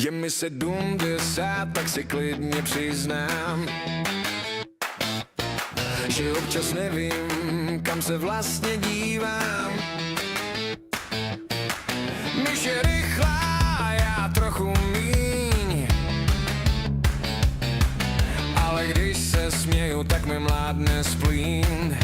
Je mi 70, tak si klidně přiznám, že občas nevím, kam se vlastně dívám. Myš je rychlá, já trochu míň, ale když se směju, tak mi mládne splín.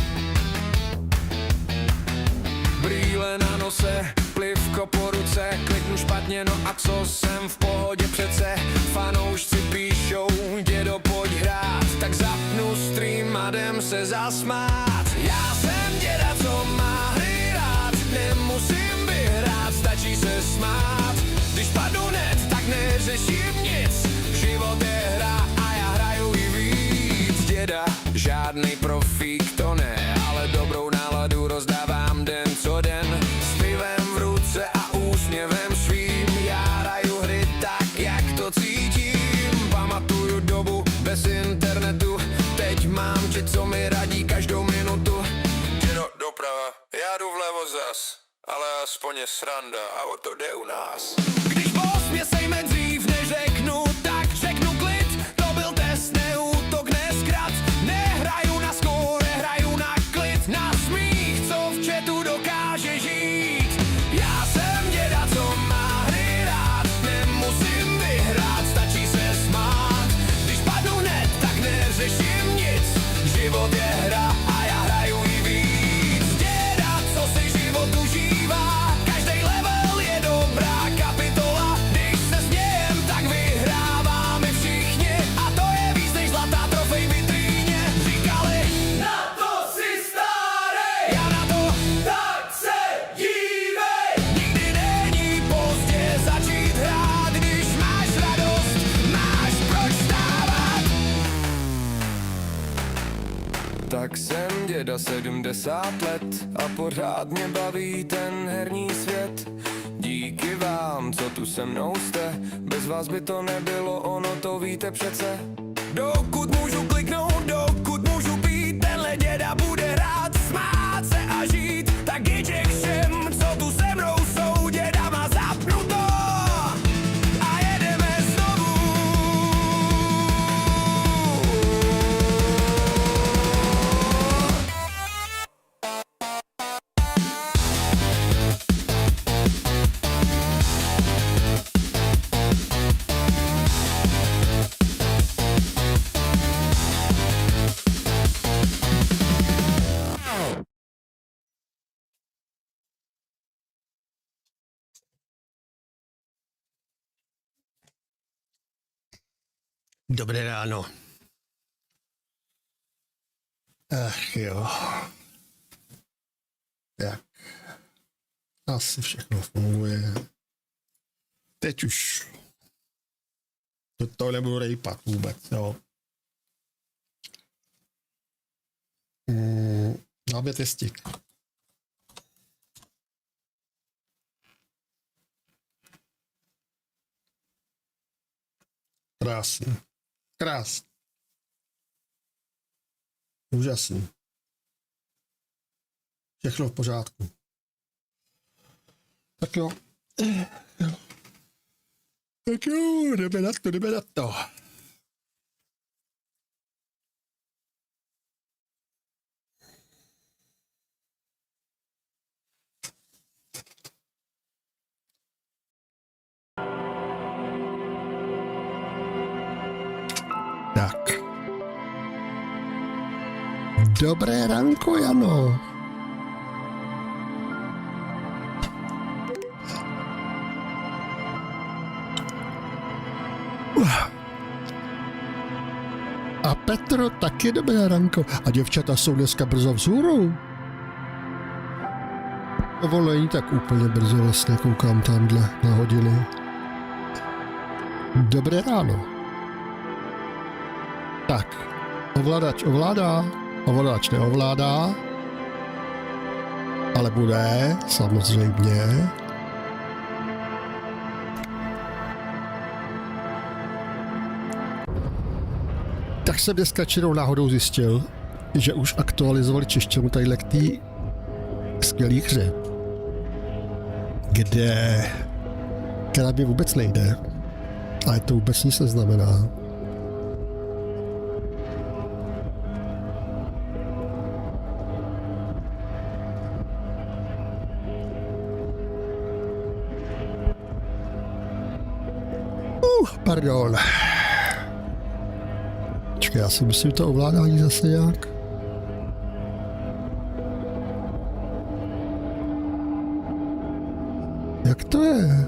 Brýle na nose, plivko po ruce, kliknu špatně, no a co jsem v pohodě přece. Fanoušci píšou, dědo pojď hrát, tak zapnu stream a jdem se zasmát. Já jsem děda, co má hry rád, nemusím vyhrát, stačí se smát. Když padnu hned, tak neřeším nic, život je hra a já hraju i víc. Děda, žádnej profík to ne, ale dobrou náladu rozdávám den co den. S pivem v ruce a úsměvem svým, já hraju hry tak, jak to cítím. Pamatuju dobu bez internetu, teď mám tě, co mi radí každou minutu. Dědo, doprava, já jdu vlevo zas, ale aspoň je sranda a o to jde u nás. Když posměsejme dřív, než řeknu, tak řeknu klid, to byl test, neútok, neskrat. Nehraju na skóre, hraju na klid, na smích, co v chatu dokáže žít. Já jsem děda, co má hry rád, nemusím vyhrát, stačí se smát. Když padnu hned, tak neřeším nic, život je hra a já hraju i víc. Děda, co si život užívá, každý level je dobrá kapitola. Když se smějem, tak vyhráváme všichni a to je víc než zlatá trofej v vitríně. Říkali, na to si starej, já na to, tak se dívej. Nikdy není pozdě začít hrát, když máš radost, máš proč stávat. Tak jsem děda 70 let a pořád mě baví ten herní svět. Díky vám, co tu se mnou jste, bez vás by to nebylo, ono to víte přece. Dokud můžu kliknout, dokud můžu být, tenhle děda bude hrát, smát se a žít. Tak díky všem, co tu se mnou jsou, děda má zapnuto a jedeme znovu. Dobré ráno. Ach jo. Tak. Asi všechno funguje. Teď už do toho nebudu rejpat vůbec, jo. Máme testík. Krásný. Krásný. Úžasný. Všechno v pořádku. Tak jo. Tak jo, jdeme na to, jdeme na to. Tak. Dobré ranko, Jano. A Petro taky dobré ranko. A děvčata jsou dneska brzo vzhůru. Ono není tak úplně brzo, vlastně koukám tamhle na hodiny. Dobré ráno. Tak, ovladač ovládá, ovladač neovládá, ale bude, samozřejmě. Tak jsem dneska čirou náhodou zjistil, že už aktualizovali češtinu tadyhle k té skvělý hře, která mě vůbec nejde. Ale to vůbec nic neznamená. Pardon. Počkej, já si myslím to ovládání zase nějak. Jak to je?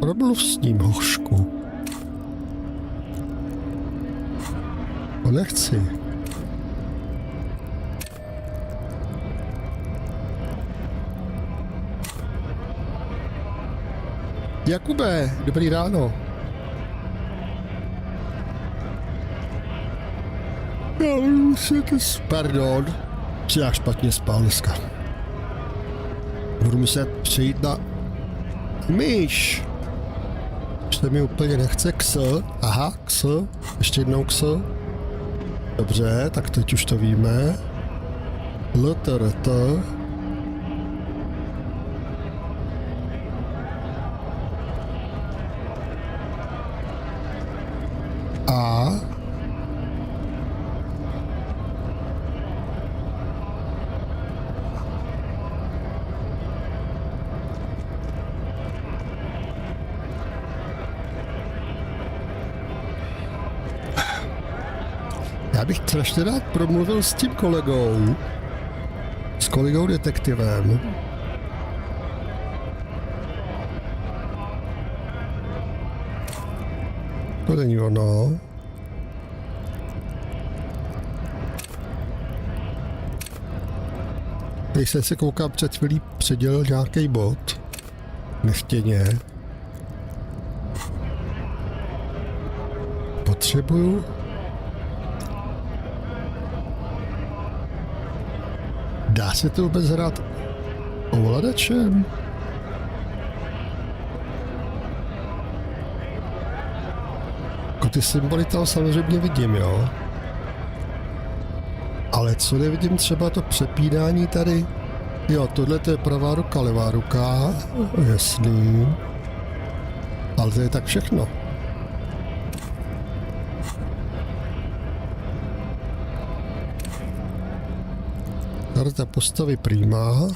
Promluv s ním, hošku. To nechci. Jakube, dobrý ráno. Pardon, si já špatně spal dneska. Budu muset přejít na myš. Se mi úplně nechce ks. Aha, ks. Ještě jednou ks. Dobře, tak teď už to víme. LTRT. A já bych strašně rád promluvil s tím kolegou. S kolegou detektivem. To není ono. Když jsem se koukal před chvílí, předělil nějaký bod. Nechtěně. Potřebuju. Dá se to vůbec hrát ovladačem? Ty symboly tam samozřejmě vidím, jo. Ale co nevidím, třeba to přepínání tady. Jo, tohle to je pravá ruka, levá ruka. Jasný. Ale to je tak všechno. Karta postavy prima.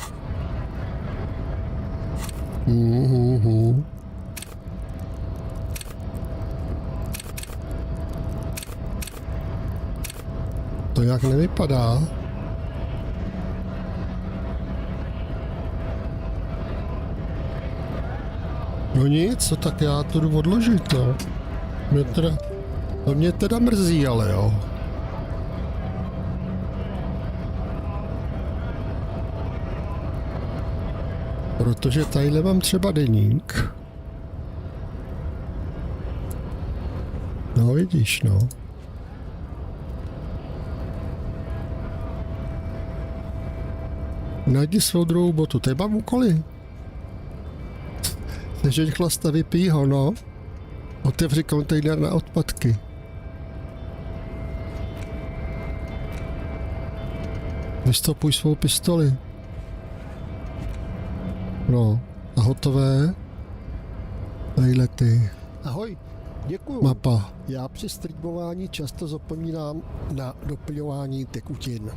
To jak nevypadá. No nic, co tak já to jdu odložit, no. Mě teda mrzí, ale jo. Protože tadyhle mám třeba deník. No vidíš, no. Najdi svou druhou botu, tady mám úkoly. Sežeň chlasta, vypij ho, no. Otevři kontejner na odpadky. Vystopuj svou pistoli. No, a hotové. Vejlety. Ahoj, děkuju. Mapa. Já při streamování často zapomínám na doplňování tekutin.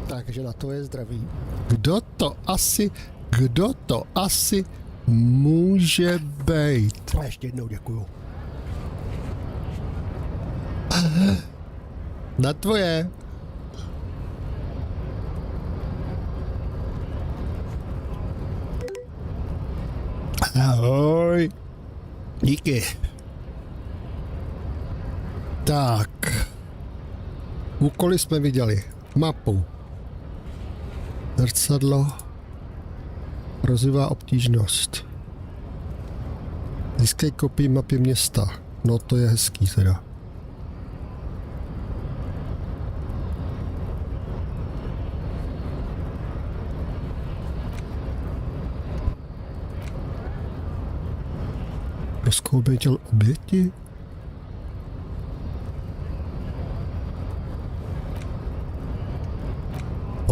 Takže na to je zdraví. Kdo to asi může být? A ještě jednou děkuju. Na tvoje. Ahoj. Díky. Tak. Úkoly jsme viděli. Mapu. Zrcadlo. Rozvívá obtížnost. Získej kopii mapy města. No to je hezký teda. Rozkoubětěl oběti?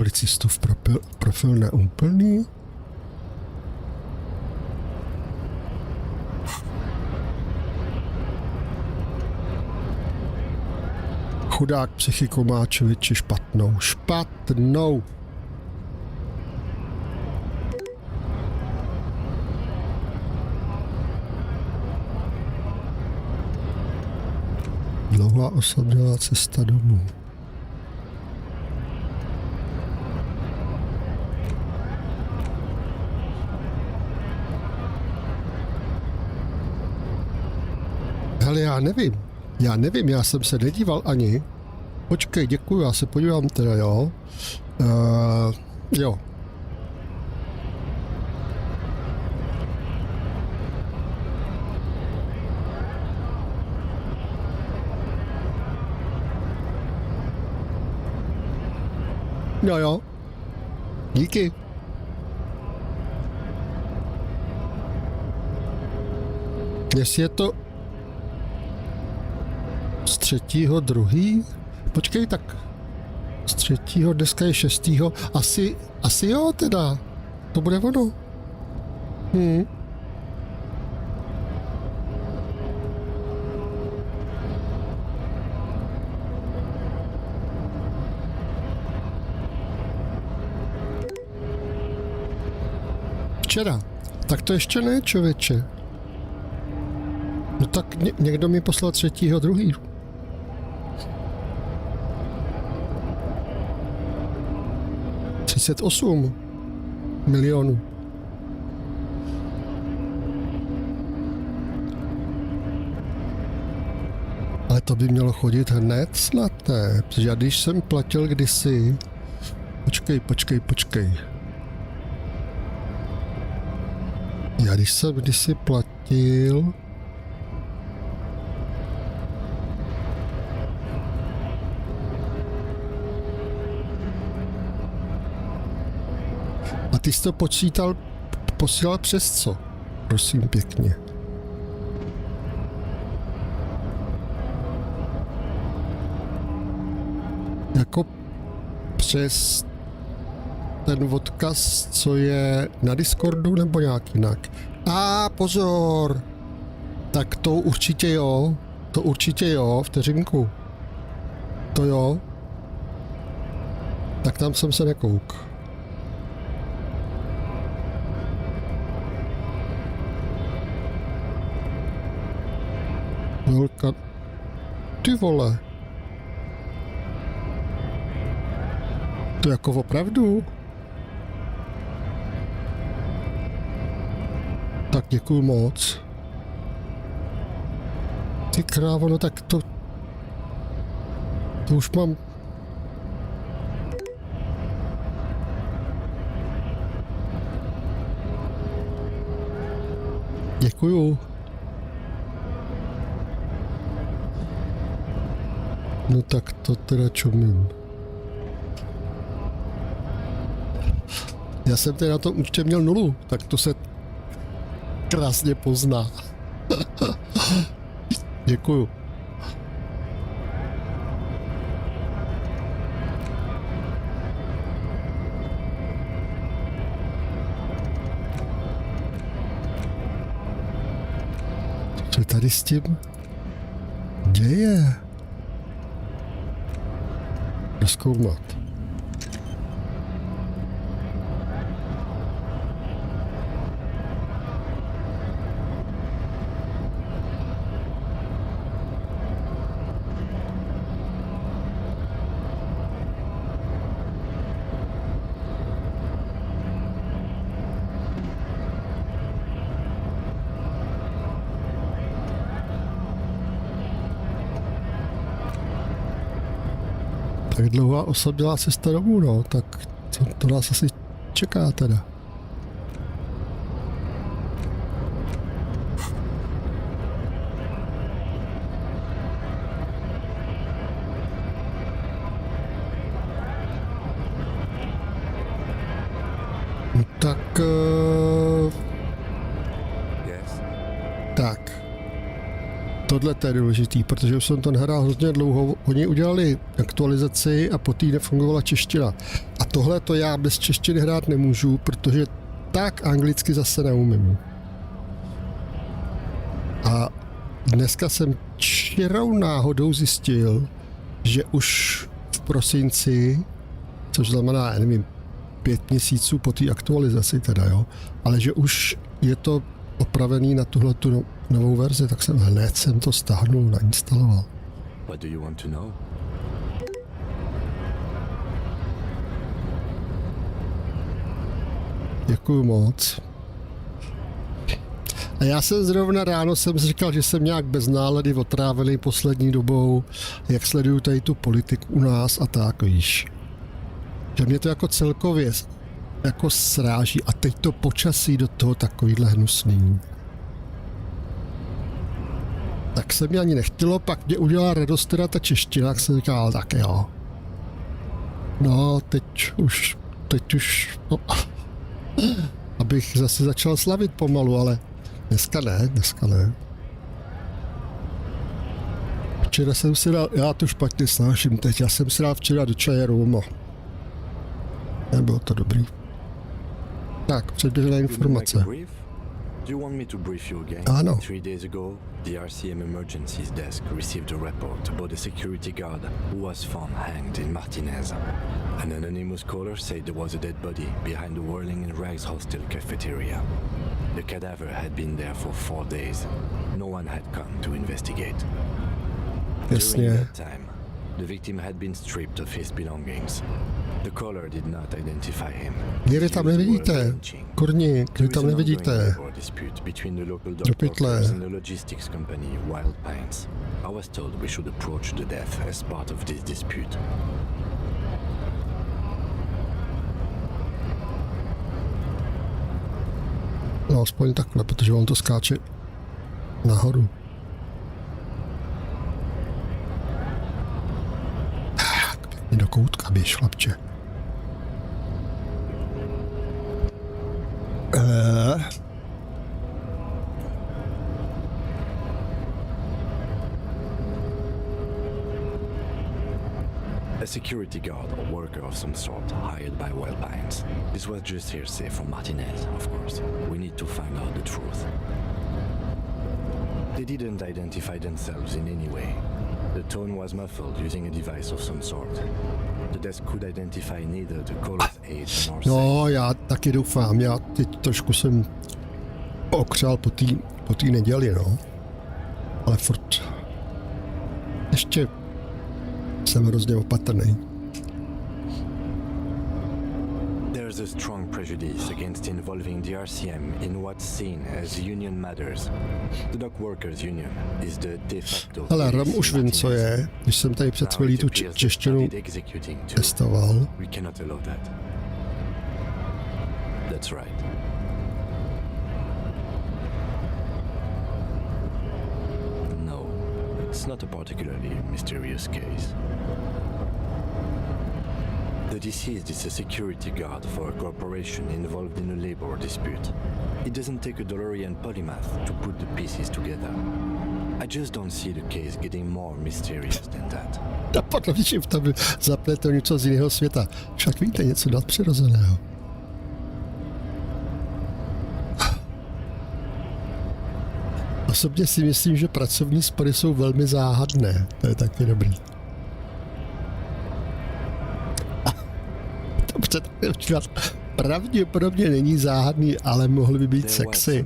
policistův profil neúplný. Chudák psychiku má člověče špatnou. Špatnou! Dlouhá osamělá cesta domů. Hele, já nevím, já jsem se nedíval ani. Počkej, děkuju, já se podívám teda, jo. Jo. Jo. Díky. Jestli je to z 3.2. Počkej, tak z 3. dneska je 6. Asi jo teda. To bude ono. Včera. Tak to ještě ne, člověče. No tak někdo mi poslal 3.2. 38 milionů. Ale to by mělo chodit hned snad, ne? Protože já když jsem platil kdysi... Počkej. Já když jsem kdysi platil... A ty jsi to posílal přes co? Prosím pěkně. Jako přes ten odkaz, co je na Discordu, nebo nějak jinak? Pozor! Tak to určitě jo, vteřinku. To jo. Tak tam jsem se nekouk. Velká... Ty vole. To jako opravdu? Tak děkuju moc. Ty krávo, no tak to už mám... Děkuju. No tak to teda čumím. Já jsem teda na tom účtě měl 0, tak to se krásně pozná. Děkuju. Co tady s tím děje? Rozkoumat. Tak dlouhá osamělá cesta domů, no, tak to nás asi čeká teda. No, tak... Tak. tohle je důležitý, protože už jsem to nehrál hrozně dlouho. Oni udělali aktualizaci a po té nefungovala čeština. A tohle to já bez češtiny hrát nemůžu, protože tak anglicky zase neumím. A dneska jsem čirou náhodou zjistil, že už v prosinci, což znamená, já nevím, 5 měsíců po té aktualizaci teda, jo, ale že už je to opravený na tuhletu novou verzi, tak jsem hned to stáhnul, nainstaloval. What do you want to know? Děkuju moc. A já jsem zrovna ráno jsem říkal, že jsem nějak bez nálady otrávený poslední dobou, jak sleduju tady tu politiku u nás a tak, víš. Že mě to jako celkově jako sráží a teď to počasí do toho takovýhle hnusný. Tak se mi ani nechtělo, pak mě udělala radost teda ta čeština, tak jsem říkal, tak jo. No, teď už, no, abych zase začal slavit pomalu, ale dneska ne. Včera jsem si dal, já to špatně snáším teď, já jsem si dal včera do čaje rum. Nebylo to dobrý. Tak, předběžná informace. Do you want me to brief you again? Ano. 3 days ago, the RCM Emergencies Desk received a report about a security guard who was found hanged in Martinez. An anonymous caller said there was a dead body behind the Whirling in Rags hostel cafeteria. The cadaver had been there for 4 days. No one had come to investigate. During that time, the victim had been stripped of his belongings. The caller did not identify him. Vy tam nevidíte, kurni, vy tam nevidíte. Do pytle. I was told we should approach the death as part of this dispute. No, aspoň takhle, protože on to skáče nahoru. Pěkně do koutka běž, chlapče. A security guard or worker of some sort hired by Wild Pines. This was just hearsay from Martinez, of course. We need to find out the truth. They didn't identify themselves in any way. The tone was muffled using a device of some sort. The desk could identify neither the caller's age nor sex. No, já taky doufám, já teď trošku jsem okřál po té neděli, no. Ale furt ještě jsem hrozně opatrný. There's a strong prejudice against involving the RCM in what's seen as union matters. The dock workers union is the de facto. Ale Ram už vím, co je. Když jsem tady před chvílí tu češtinu testoval. We cannot allow that. That's right. No, it's not a particularly mysterious case. The deceased is a security guard for a corporation involved in a labor dispute. It doesn't take a DeLorean polymath to put the pieces together. I just don't see the case getting more mysterious than that. Napadlo mě, že tam zapletel něco z jiného světa. Však víte, něco nadpřirozeného. Osobně si myslím, že pracovní spory jsou velmi záhadné. To je taky dobrý. Dobře, tak pravděpodobně není záhadný, ale mohly by být sexy.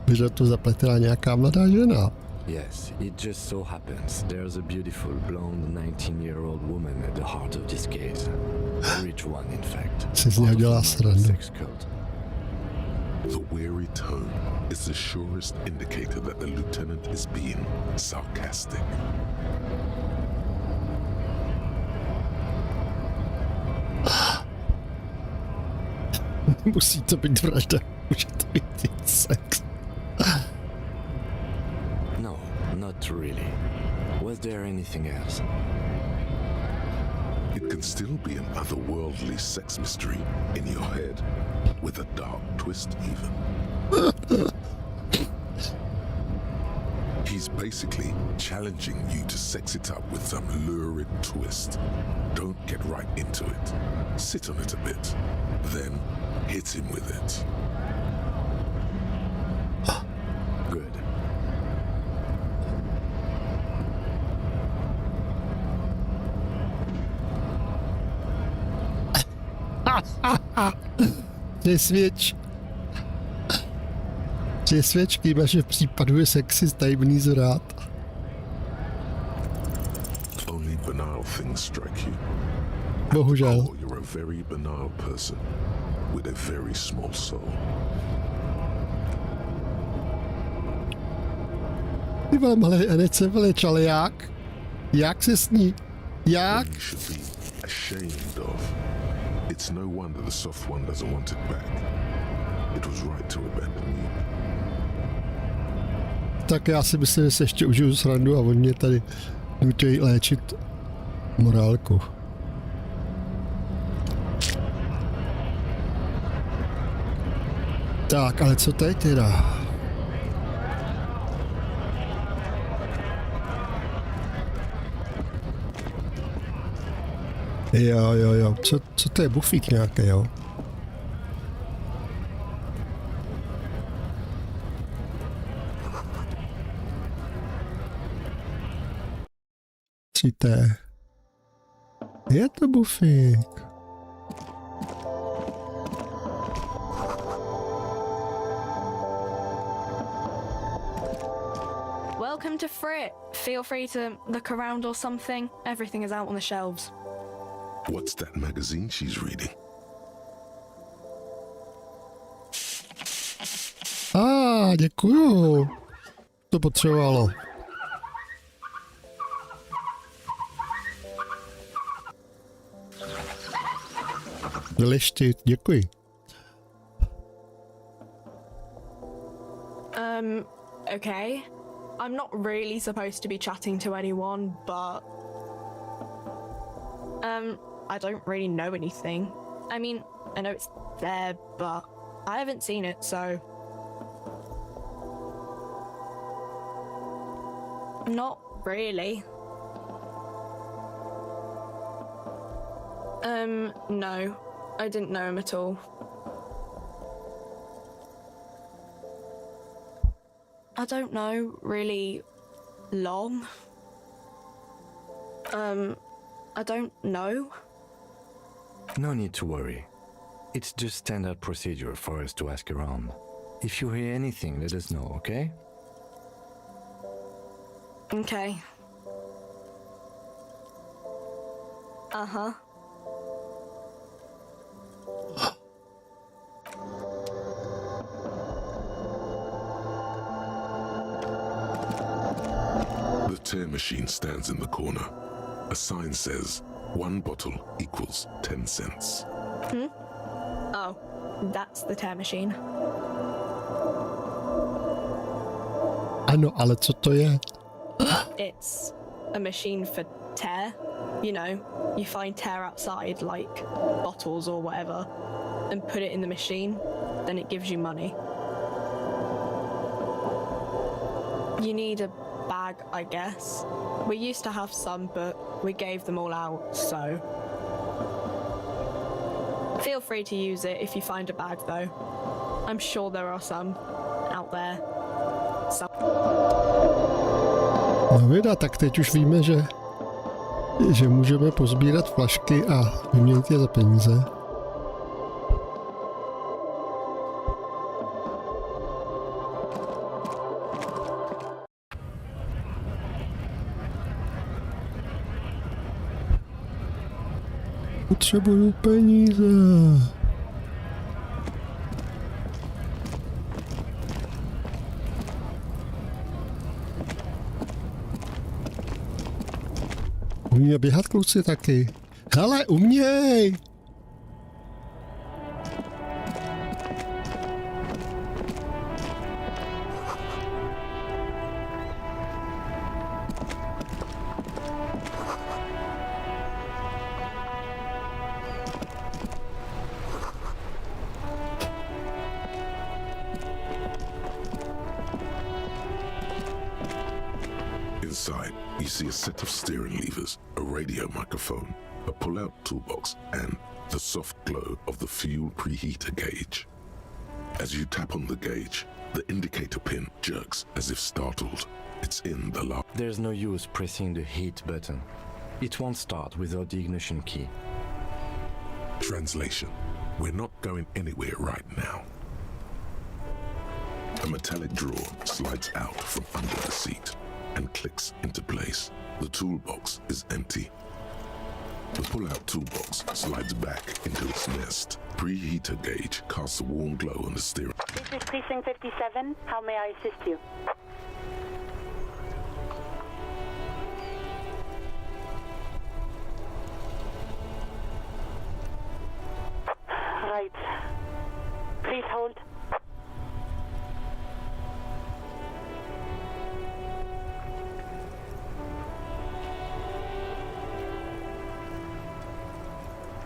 Že to zapletila nějaká mladá žena. Yes, it just so happens there's a beautiful blonde 19-year-old woman at the heart of this case. A rich one, in fact. Si z něho dělá srandu. The weary tone is the surest indicator that the lieutenant is being sarcastic. Musí to být vražda, může to být sex. Not really. Was there anything else? It can still be an otherworldly sex mystery in your head, with a dark twist even. He's basically challenging you to sex it up with some lurid twist. Don't get right into it. Sit on it a bit, then hit him with it. Good. Přesvědčíme, že v případu je sexy tajemný zrát. Only banal things strike you. Bohužel. Or you're a very banal person with a very small soul. Ty vole, malé Enece vleč, ale jak? Jak se sní? Jak? You should be ashamed of. It's no wonder the soft one doesn't want it back. It was right to abandon you. Tak já si myslím, že se ještě užiju srandu a oni mě tady nutí léčit morálku. Tak, ale co teď teda? Jo, co to je bufík nějaký, jo? Cité. Je to bufík. Welcome to Frit. Feel free to look around or something. Everything is out on the shelves. What's that magazine she's reading? Děkuju. To potřebovalo. Leštit, děkuji. Okay. I'm not really supposed to be chatting to anyone, but I don't really know anything. I mean, I know it's there, but I haven't seen it, so not really. No, I didn't know him at all. I don't know, really long. I don't know. No need to worry. It's just standard procedure for us to ask around. If you hear anything, let us know, okay? Okay. Uh-huh. The tear machine stands in the corner. A sign says, 1 bottle equals 10 cents. Oh, that's the tear machine. Ano, ale co to je? It's a machine for tear. You know, you find tear outside, like bottles or whatever, and put it in the machine, then it gives you money. You need a bag, I guess. We used to have some, but we gave them all out, so feel free to use it if you find a bag, though. I'm sure there are some out there. No vida, tak teď už víme, že můžeme pozbírat flašky a vyměnit je za peníze. Potřebuju peníze. Umí běhat kluci taky. Hele, uměj! side, you see a set of steering levers, a radio microphone, a pull-out toolbox, and the soft glow of the fuel preheater gauge. As you tap on the gauge, the indicator pin jerks as if startled. It's in the lock. There's no use pressing the heat button. It won't start without the ignition key. Translation: we're not going anywhere right now. A metallic drawer slides out from under the seat and clicks into place. The toolbox is empty. The pull-out toolbox slides back into its nest. Preheater gauge casts a warm glow on the steering. This is Precinct 57. How may I assist you? Right. Please hold.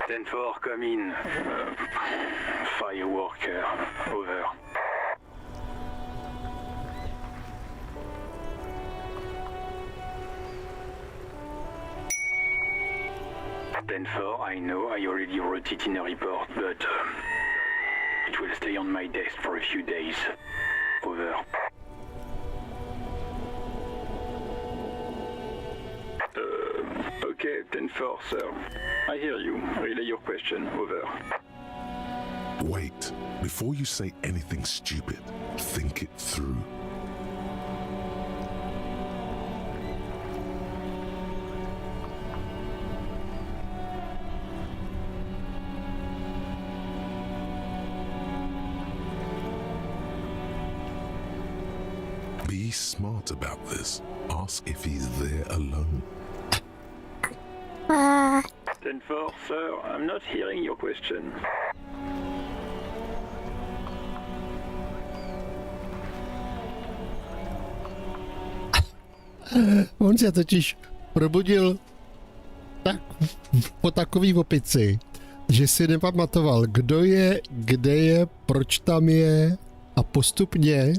Ten-4, come in. Fireworker, over. Ten-4, I know I already wrote it in a report, but it will stay on my desk for a few days. Over. Okay, 10-4, sir. I hear you. Relay your question. Over. Wait, before you say anything stupid, think it through. Be smart about this. Ask if he's there alone. 10-4, sir. I'm not hearing your question. On se totiž probudil tak po takový opici, že si nepamatoval, kdo je, kde je, proč tam je a postupně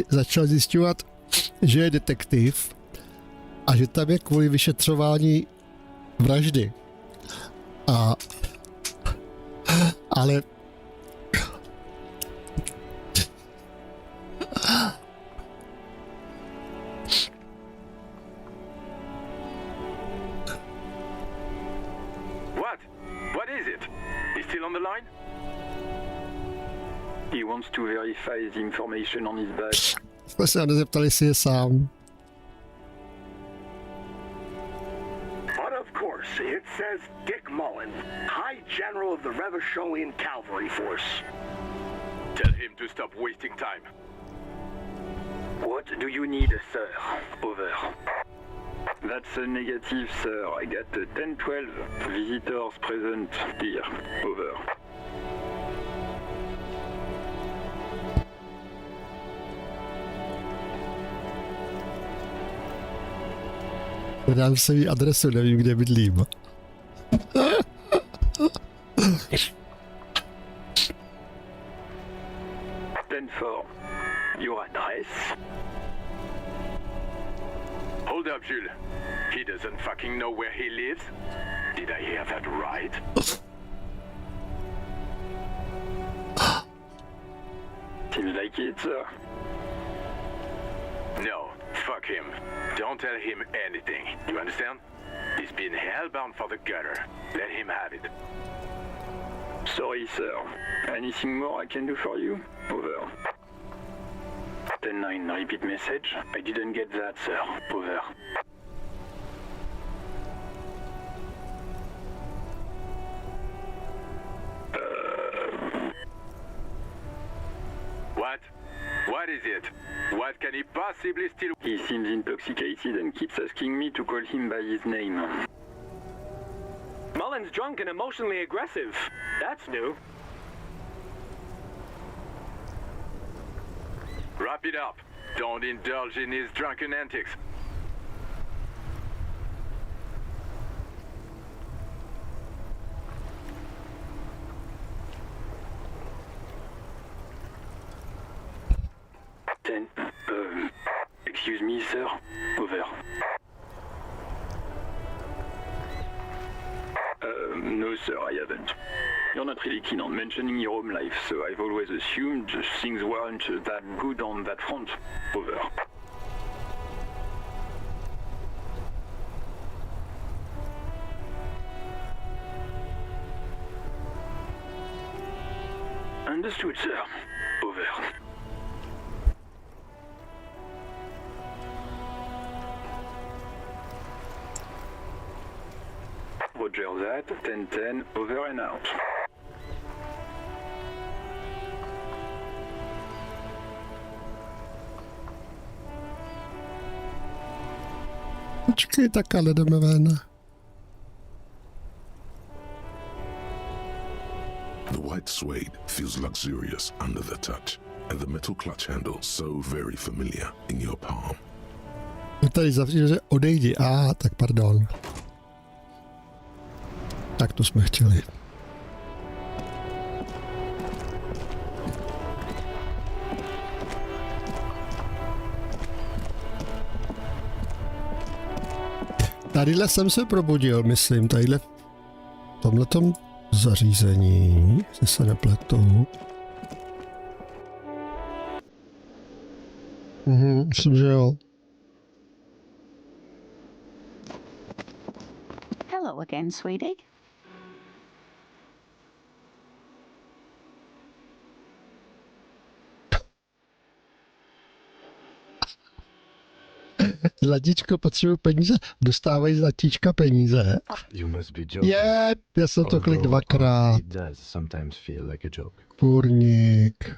začal zjišťovat, že je detektiv a že tam je kvůli vyšetřování vraždy. Ale What is it? He's still on the line? He wants to verify the information on his badge. jsme se nezeptali, jestli je sám. Of course, it says Dick Mullen, High General of the Revacholian Cavalry Force. Tell him to stop wasting time. What do you need, sir? Over. That's a negative, sir. I got 10-12 visitors present here. Over. Dám svou adresu, nevím, kde bydlím. Ten-4, your address? Hold up, Jules. He doesn't fucking know where he lives? Did I hear that right? Seems like it, sir. No, fuck him. Don't tell him anything, you understand? He's been hellbound for the gutter. Let him have it. Sorry, sir. Anything more I can do for you? Over. 10-9, repeat message. I didn't get that, sir. Over. What? What is it? What can he possibly still... He seems intoxicated and keeps asking me to call him by his name. Mullen's drunk and emotionally aggressive. That's new. Wrap it up. Don't indulge in his drunken antics. Excuse me, sir. Over. No, sir, I haven't. You're not really keen on mentioning your home life, so I've always assumed things weren't that good on that front. Over. Understood, sir. Over. Roger that. 10-10. Over and out. Počkej, tak ale jdeme ven. The white suede feels luxurious under the touch, and the metal clutch handle so very familiar in your palm. No tady zavřel, že odejdi. Tak pardon. Tak to jsme chtěli. Tadyhle jsem se probudil, myslím, tadyhle v tomhletom zařízení, jestli se nepletu. Myslím, že jo. Hello again, sweetie. Zlatičko, potřebuji peníze. Dostávají zlatíčka peníze. Je, já jsem to klik dvakrát. Kurník.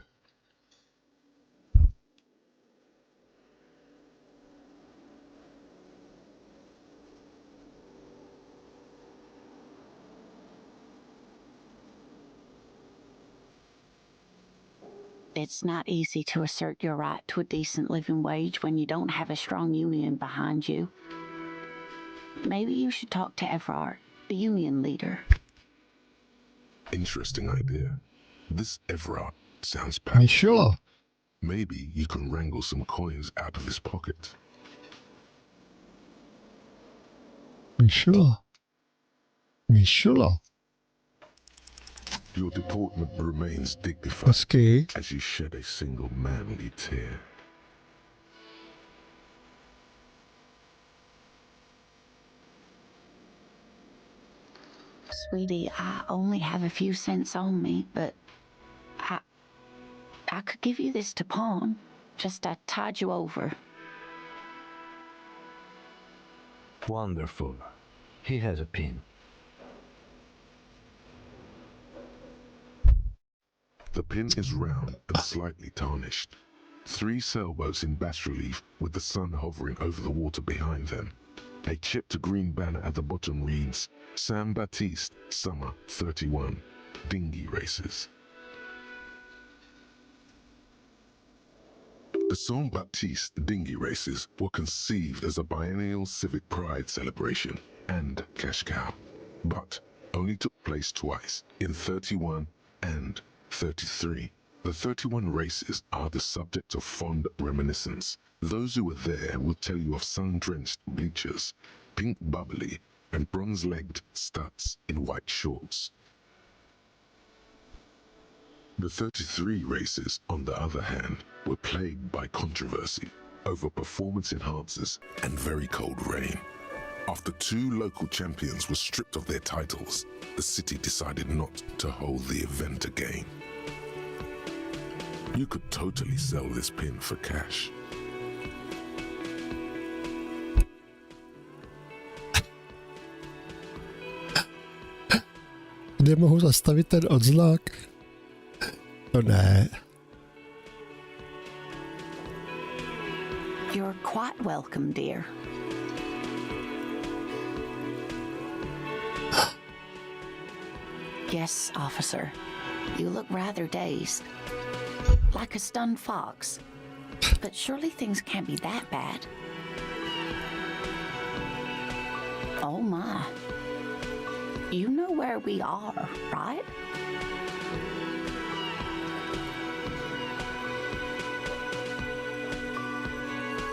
It's not easy to assert your right to a decent living wage when you don't have a strong union behind you. Maybe you should talk to Everard, the union leader. Interesting idea. This Everard sounds Sure. Maybe you can wrangle some coins out of his pocket. Sure. Your deportment remains dignified as you shed a single manly tear. Sweetie, I only have a few cents on me, but I could give you this to pawn. Just to tide you over. Wonderful. He has a pin. The pin is round and slightly tarnished. 3 sailboats in bas relief with the sun hovering over the water behind them. A chipped green banner at the bottom reads, San Baptiste, Summer 31, Dinghy Races. The Saint Baptiste Dinghy Races were conceived as a biennial civic pride celebration and cash cow, but only took place twice, in 31 and 33. The 31 races are the subject of fond reminiscence. Those who were there will tell you of sun-drenched bleachers, pink bubbly, and bronze-legged studs in white shorts. The 33 races, on the other hand, were plagued by controversy over performance enhancers and very cold rain. After 2 local champions were stripped of their titles, the city decided not to hold the event again. You could totally sell this pin for cash. Kde mohu zastavit ten odznak? To ne. You're quite welcome, dear. Yes, officer. You look rather dazed. Like a stunned fox. But surely things can't be that bad. Oh my. You know where we are, right?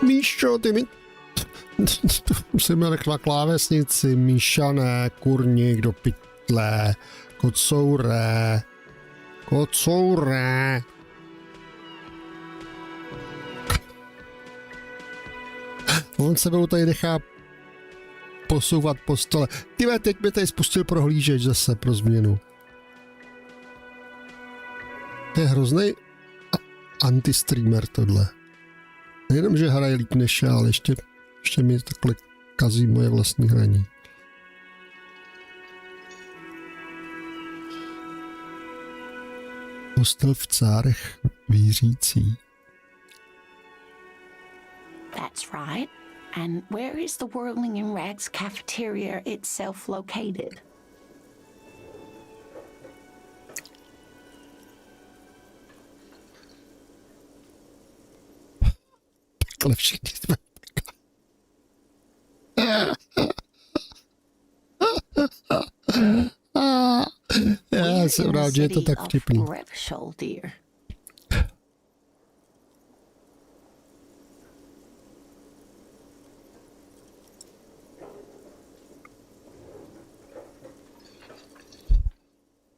Míšo, ty mi... Musíme na klávesnici, míšané, kurník do pytle, kocouré, kocouré. On se mnou tady nechá posouvat po stole. Tyhle, teď mi tady spustil prohlížeč zase pro změnu. To je hrozný anti-streamer tohle. Nejenom, že hraje líp než já, ale ještě mi takhle kazí moje vlastní hraní. Hostel v Cárech vířící. That's right. And where is the Whirling in Rags cafeteria itself located? Takhle všichni jsme. Já jsem rád, že je to tak vtipný.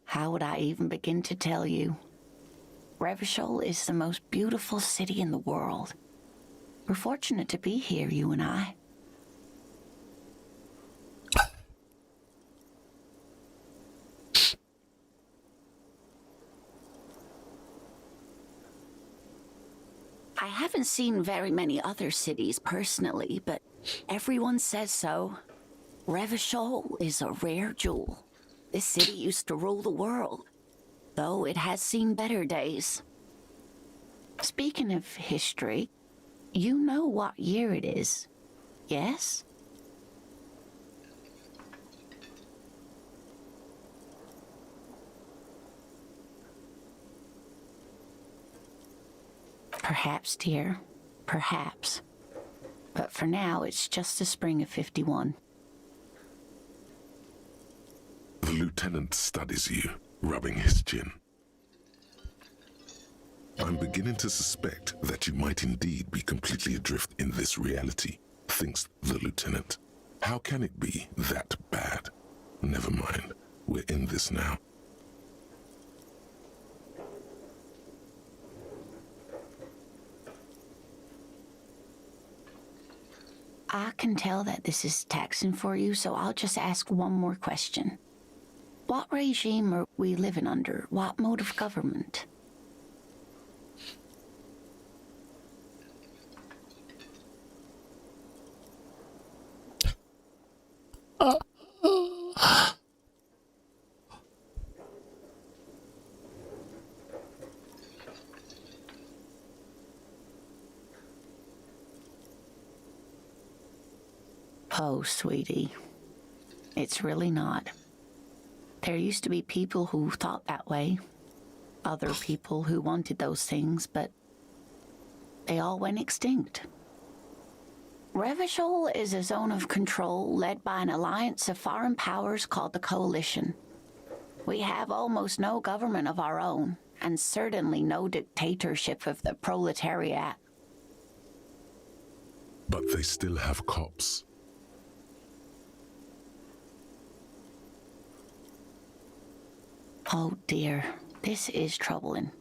How would I even begin to tell you? Revachol is the most beautiful city in the world. We're fortunate to be here, you and I. I haven't seen very many other cities personally, but everyone says so. Revachol is a rare jewel. This city used to rule the world, though it has seen better days. Speaking of history, you know what year it is, yes? Perhaps, dear, perhaps. But for now, it's just the spring of 51. The lieutenant studies you, rubbing his chin. I'm beginning to suspect that you might indeed be completely adrift in this reality, thinks the lieutenant. How can it be that bad? Never mind, we're in this now. I can tell that this is taxing for you, so I'll just ask one more question. What regime are we living under? What mode of government? Oh, sweetie, it's really not. There used to be people who thought that way, other people who wanted those things, but they all went extinct. Revachol is a zone of control led by an alliance of foreign powers called the Coalition. We have almost no government of our own, and certainly no dictatorship of the proletariat. But they still have cops. Oh dear, this is troubling.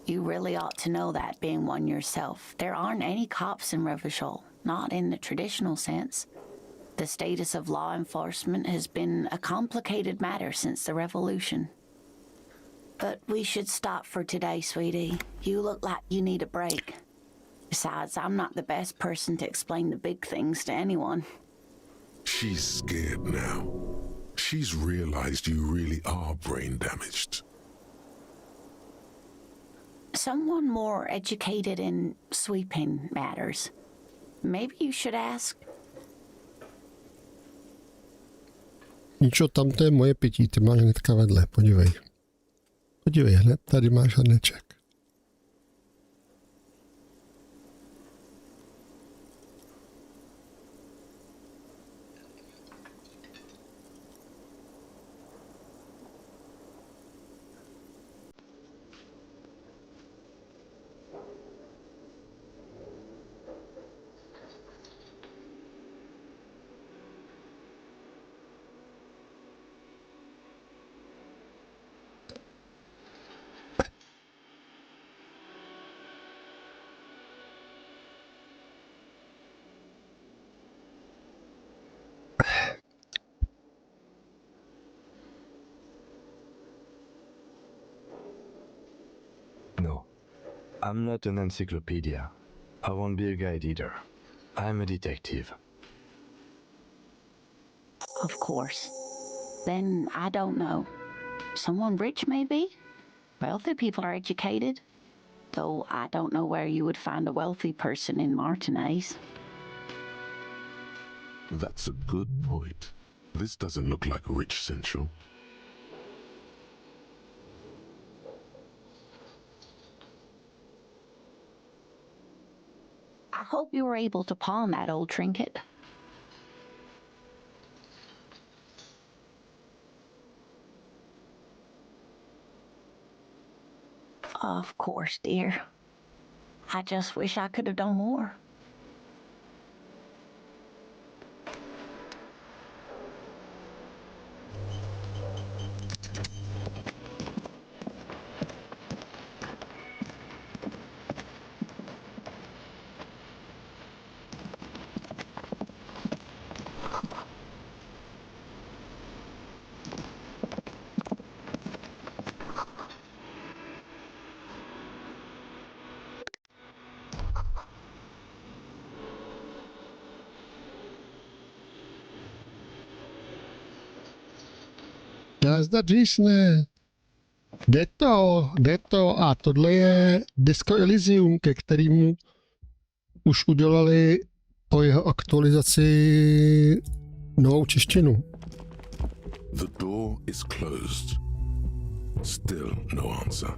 You really ought to know that, being one yourself. There aren't any cops in Revachol, not in the traditional sense. The status of law enforcement has been a complicated matter since the revolution. But we should stop for today, sweetie. You look like you need a break. Besides, I'm not the best person to explain the big things to anyone. She's scared now. She's realized you really are brain damaged. Someone more educated in sweeping matters. Maybe you should ask. Ničo, tam to je moje pití, ty máš hnedka vedle, podívej. Podívej, hned tady máš hrneček. I'm not an encyclopedia. I won't be a guide either. I'm a detective. Of course. Then I don't know. Someone rich, maybe? Wealthy people are educated. Though I don't know where you would find a wealthy person in Martinez. That's a good point. This doesn't look like Rich Central. I hope you were able to pawn that old trinket. Of course, dear. I just wish I could have done more. Dřív ne. Jde to. A tohle je Disco Elysium, ke kterému už udělali po jeho aktualizaci novou češtinu. The door is closed. Still no answer.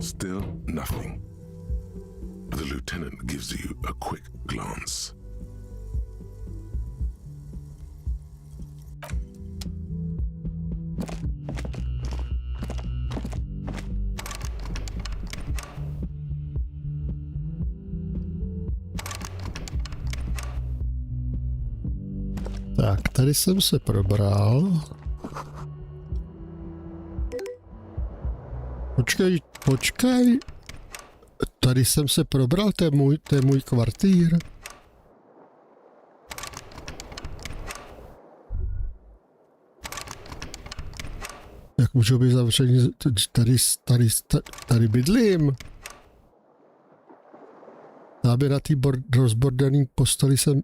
Still nothing. The lieutenant gives you a quick glance. Tak, tady jsem se probral. Počkej. Tady jsem se probral, to je můj kvartír. Jak můžu být zavřený? Tady bydlím. Aby na té rozbordaný posteli jsem...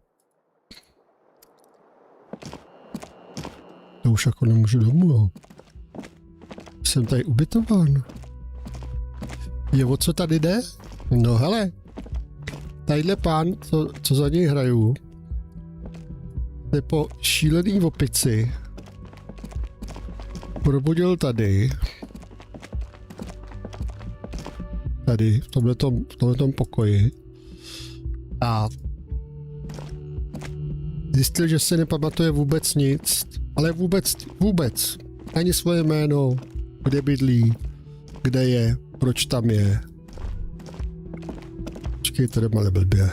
To už jako nemůžu domů, jo. Jsem tady ubytován. Jo, o co tady jde? No hele, tadyhle pán, co za něj hraju, je po šílený opici probudil tady v tomhletom pokoji a zjistil, že se nepamatuje vůbec nic, ale vůbec, ani svoje jméno, kde bydlí, kde je, proč tam je. Počkej, to jdeme ale blbě.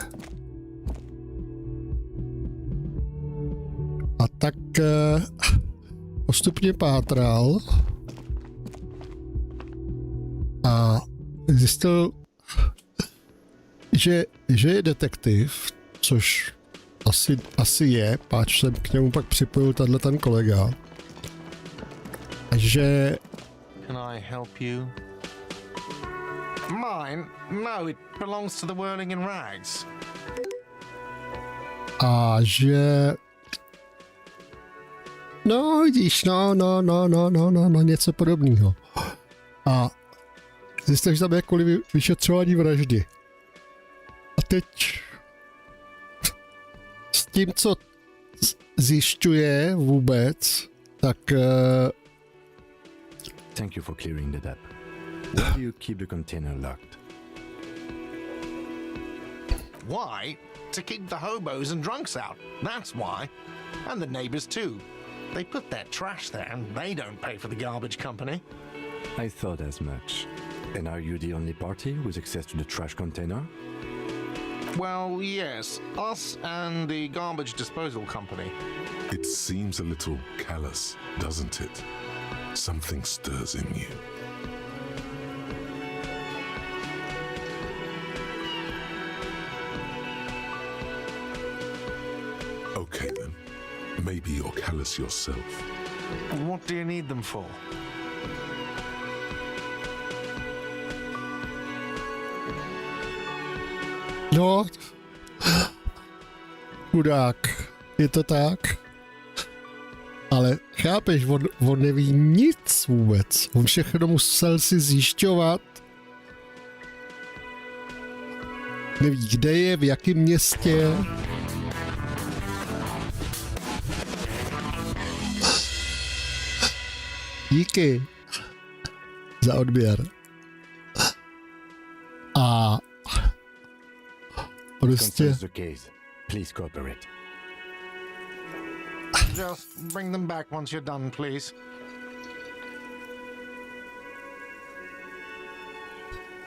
A tak postupně pátral a zjistil, že je detektiv, což asi je, páč jsem k němu pak připojil ten kolega. A že... Can I help you? Mine? No, it belongs to the Whirling in Rags. A že... No, vidíš, no, něco podobného. A zjistil, že tam je kvůli vyšetřování vraždy. A teď... S tím, co zjišťuje vůbec, tak... Thank you for clearing the debt. Why do you keep the container locked? Why? To keep the hobos and drunks out. That's why. And the neighbors too. They put their trash there and they don't pay for the garbage company. I thought as much. And are you the only party with access to the trash container? Well, yes. Us and the garbage disposal company. It seems a little callous, doesn't it? Something stirs in you. Okay then. Maybe you're callous yourself. What do you need them for? No, chudák, je to tak. Ale chápeš, on neví nic vůbec. On všechno musel si zjišťovat. Neví, kde je, v jakém městě. Díky za odběr. A prostě... Just bring them back once you're done, please.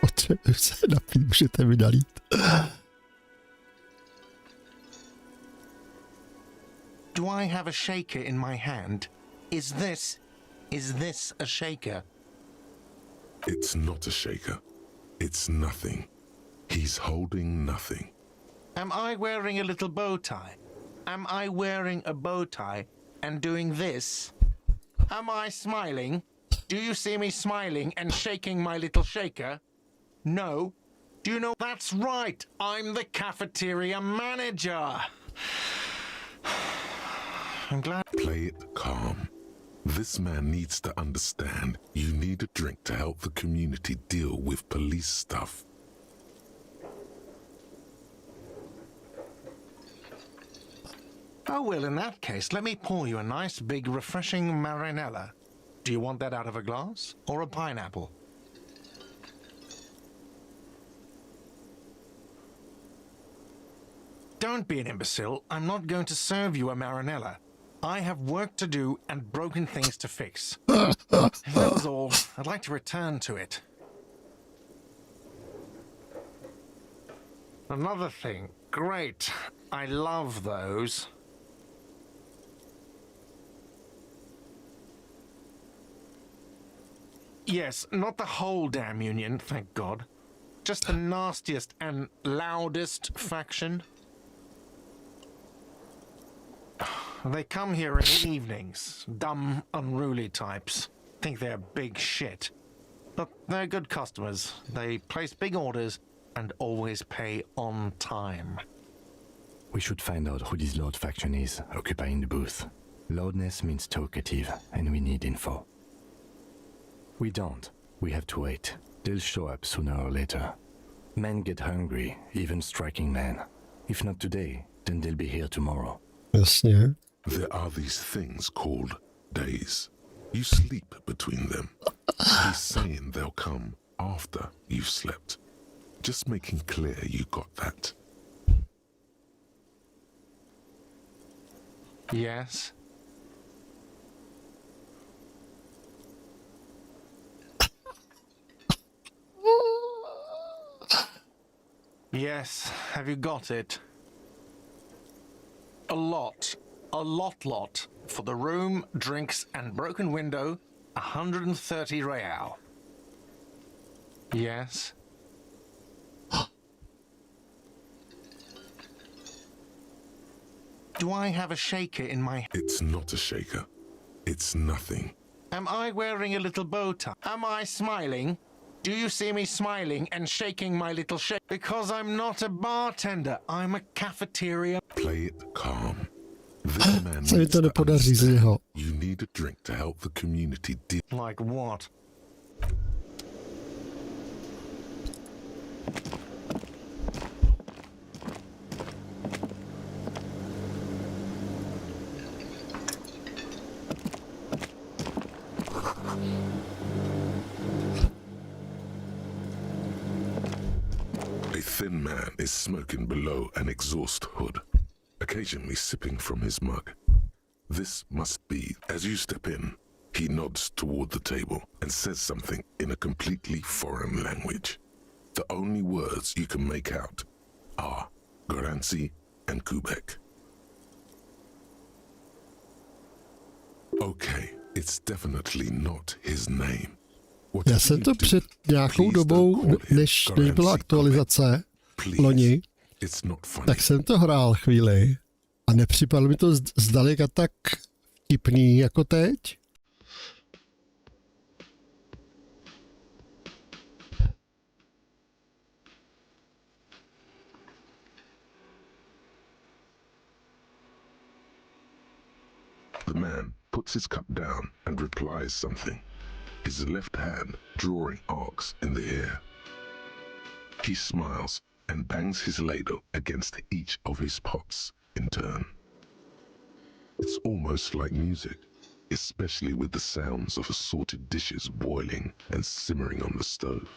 Potřebuji se napít, můžete mi nalít. Do I have a shaker in my hand? Is this a shaker? It's not a shaker. It's nothing. He's holding nothing. Am I wearing a little bow tie? Am I wearing a bow tie and doing this? Am I smiling? Do you see me smiling and shaking my little shaker? No. Do you know? That's right. I'm the cafeteria manager. I'm glad. Play it calm. This man needs to understand you need a drink to help the community deal with police stuff. Oh, well, in that case, let me pour you a nice, big, refreshing marinella. Do you want that out of a glass or a pineapple? Don't be an imbecile. I'm not going to serve you a marinella. I have work to do and broken things to fix. If that was all, I'd like to return to it. Another thing. Great. I love those. Yes, not the whole damn union, thank God. Just the nastiest and loudest faction. They come here in the evenings. Dumb, unruly types. Think they're big shit. But they're good customers. They place big orders and always pay on time. We should find out who this Lord faction is, occupying the booth. Loudness means talkative, and we need info. We don't. We have to wait. They'll show up sooner or later. Men get hungry, even striking men. If not today, then they'll be here tomorrow. Jasně. There are these things called days. You sleep between them. He's saying they'll come after you've slept. Just making clear you got that. Yes? Yes, have you got it? A lot. A lot. For the room, drinks, and broken window, 130 real. Yes? Do I have a shaker in my... It's not a shaker. It's nothing. Am I wearing a little bow tie? Am I smiling? Do you see me smiling and shaking my little shake? Because I'm not a bartender. I'm a cafeteria. Play it calm. This man Se mi needs to to nepodaří z něho. understand you need a drink to help the community deal. Like what? A thin man is smoking below an exhaust hood, occasionally sipping from his mug. This must be. As you step in, he nods toward the table and says something in a completely foreign language. The only words you can make out are Garanci and Kubek. Okay, it's definitely not his name. Já jsem to před nějakou dobou, než byla aktualizace loni, tak jsem to hrál chvíli a nepřipadlo mi to zdaleka tak vtipný jako teď. The man puts his cup down and replies something, his left hand drawing arcs in the air. He smiles and bangs his ladle against each of his pots in turn. It's almost like music, especially with the sounds of assorted dishes boiling and simmering on the stove.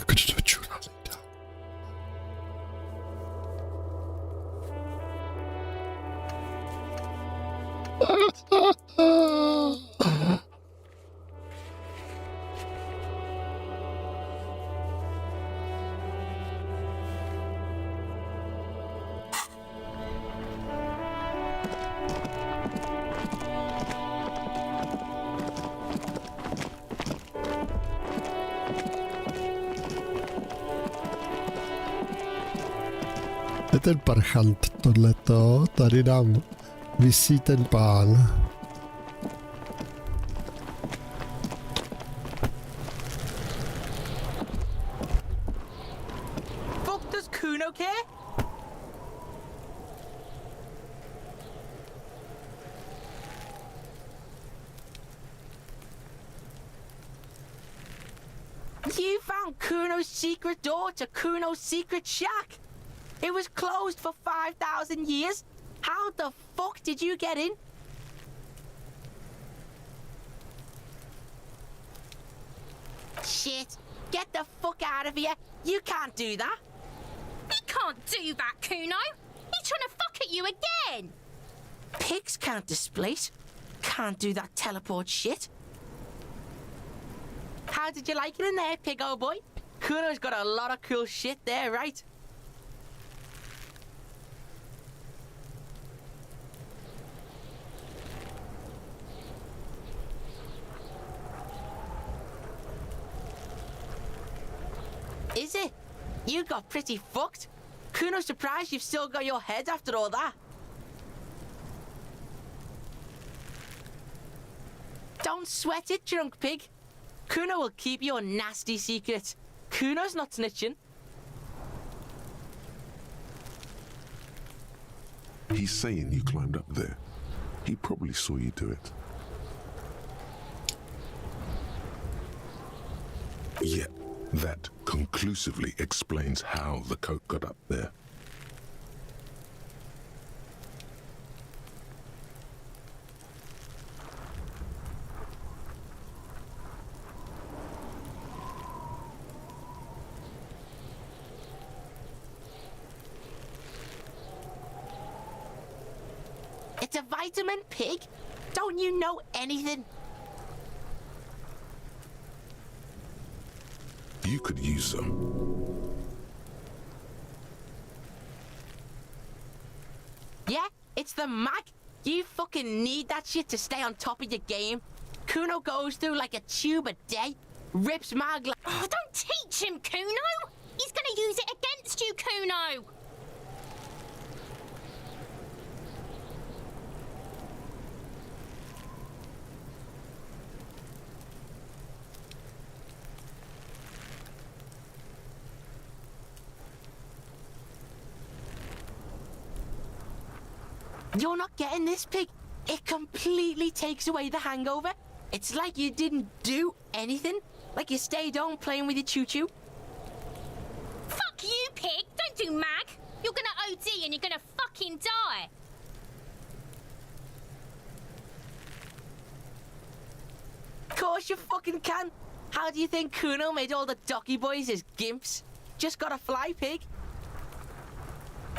Když to čurá nejde. Je ten parchant, tohleto, tady nám visí ten pán. Fuck does Kuno care? You found Kuno's secret door to Kuno's secret shack. It was closed for 5,000 years. How the fuck did you get in? Shit. Get the fuck out of here. You can't do that. He can't do that, Kuno. He's trying to fuck at you again. Pigs can't displace. Can't do that teleport shit. How did you like it in there, pig old boy? Kuno's got a lot of cool shit there, right? Is it? You got pretty fucked. Kuno's surprised you've still got your head after all that. Don't sweat it, drunk pig. Kuno will keep your nasty secret. Kuno's not snitching. He's saying you climbed up there. He probably saw you do it. Yeah, that conclusively explains how the coat got up there. It's a vitamin, pig. Don't you know anything? You could use some. Yeah, it's the mag. You fucking need that shit to stay on top of your game. Kuno goes through like a tube a day, rips mag like... Oh, don't teach him, Kuno. He's gonna use it against you, Kuno. You're not getting this, pig. It completely takes away the hangover. It's like you didn't do anything. Like you stayed home playing with your choo-choo. Fuck you, pig. Don't do mag. You're gonna OD and you're gonna fucking die. course you fucking can. How do you think Kuno made all the Docky boys his gimps? Just got a fly pig.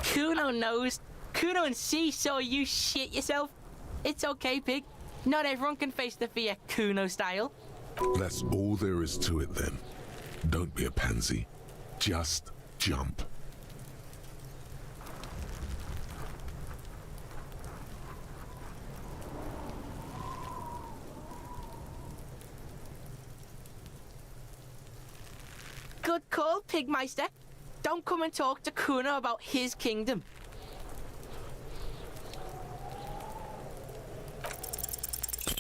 Kuno knows. Kuno and C saw you shit yourself. It's okay, pig. Not everyone can face the fear Kuno style. That's all there is to it then. Don't be a pansy. Just jump. Good call, Pigmeister. Don't come and talk to Kuno about his kingdom.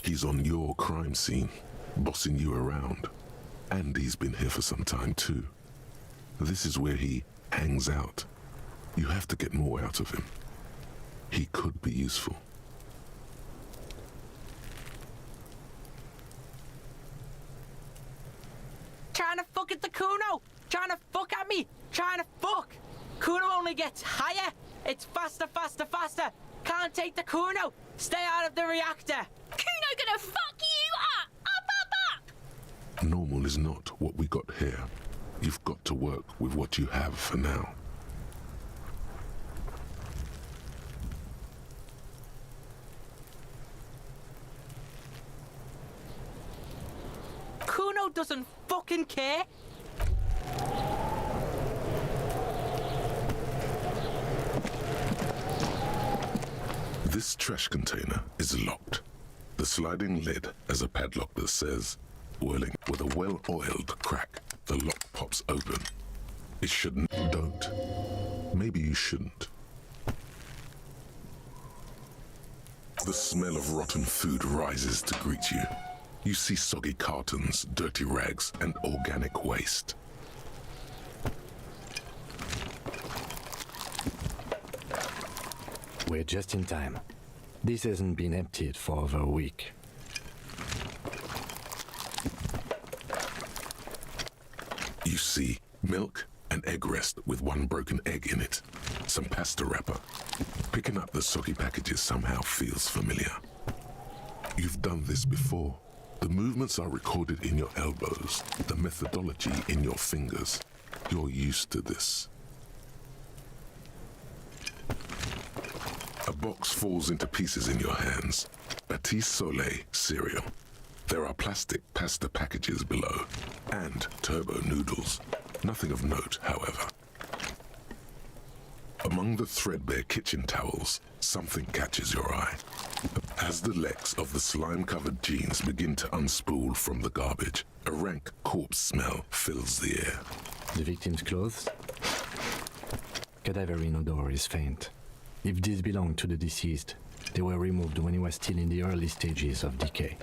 He's on your crime scene, bossing you around. And he's been here for some time too. This is where he hangs out. You have to get more out of him. He could be useful. Trying to fuck at the Kuno! Trying to fuck at me! Trying to fuck! Kuno only gets higher! It's faster, faster, faster! Can't take the Kuno! Stay out of the reactor! Kuno gonna fuck you up! Up! Normal is not what we got here. You've got to work with what you have for now. Kuno doesn't fucking care! This trash container is locked. The sliding lid has a padlock that says, whirling with a well-oiled crack, the lock pops open. It shouldn't. Don't. Maybe you shouldn't. The smell of rotten food rises to greet you. You see soggy cartons, dirty rags, and organic waste. We're just in time. This hasn't been emptied for over a week. You see milk and egg rest with one broken egg in it. Some pasta wrapper. Picking up the soggy packages somehow feels familiar. You've done this before. The movements are recorded in your elbows, the methodology in your fingers. You're used to this. A box falls into pieces in your hands. Batiste Soleil cereal. There are plastic pasta packages below, and turbo noodles. Nothing of note, however. Among the threadbare kitchen towels, something catches your eye. As the legs of the slime-covered jeans begin to unspool from the garbage, a rank corpse smell fills the air. The victim's clothes? Cadaverine odor is faint. If these belong to the deceased, they were removed when he was still in the early stages of decay.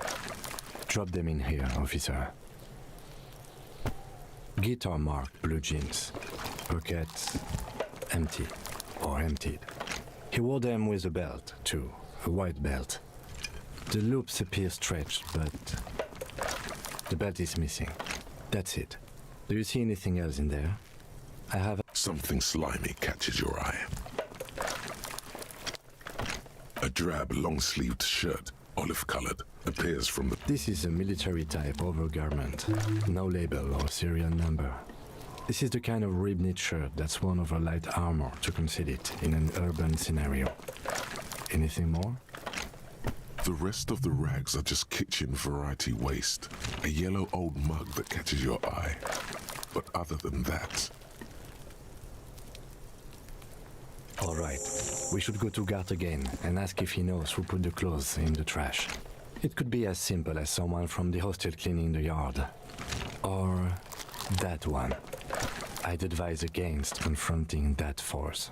Drop them in here, officer. Guitar-marked blue jeans. Pockets empty or emptied. He wore them with a belt, too. A white belt. The loops appear stretched, but the belt is missing. That's it. Do you see anything else in there? I have... Something slimy catches your eye. A drab, long-sleeved shirt, olive-colored, appears from the... This is a military-type overgarment. No label or serial number. This is the kind of rib-knit shirt that's worn over light armor to conceal it in an urban scenario. Anything more? The rest of the rags are just kitchen variety waste. A yellow old mug that catches your eye. But other than that... All right. We should go to Gart again and ask if he knows who put the clothes in the trash. It could be as simple as someone from the hostel cleaning the yard. Or that one. I'd advise against confronting that force.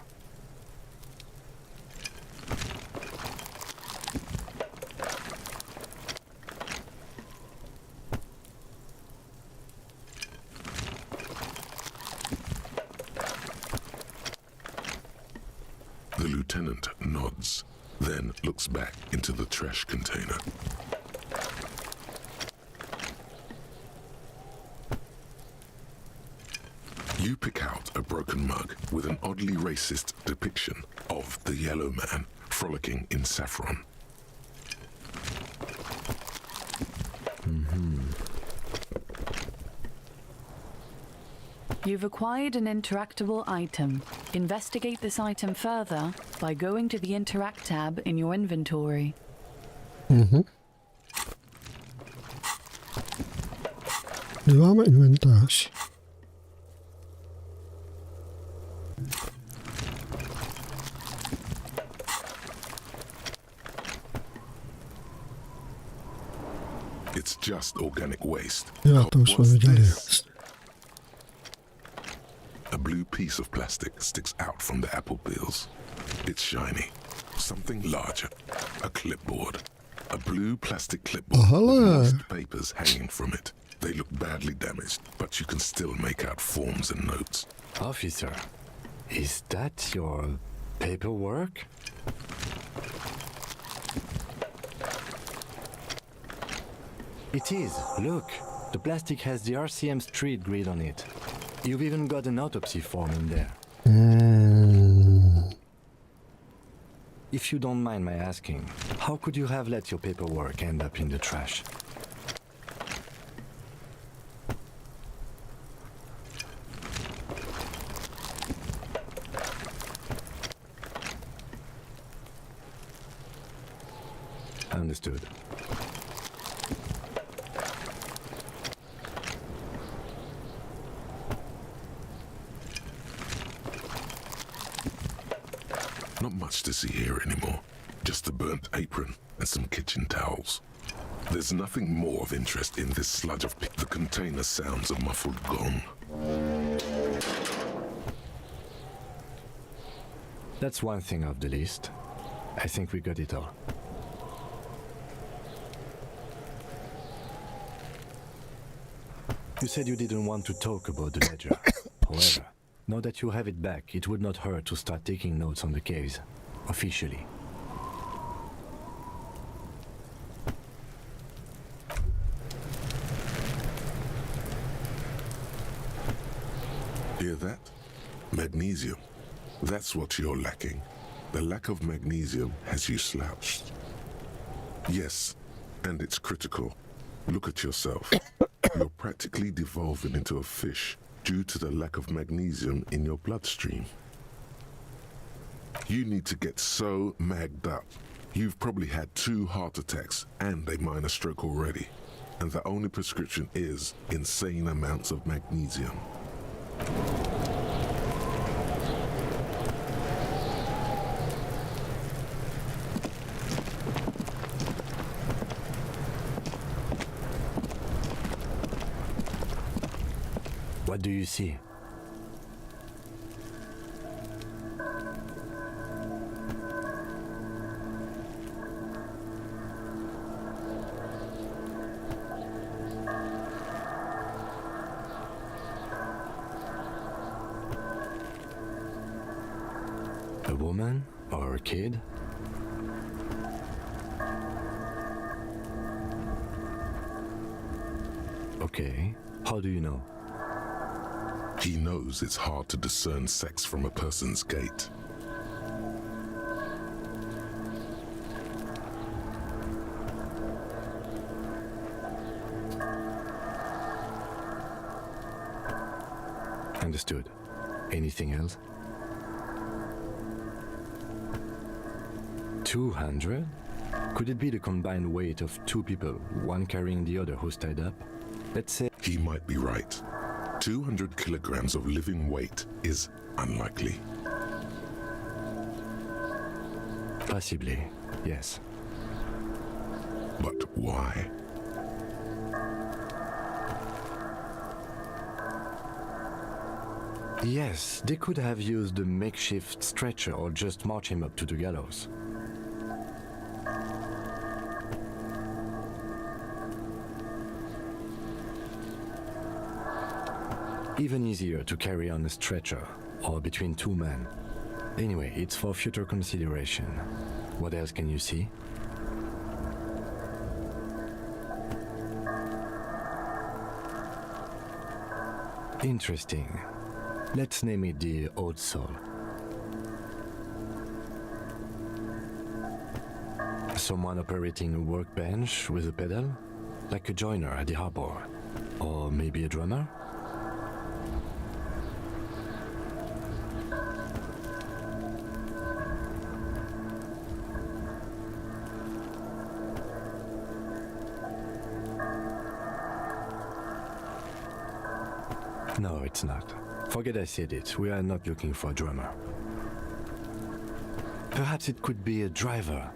The lieutenant nods, then looks back into the trash container. You pick out a broken mug with an oddly racist depiction of the yellow man frolicking in saffron. You've acquired an interactable item. Investigate this item further by going to the Interact tab in your inventory. Kde máme inventář? It's just organic waste. Jo, to už jsme What's viděli. this? A blue piece of plastic sticks out from the apple peels. It's shiny. Something larger. A clipboard. A blue plastic clipboard with moist papers hanging from it. They look badly damaged, but you can still make out forms and notes. Officer, is that your paperwork? It is. Look, the plastic has the RCM street grid on it. You've even got an autopsy form in there. If you don't mind my asking, how could you have let your paperwork end up in the trash? Understood. Not much to see here anymore. Just a burnt apron and some kitchen towels. There's nothing more of interest in this sludge of the container sounds a muffled gong. That's one thing off the list. I think we got it all. You said you didn't want to talk about the ledger. However, now that you have it back, it would not hurt to start taking notes on the case, officially. Hear that? Magnesium. That's what you're lacking. The lack of magnesium has you slouched. Yes, and it's critical. Look at yourself. You're practically devolving into a fish due to the lack of magnesium in your bloodstream. You need to get so magged up. You've probably had 2 heart attacks and a minor stroke already. And the only prescription is insane amounts of magnesium. What do you see? A woman or a kid? Okay, how do you know? He knows it's hard to discern sex from a person's gait. Understood. Anything else? 200? Could it be the combined weight of 2 people, one carrying the other who's tied up? Let's say... He might be right. 200 kilograms of living weight is unlikely. Possibly, yes. But why? Yes, they could have used a makeshift stretcher or just march him up to the gallows. Even easier to carry on a stretcher, or between 2 men. Anyway, it's for future consideration. What else can you see? Interesting. Let's name it the Old Soul. Someone operating a workbench with a pedal? Like a joiner at the harbor. Or maybe a drummer? No, it's not. Forget I said it. We are not looking for a drummer. Perhaps it could be a driver.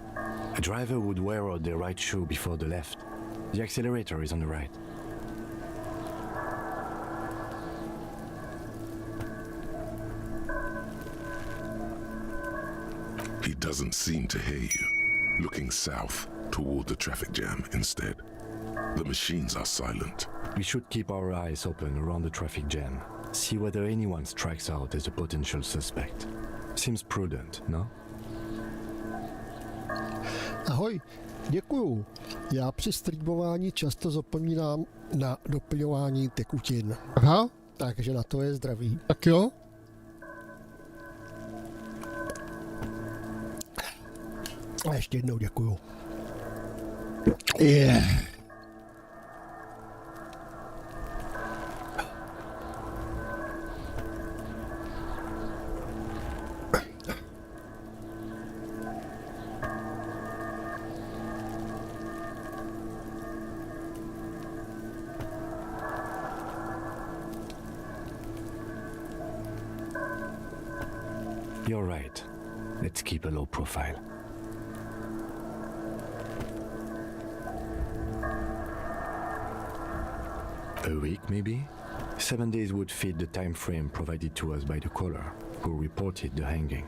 A driver would wear out the right shoe before the left. The accelerator is on the right. He doesn't seem to hear you, looking south toward the traffic jam instead. The machines are silent. We should keep our eyes open around the traffic jam. See whether anyone strikes out as a potential suspect. Seems prudent, no? Ahoj, děkuju. Já při streamování často zapomínám na doplňování tekutin. Aha, takže na to je zdraví. Tak jo. A ještě jednou děkuju. Yeah. You're right. Let's keep a low profile. A week, maybe? 7 days would fit the time frame provided to us by the caller, who reported the hanging.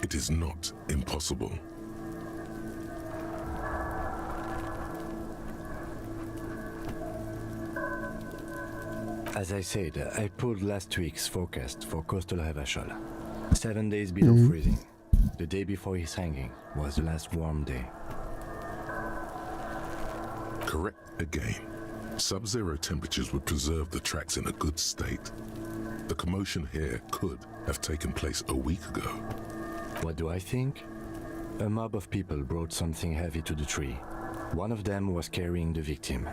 It is not impossible. As I said, I pulled last week's forecast for coastal Havashol. 7 days below freezing. The day before his hanging was the last warm day. Correct again. Sub-zero temperatures would preserve the tracks in a good state. The commotion here could have taken place a week ago. What do I think? A mob of people brought something heavy to the tree. One of them was carrying the victim.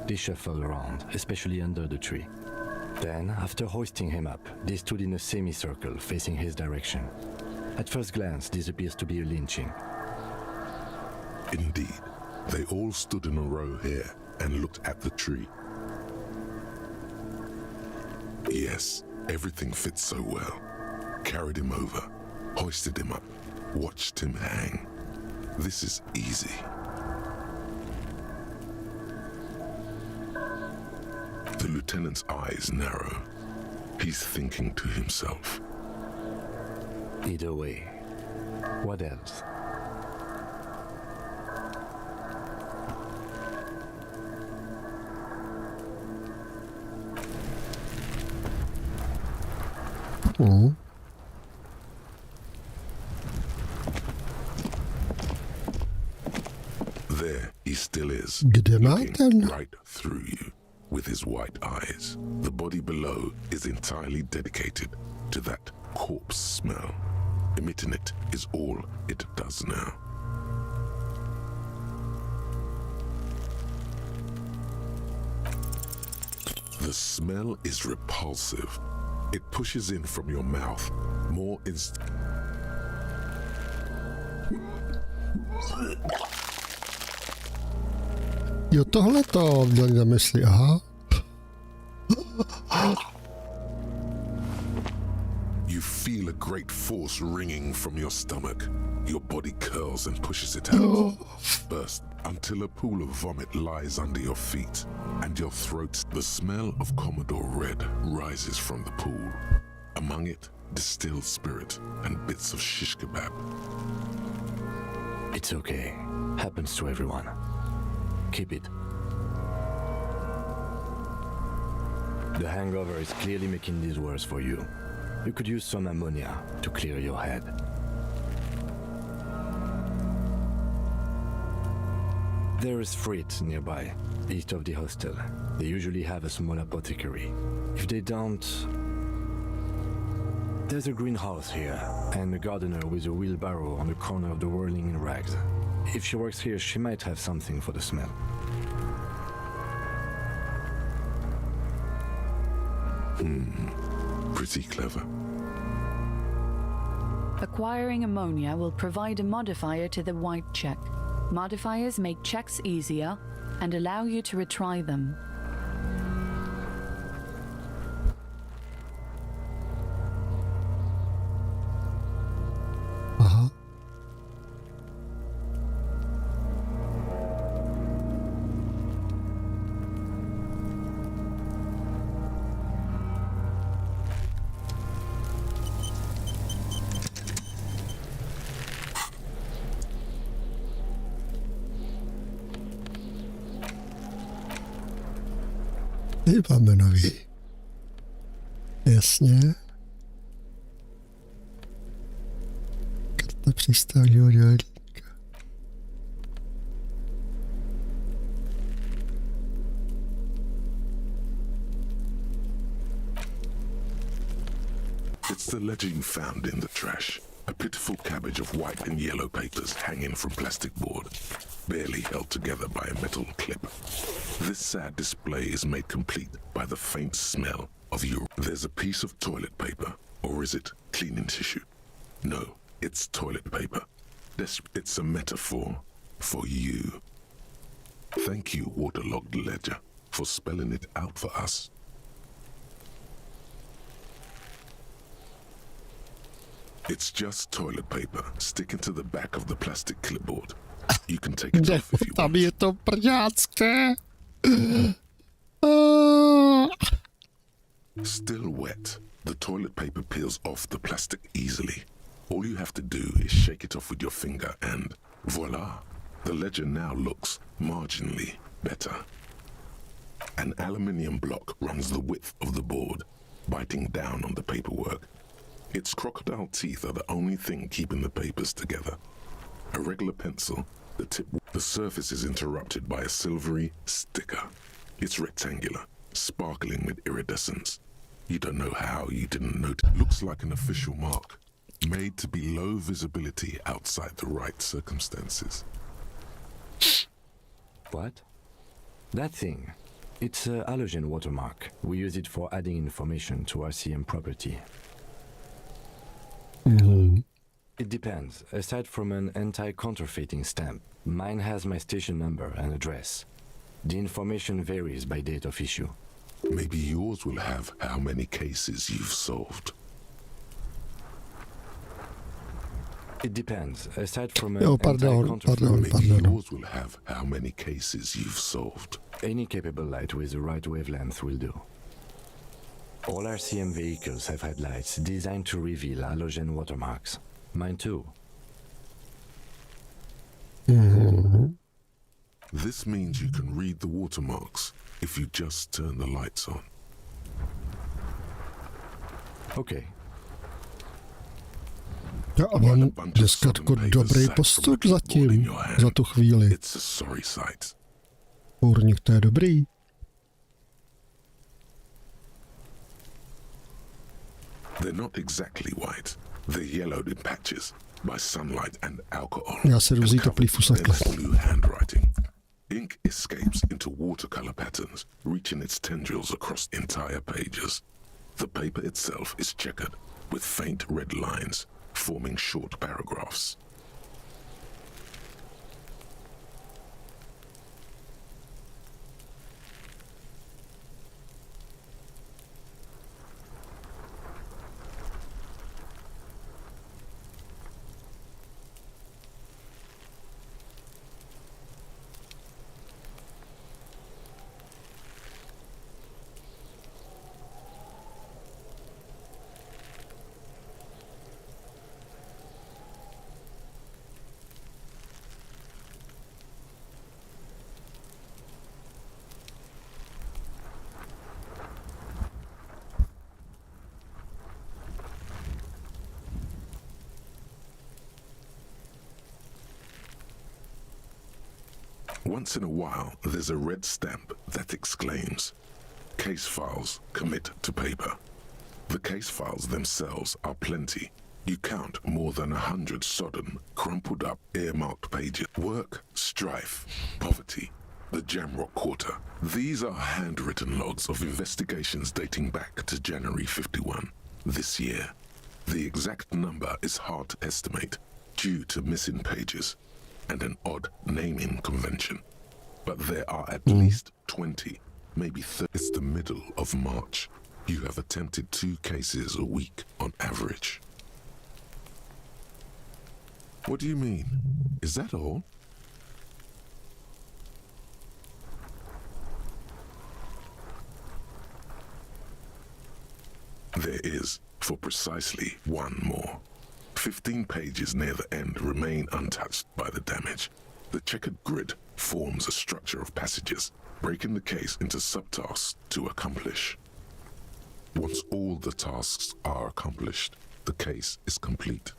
They shuffled around, especially under the tree. Then, after hoisting him up, they stood in a semicircle facing his direction. At first glance, this appears to be a lynching. Indeed, they all stood in a row here and looked at the tree. Yes, everything fits so well. Carried him over, hoisted him up, watched him hang. This is easy. The lieutenant's eyes narrow. He's thinking to himself. Either way, what else? There he still is, Jdeme looking right through you with his white eyes. The body below is entirely dedicated to that corpse smell. Emitting it is all it does now. The smell is repulsive. It pushes in from your mouth more Jo, tohle to měli na mysli, aha. You feel a great force ringing from your stomach. Your body curls and pushes it out. Burst until a pool of vomit lies under your feet and your throat. The smell of Commodore Red rises from the pool. Among it, distilled spirit and bits of shish kebab. It's okay. Happens to everyone. Keep it. The hangover is clearly making this worse for you. You could use some ammonia to clear your head. There is Frit nearby, east of the hostel. They usually have a small apothecary. If they don't... There's a greenhouse here, and a gardener with a wheelbarrow on the corner of the whirling in rags. If she works here, she might have something for the smell. Pretty clever. Acquiring ammonia will provide a modifier to the white check. Modifiers make checks easier and allow you to retry them. Aha. Máme nový. Jasně. Karta přístavního dělníka. It's the ledger you found in the trash. A pitiful cabbage of white and yellow papers hanging from plastic board, barely held together by a metal clip. This sad display is made complete by the faint smell of urine. There's a piece of toilet paper, or is it cleaning tissue? No, it's toilet paper. It's a metaphor for you. Thank you, waterlogged ledger, for spelling it out for us. It's just toilet paper sticking to the back of the plastic clipboard. You can take it off if you Tam want. je to prňácké. Still wet, the toilet paper peels off the plastic easily. All you have to do is shake it off with your finger and voila, the ledger now looks marginally better. An aluminium block runs the width of the board, biting down on the paperwork. Its crocodile teeth are the only thing keeping the papers together. A regular pencil, the surface is interrupted by a silvery sticker. It's rectangular, sparkling with iridescence. You don't know how you didn't notice. Looks like an official mark, made to be low visibility outside the right circumstances. What? That thing. It's a halogen watermark. We use it for adding information to RCM property. It depends. Aside from an anti-counterfeiting stamp, mine has my station number and address. The information varies by date of issue. Maybe yours will have how many cases you've solved. It depends. Aside from an Pardon. Maybe yours will have how many cases you've solved. Any capable light with the right wavelength will do. All RCM vehicles have had lights designed to reveal halogen watermarks. Mine too. This means you can read the watermarks if you just turn the lights on. Okay. Já mám dneska jako dobrý postup zatím, za tu chvíli. It's a sorry sight. Urník, to je dobrý. They're not exactly white. They're yellowed in patches by sunlight and alcohol. Já se rozjí teplý fusekle. Blue handwriting. Ink escapes into watercolor patterns, reaching its tendrils across entire pages. The paper itself is checkered with faint red lines, forming short paragraphs. Once in a while, there's a red stamp that exclaims, "Case files commit to paper." The case files themselves are plenty. You count more than 100 sodden, crumpled up, earmarked pages. Work, strife, poverty, the Jamrock Quarter. These are handwritten logs of investigations dating back to January 51, this year. The exact number is hard to estimate due to missing pages and an odd naming convention. but there are at least 20, maybe 30. It's the middle of March. You have attempted 2 cases a week on average. What do you mean? Is that all? There is, for precisely one more. 15 pages near the end remain untouched by the damage. The checkered grid forms a structure of passages, breaking the case into subtasks to accomplish. Once all the tasks are accomplished, the case is complete.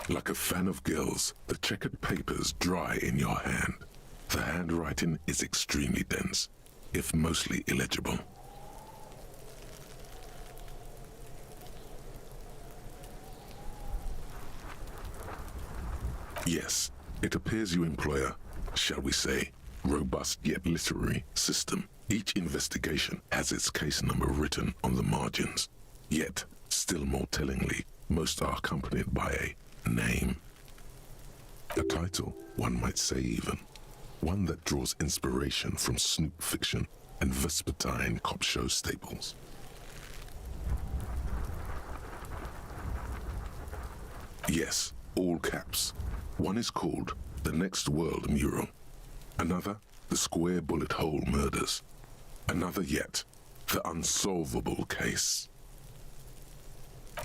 Like a fan of gills, the checkered papers dry in your hand. The handwriting is extremely dense, if mostly illegible. Yes, it appears you employ a, shall we say, robust yet literary system. Each investigation has its case number written on the margins. Yet, still more tellingly, most are accompanied by a name. A title, one might say even. One that draws inspiration from snoop fiction and vespertine cop show staples. Yes, all caps. One is called The Next World Mural. Another, The Square Bullet Hole Murders. Another yet, The Unsolvable Case.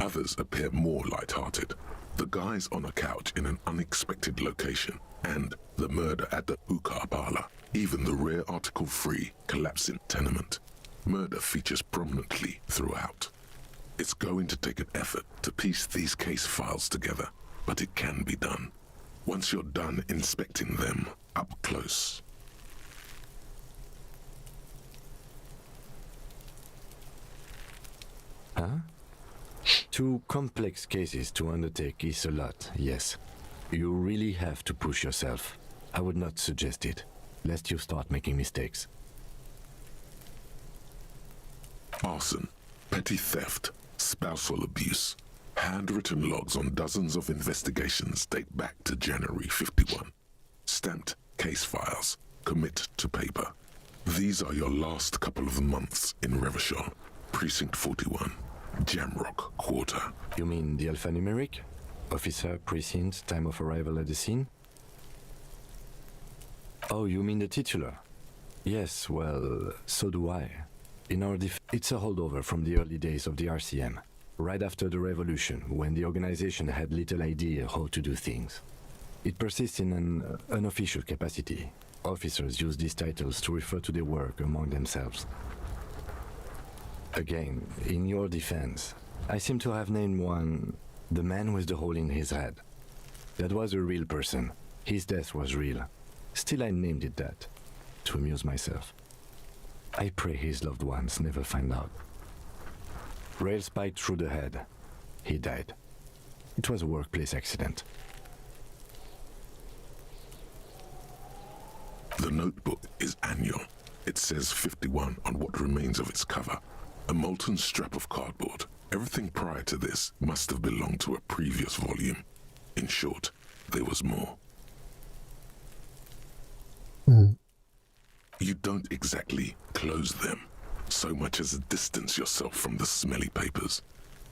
Others appear more light-hearted. The guys on a couch in an unexpected location, and the murder at the hookah parlor. Even the rare article-free collapsing tenement. Murder features prominently throughout. It's going to take an effort to piece these case files together, but it can be done. Once you're done inspecting them up close. Huh? 2 complex cases to undertake is a lot, yes. You really have to push yourself. I would not suggest it, lest you start making mistakes. Arson, petty theft, spousal abuse. Handwritten logs on dozens of investigations date back to January 51. Stamped case files, commit to paper. These are your last couple of months in Revachol, Precinct 41, Jamrock Quarter. You mean the alphanumeric? Officer, precinct, time of arrival at the scene? Oh, you mean the titular? Yes, well, so do I. In our it's a holdover from the early days of the RCM, right after the revolution, when the organization had little idea how to do things. It persists in an unofficial capacity. Officers use these titles to refer to their work among themselves. Again, in your defense, I seem to have named one the man with the hole in his head. That was a real person. His death was real. Still, I named it that, to amuse myself. I pray his loved ones never find out. Rail spiked through the head. He died. It was a workplace accident. The notebook is annual. It says 51 on what remains of its cover. A molten strap of cardboard. Everything prior to this must have belonged to a previous volume. In short, there was more. You don't exactly close them, so much as distance yourself from the smelly papers.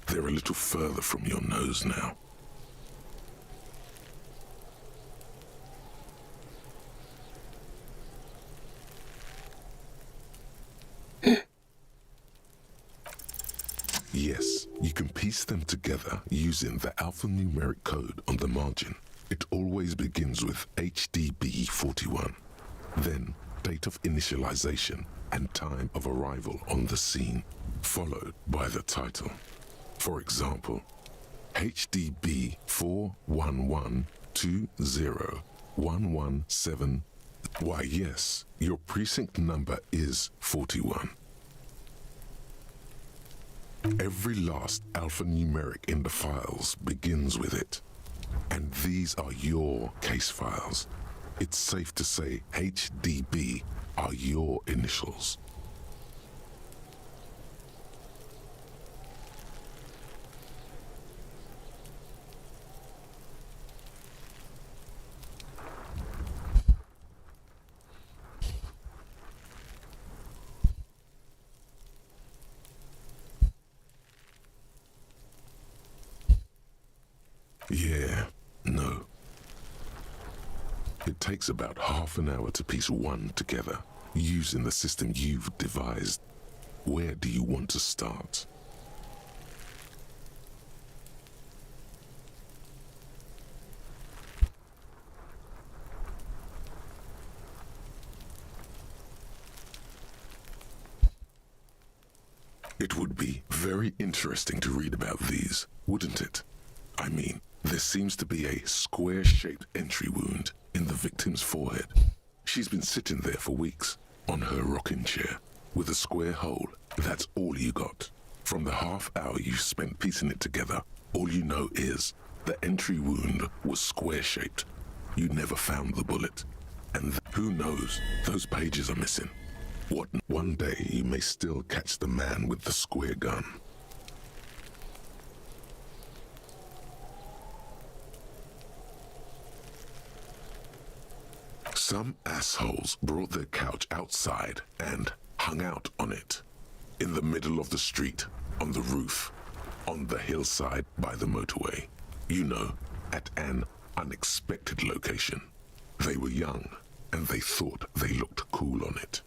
They're a little further from your nose now. Yes, you can piece them together using the alphanumeric code on the margin. It always begins with HDB41, then date of initialization and time of arrival on the scene, followed by the title. For example, HDB 411201117. Why yes, your precinct number is 41. Every last alphanumeric in the files begins with it. And these are your case files. It's safe to say HDB are your initials. Yeah, no. It takes about half an hour to piece one together, using the system you've devised. Where do you want to start? It would be very interesting to read about these, wouldn't it? I mean, there seems to be a square-shaped entry wound in the victim's forehead. She's been sitting there for weeks, on her rocking chair, with a square hole. That's all you got. From the half hour you spent piecing it together, all you know is the entry wound was square-shaped. You never found the bullet. And who knows, those pages are missing. What? One day you may still catch the man with the square gun. Some assholes brought their couch outside and hung out on it. In the middle of the street, on the roof, on the hillside by the motorway. You know, at an unexpected location. They were young, and they thought they looked cool on it.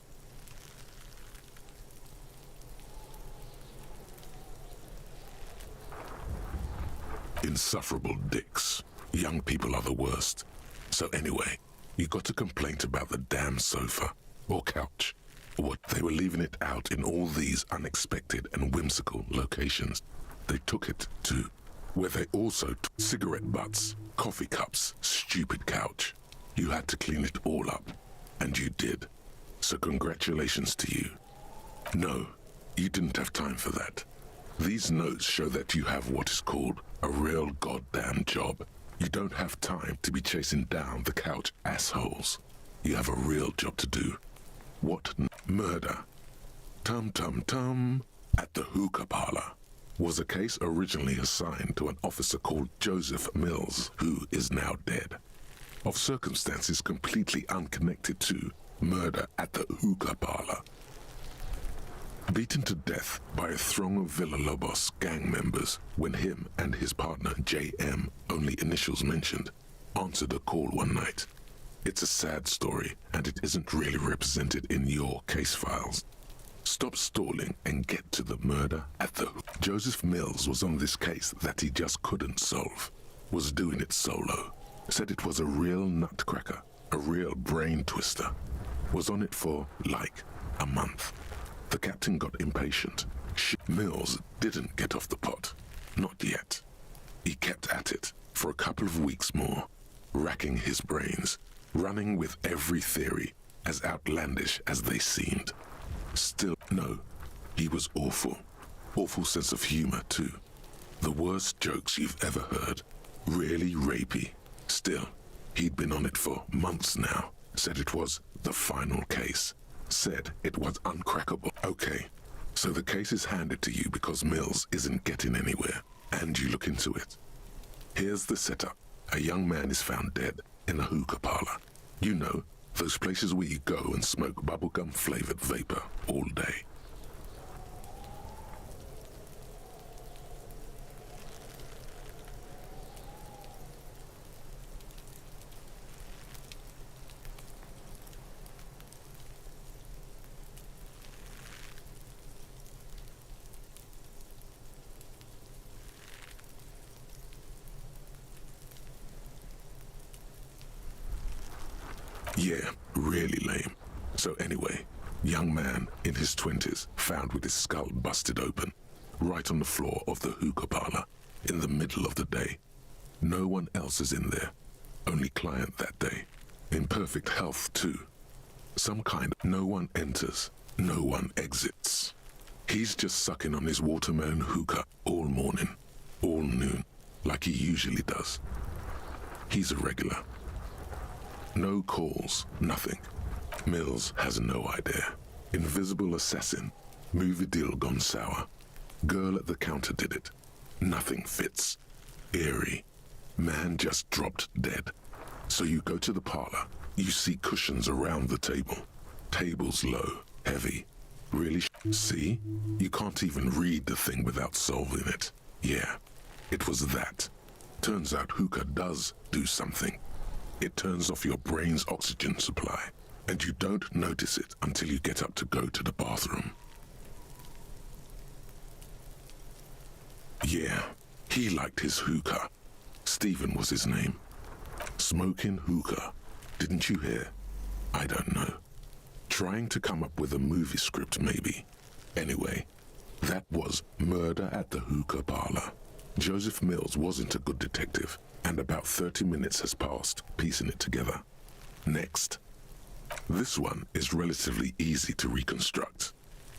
Insufferable dicks. Young people are the worst. So anyway, you got a complaint about the damn sofa, or couch. What, they were leaving it out in all these unexpected and whimsical locations. They took it to where they also took cigarette butts, coffee cups, stupid couch. You had to clean it all up, and you did. So congratulations to you. No, you didn't have time for that. These notes show that you have what is called a real goddamn job. You don't have time to be chasing down the couch assholes. You have a real job to do. What? Murder. Tum-tum-tum. At the hookah parlor. Was a case originally assigned to an officer called Joseph Mills, who is now dead. Of circumstances completely unconnected to murder at the hookah parlor. Beaten to death by a throng of Villalobos gang members when him and his partner J.M., only initials mentioned, answered a call one night. It's a sad story, and it isn't really represented in your case files. Stop stalling and get to the murder at the... Joseph Mills was on this case that he just couldn't solve. Was doing it solo. Said it was a real nutcracker, a real brain twister. Was on it for, like, a month. The captain got impatient. Mills didn't get off the pot. Not yet. He kept at it for a couple of weeks more, racking his brains, running with every theory, as outlandish as they seemed. Still, no, he was awful. Awful sense of humor, too. The worst jokes you've ever heard. Really rapey. Still, he'd been on it for months now. Said it was the final case. Said it was uncrackable. Okay, so the case is handed to you because Mills isn't getting anywhere, and you look into it. Here's the setup. A young man is found dead in a hookah parlor. You know, those places where you go and smoke bubblegum-flavored vapor all day. Yeah, really lame. So anyway, young man in his 20s found with his skull busted open, right on the floor of the hookah parlor, in the middle of the day. No one else is in there, only client that day. In perfect health too. Some kind of no one enters, no one exits. He's just sucking on his watermelon hookah all morning, all noon, like he usually does. He's a regular. No calls, nothing. Mills has no idea. Invisible assassin. Movie deal gone sour. Girl at the counter did it. Nothing fits. Eerie. Man just dropped dead. So you go to the parlor. You see cushions around the table. Tables low, heavy. Really see? You can't even read the thing without solving it. Yeah, it was that. Turns out hookah does do something. It turns off your brain's oxygen supply, and you don't notice it until you get up to go to the bathroom. Yeah, he liked his hookah. Stephen was his name. Smoking hookah. Didn't you hear? I don't know. Trying to come up with a movie script, maybe. Anyway, that was Murder at the Hookah Parlor. Joseph Mills wasn't a good detective, and about 30 minutes has passed piecing it together. Next. This one is relatively easy to reconstruct.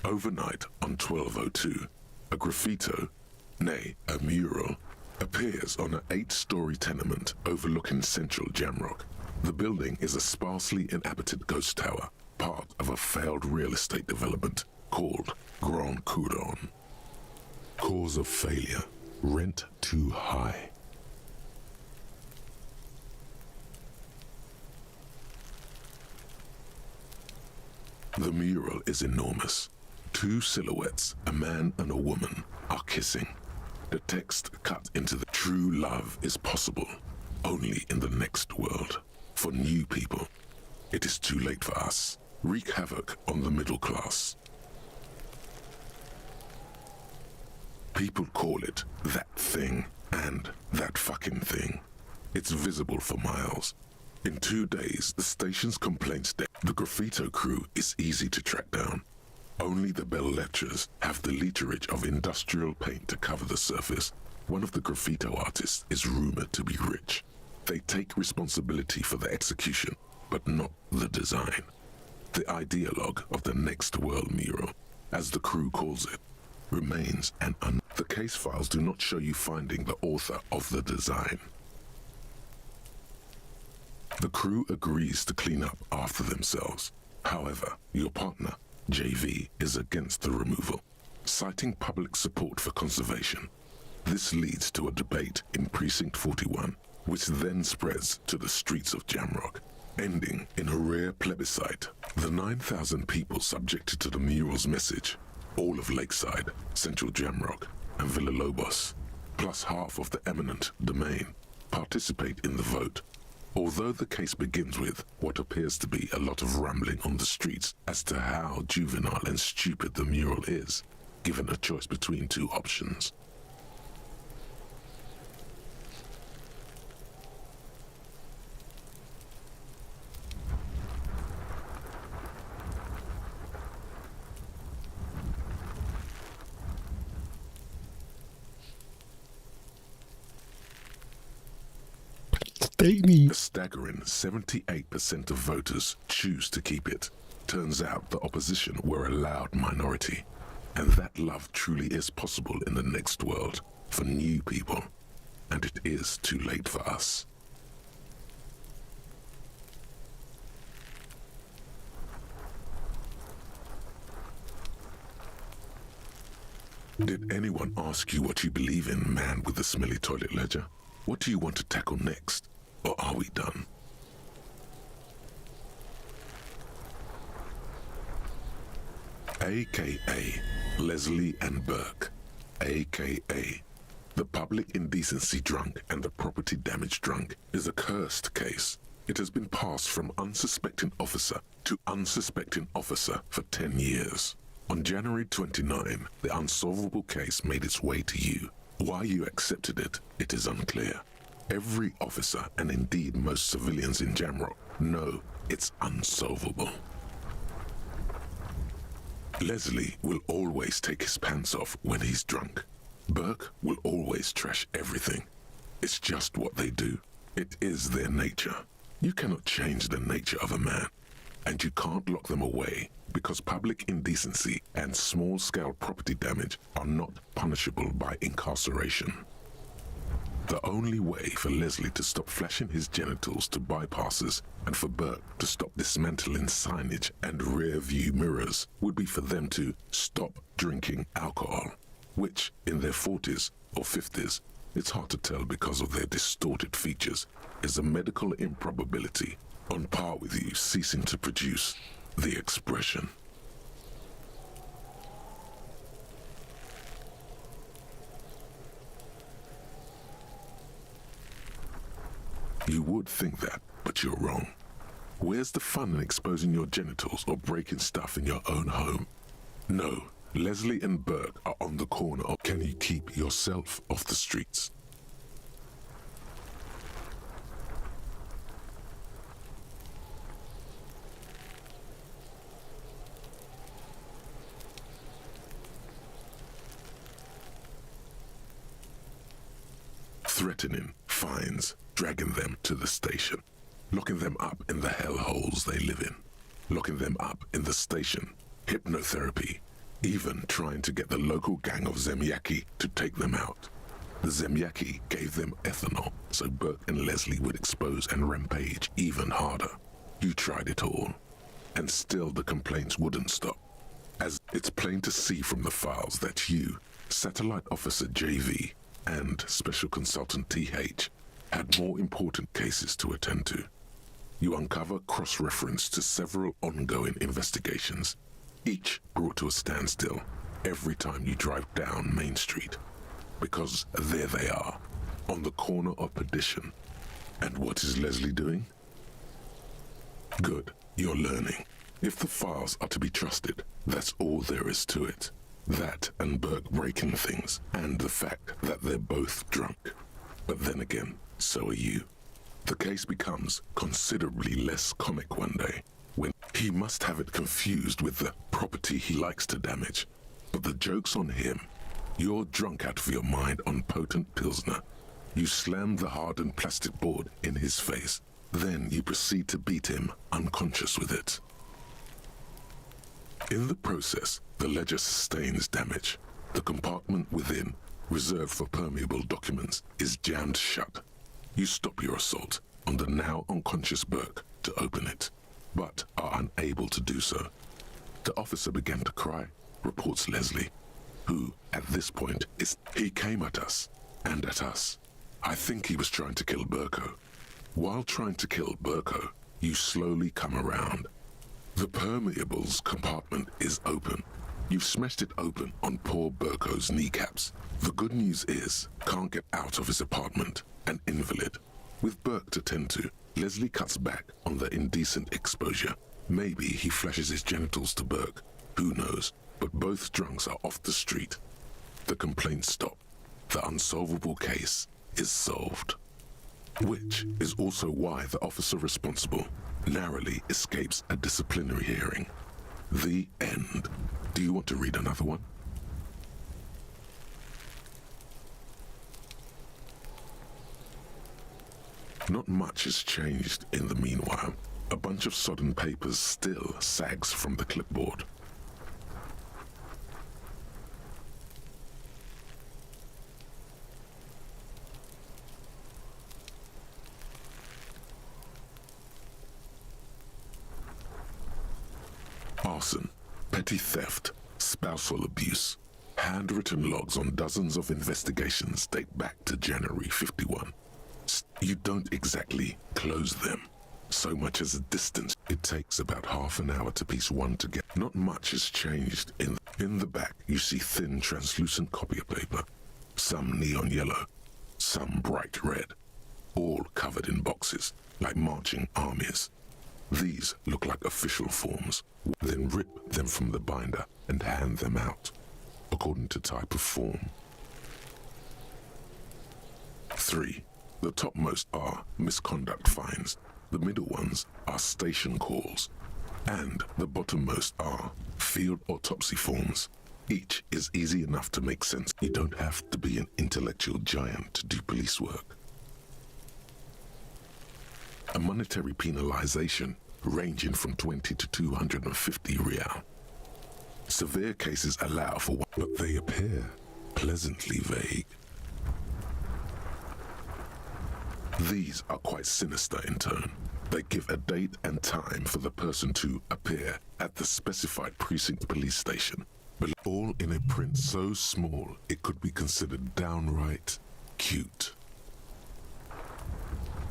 Overnight on 1202, a graffito, nay, a mural, appears on an 8-story tenement overlooking central Jamrock. The building is a sparsely inhabited ghost tower, part of a failed real estate development called Grand Couronne. Cause of failure, rent too high. The mural is enormous. 2 silhouettes, a man and a woman, are kissing. The text cut into the true love is possible only in the next world. For new people, it is too late for us. Wreak havoc on the middle class. People call it that thing and that fucking thing. It's visible for miles. In 2 days, the station's complaints desk. The graffito crew is easy to track down. Only the bell lectures have the literage of industrial paint to cover the surface. One of the graffito artists is rumored to be rich. They take responsibility for the execution, but not the design. The ideologue of the Next World mural, as the crew calls it, remains The case files do not show you finding the author of the design. The crew agrees to clean up after themselves. However, your partner, JV, is against the removal, citing public support for conservation. This leads to a debate in Precinct 41, which then spreads to the streets of Jamrock, ending in a rare plebiscite. The 9,000 people subjected to the mural's message, all of Lakeside, Central Jamrock, and Villalobos, plus half of the eminent domain, participate in the vote. Although the case begins with what appears to be a lot of rambling on the streets as to how juvenile and stupid the mural is, given a choice between 2 options. A staggering 78% of voters choose to keep it. Turns out the opposition were a loud minority, and that love truly is possible in the next world for new people, and it is too late for us. Did anyone ask you what you believe in, man with the smelly toilet ledger? What do you want to tackle next? Or are we done? AKA Leslie and Burke, AKA the public indecency drunk and the property damage drunk, is a cursed case. It has been passed from unsuspecting officer to unsuspecting officer for 10 years. On January 29, the unsolvable case made its way to you. Why you accepted it, it is unclear. Every officer, and indeed most civilians in Jamrock, know it's unsolvable. Leslie will always take his pants off when he's drunk. Burke will always trash everything. It's just what they do. It is their nature. You cannot change the nature of a man, and you can't lock them away because public indecency and small-scale property damage are not punishable by incarceration. The only way for Leslie to stop flashing his genitals to bypassers and for Burke to stop dismantling signage and rear-view mirrors would be for them to stop drinking alcohol, which, in their 40s or 50s, it's hard to tell because of their distorted features, is a medical improbability on par with you ceasing to produce the expression. You would think that, but you're wrong. Where's the fun in exposing your genitals or breaking stuff in your own home? No, Leslie and Burke are on the corner of can you keep yourself off the streets? Threatening, fines, dragging them to the station, locking them up in the hellholes they live in, locking them up in the station, hypnotherapy, even trying to get the local gang of Zemyaki to take them out. The Zemyaki gave them ethanol so Burke and Leslie would expose and rampage even harder. You tried it all, and still the complaints wouldn't stop, as it's plain to see from the files that you, Satellite Officer JV, and Special Consultant TH had more important cases to attend to. You uncover cross-reference to several ongoing investigations, each brought to a standstill every time you drive down Main Street, because there they are, on the corner of Perdition. And what is Leslie doing? Good, you're learning. If the files are to be trusted, that's all there is to it. That and Burke breaking things, and the fact that they're both drunk. But then again, so are you. The case becomes considerably less comic one day, when he must have it confused with the property he likes to damage. But the joke's on him. You're drunk out of your mind on potent Pilsner. You slam the hardened plastic board in his face. Then you proceed to beat him unconscious with it. In the process, the ledger sustains damage. The compartment within, reserved for permeable documents, is jammed shut. You stop your assault on the now unconscious Burke to open it, but are unable to do so. The officer began to cry, reports Leslie, who, at this point, he came at us, and at us. I think he was trying to kill Burko. While trying to kill Burko, you slowly come around. The permeables compartment is open. You've smashed it open on poor Burko's kneecaps. The good news is, can't get out of his apartment, an invalid. With Burke to tend to, Leslie cuts back on the indecent exposure. Maybe he flashes his genitals to Burke, who knows, but both drunks are off the street. The complaints stop. The unsolvable case is solved. Which is also why the officer responsible narrowly escapes a disciplinary hearing. The end. Do you want to read another one? Not much has changed in the meanwhile. A bunch of sodden papers still sags from the clipboard. Arson, petty theft, spousal abuse. Handwritten logs on dozens of investigations date back to January 51. You don't exactly close them, so much as a distance. It takes about half an hour to piece one together. Not much has changed. In the back, you see thin, translucent copy paper, some neon yellow, some bright red, all covered in boxes, like marching armies. These look like official forms. Then rip them from the binder and hand them out, according to type of form. 3. The topmost are misconduct fines, the middle ones are station calls, and the bottommost are field autopsy forms. Each is easy enough to make sense. You don't have to be an intellectual giant to do police work. A monetary penalization ranging from 20 to 250 real. Severe cases allow for one, but they appear pleasantly vague. These are quite sinister in tone. They give a date and time for the person to appear at the specified precinct police station, but all in a print so small it could be considered downright cute.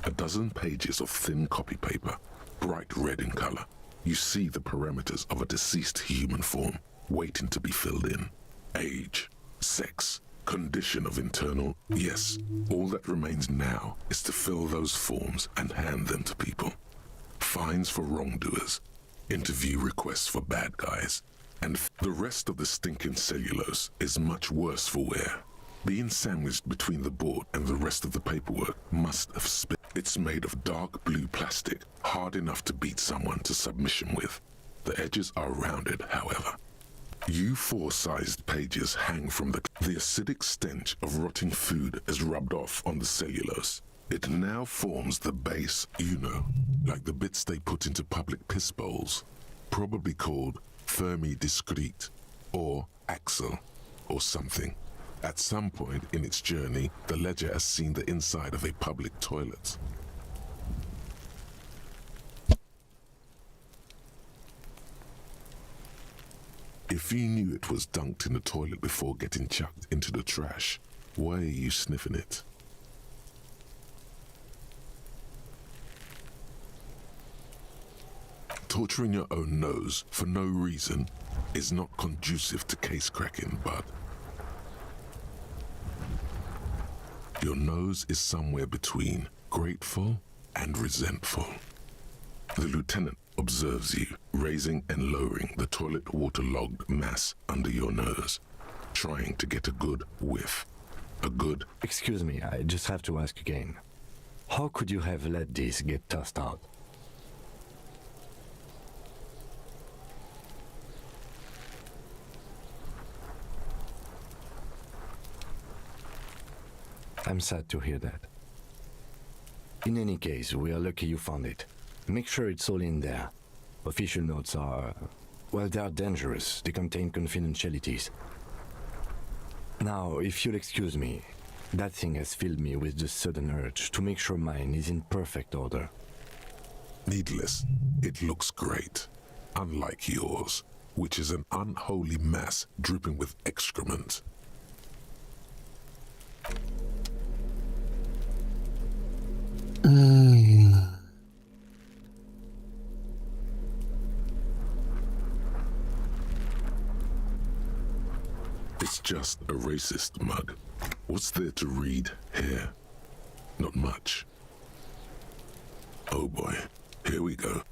A dozen pages of thin copy paper, bright red in color. You see the parameters of a deceased human form waiting to be filled in. Age, sex, Condition of internal, yes. All that remains now is to fill those forms and hand them to people. Fines for wrongdoers, interview requests for bad guys, and the rest of the stinking cellulose is much worse for wear. Being sandwiched between the board and the rest of the paperwork must have split. It's made of dark blue plastic, hard enough to beat someone to submission with. The edges are rounded, however. U4-sized pages hang from the acidic stench of rotting food is rubbed off on the cellulose. It now forms the base, you know, like the bits they put into public piss bowls, probably called Fermi Discrete, or Axle, or something. At some point in its journey, the ledger has seen the inside of a public toilet. If you knew it was dunked in the toilet before getting chucked into the trash, why are you sniffing it? Torturing your own nose for no reason is not conducive to case cracking, but your nose is somewhere between grateful and resentful. The lieutenant observes you, raising and lowering the toilet waterlogged mass under your nose, trying to get a good whiff. A good... Excuse me, I just have to ask again. How could you have let this get tossed out? I'm sad to hear that. In any case, we are lucky you found it. Make sure it's all in there. Official notes are... well, they are dangerous. They contain confidentialities. Now, if you'll excuse me, that thing has filled me with the sudden urge to make sure mine is in perfect order. Needless, it looks great. Unlike yours, which is an unholy mass dripping with excrement. It's just a racist mug. What's there to read here? Not much. Oh boy, here we go.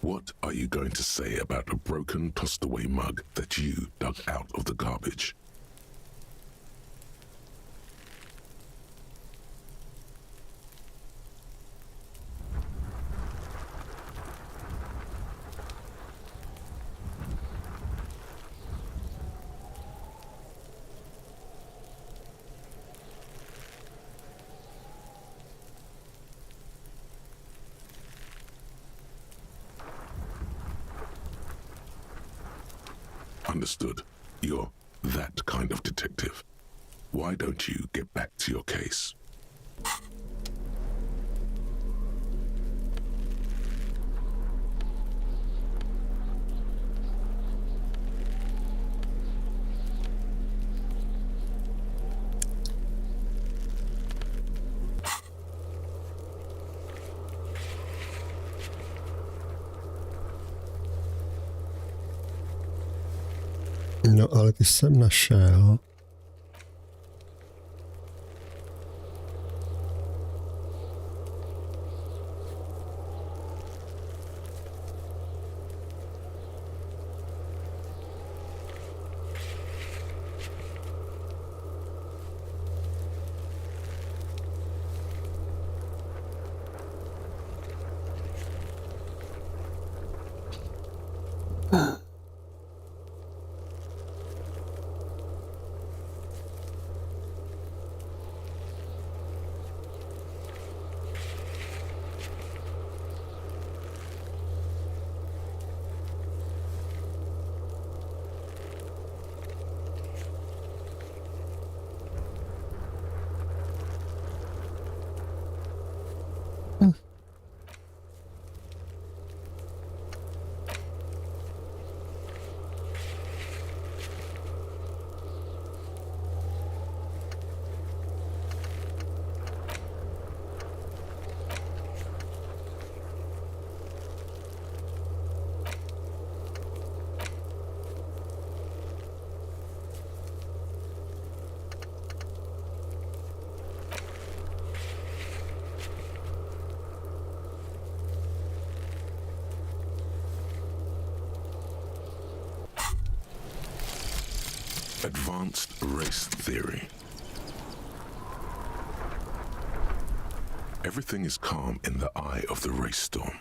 What are you going to say about a broken, tossed-away mug that you dug out of the garbage? Understood. You're that kind of detective. Why don't you get back to your case? No, ale ty jsem našel. Advanced Race Theory. Everything is calm in the eye of the race storm.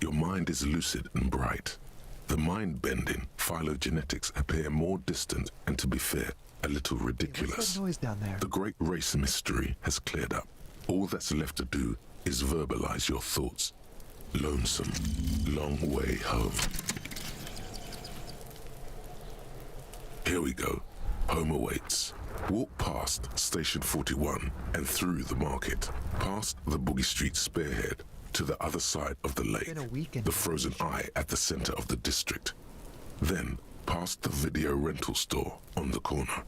Your mind is lucid and bright. The mind-bending phylogenetics appear more distant and, to be fair, a little ridiculous. What's that noise down there? The great race mystery has cleared up. All that's left to do is verbalize your thoughts. Lonesome, long way home. Here we go. Home awaits. Walk past Station 41 and through the market, past the Boogie Street spearhead, to the other side of the lake, the frozen eye at the center of the district. Then, past the video rental store on the corner.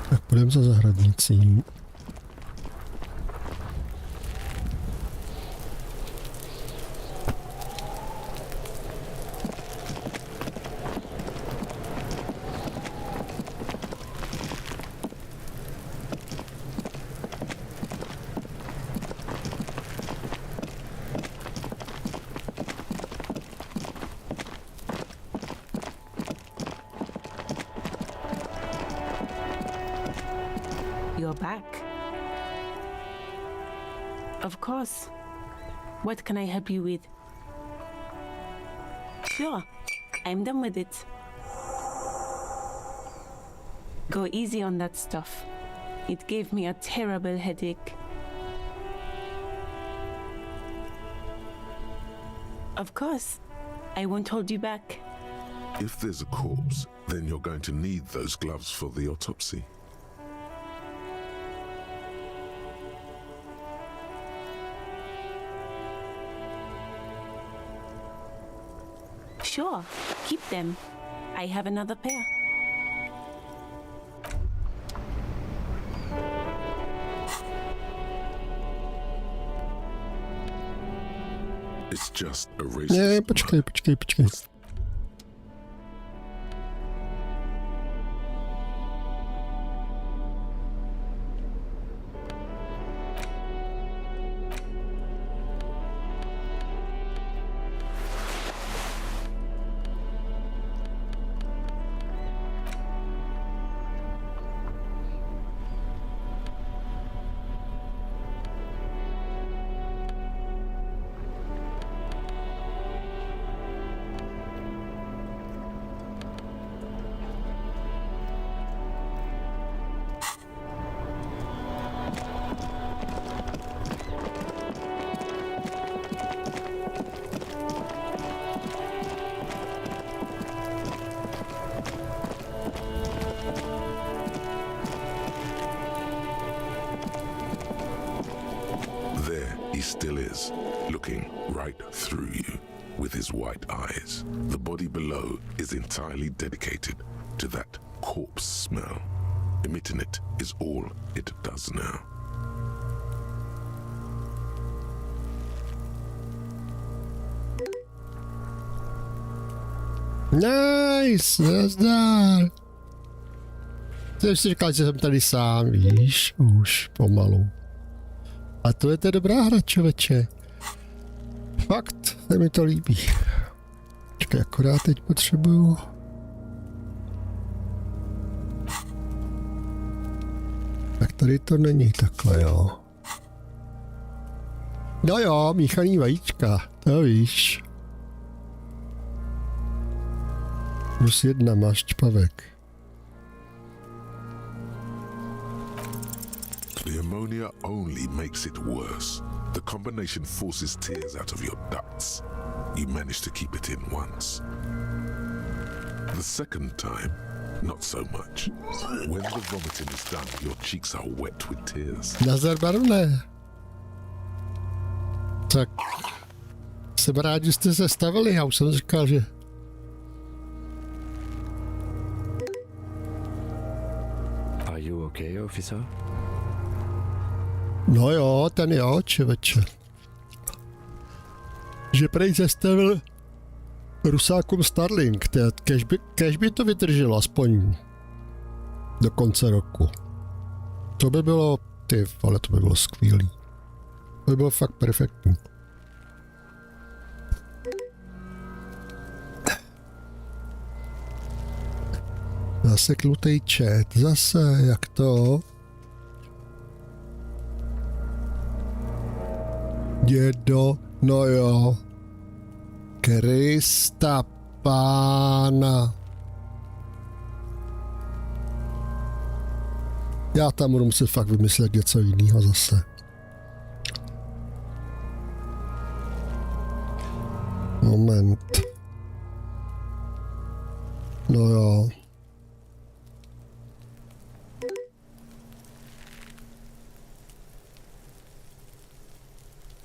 Tak půjdeme za zahradnicí. You're back. Of course. What can I help you with? Sure, I'm done with it. Go easy on that stuff. It gave me a terrible headache. Of course, I won't hold you back. If there's a corpse, then you're going to need those gloves for the autopsy. Sure, keep them. I have another pair. It's just a race. Ne, počkej. He still is, looking right through you with his white eyes. The body below is entirely dedicated to that corpse smell. Emitting it is all it does now. Nice, nazdar. Jsem si říkal, že jsem tady sám, víš, už pomalu. A to je to dobrá hra, člověče. Fakt, se mi to líbí. Počkej, akorát teď potřebuju... Tak tady to není takhle, jo. No jo, míchaný vajíčka, to víš. +1 máš čpavek. The ammonia only makes it worse. The combination forces tears out of your ducts. You manage to keep it in once. The second time, not so much. When the vomiting is done, your cheeks are wet with tears. Nazdar, barone. Tak. Jsem rád, že jste se stavili, já už jsem říkal, že... Are you okay, officer? No jo, ten jo, čověče. Že prej zastavil Rusákům Starlink, kež by to vydrželo aspoň do konce roku. To by bylo, ale to by bylo skvělý. To by bylo fakt perfektní. Zase klutej chat, zase, jak to? Dědo, no jo. Krista pána. Já tam budu muset fakt vymyslet něco jiného zase. Moment. No jo.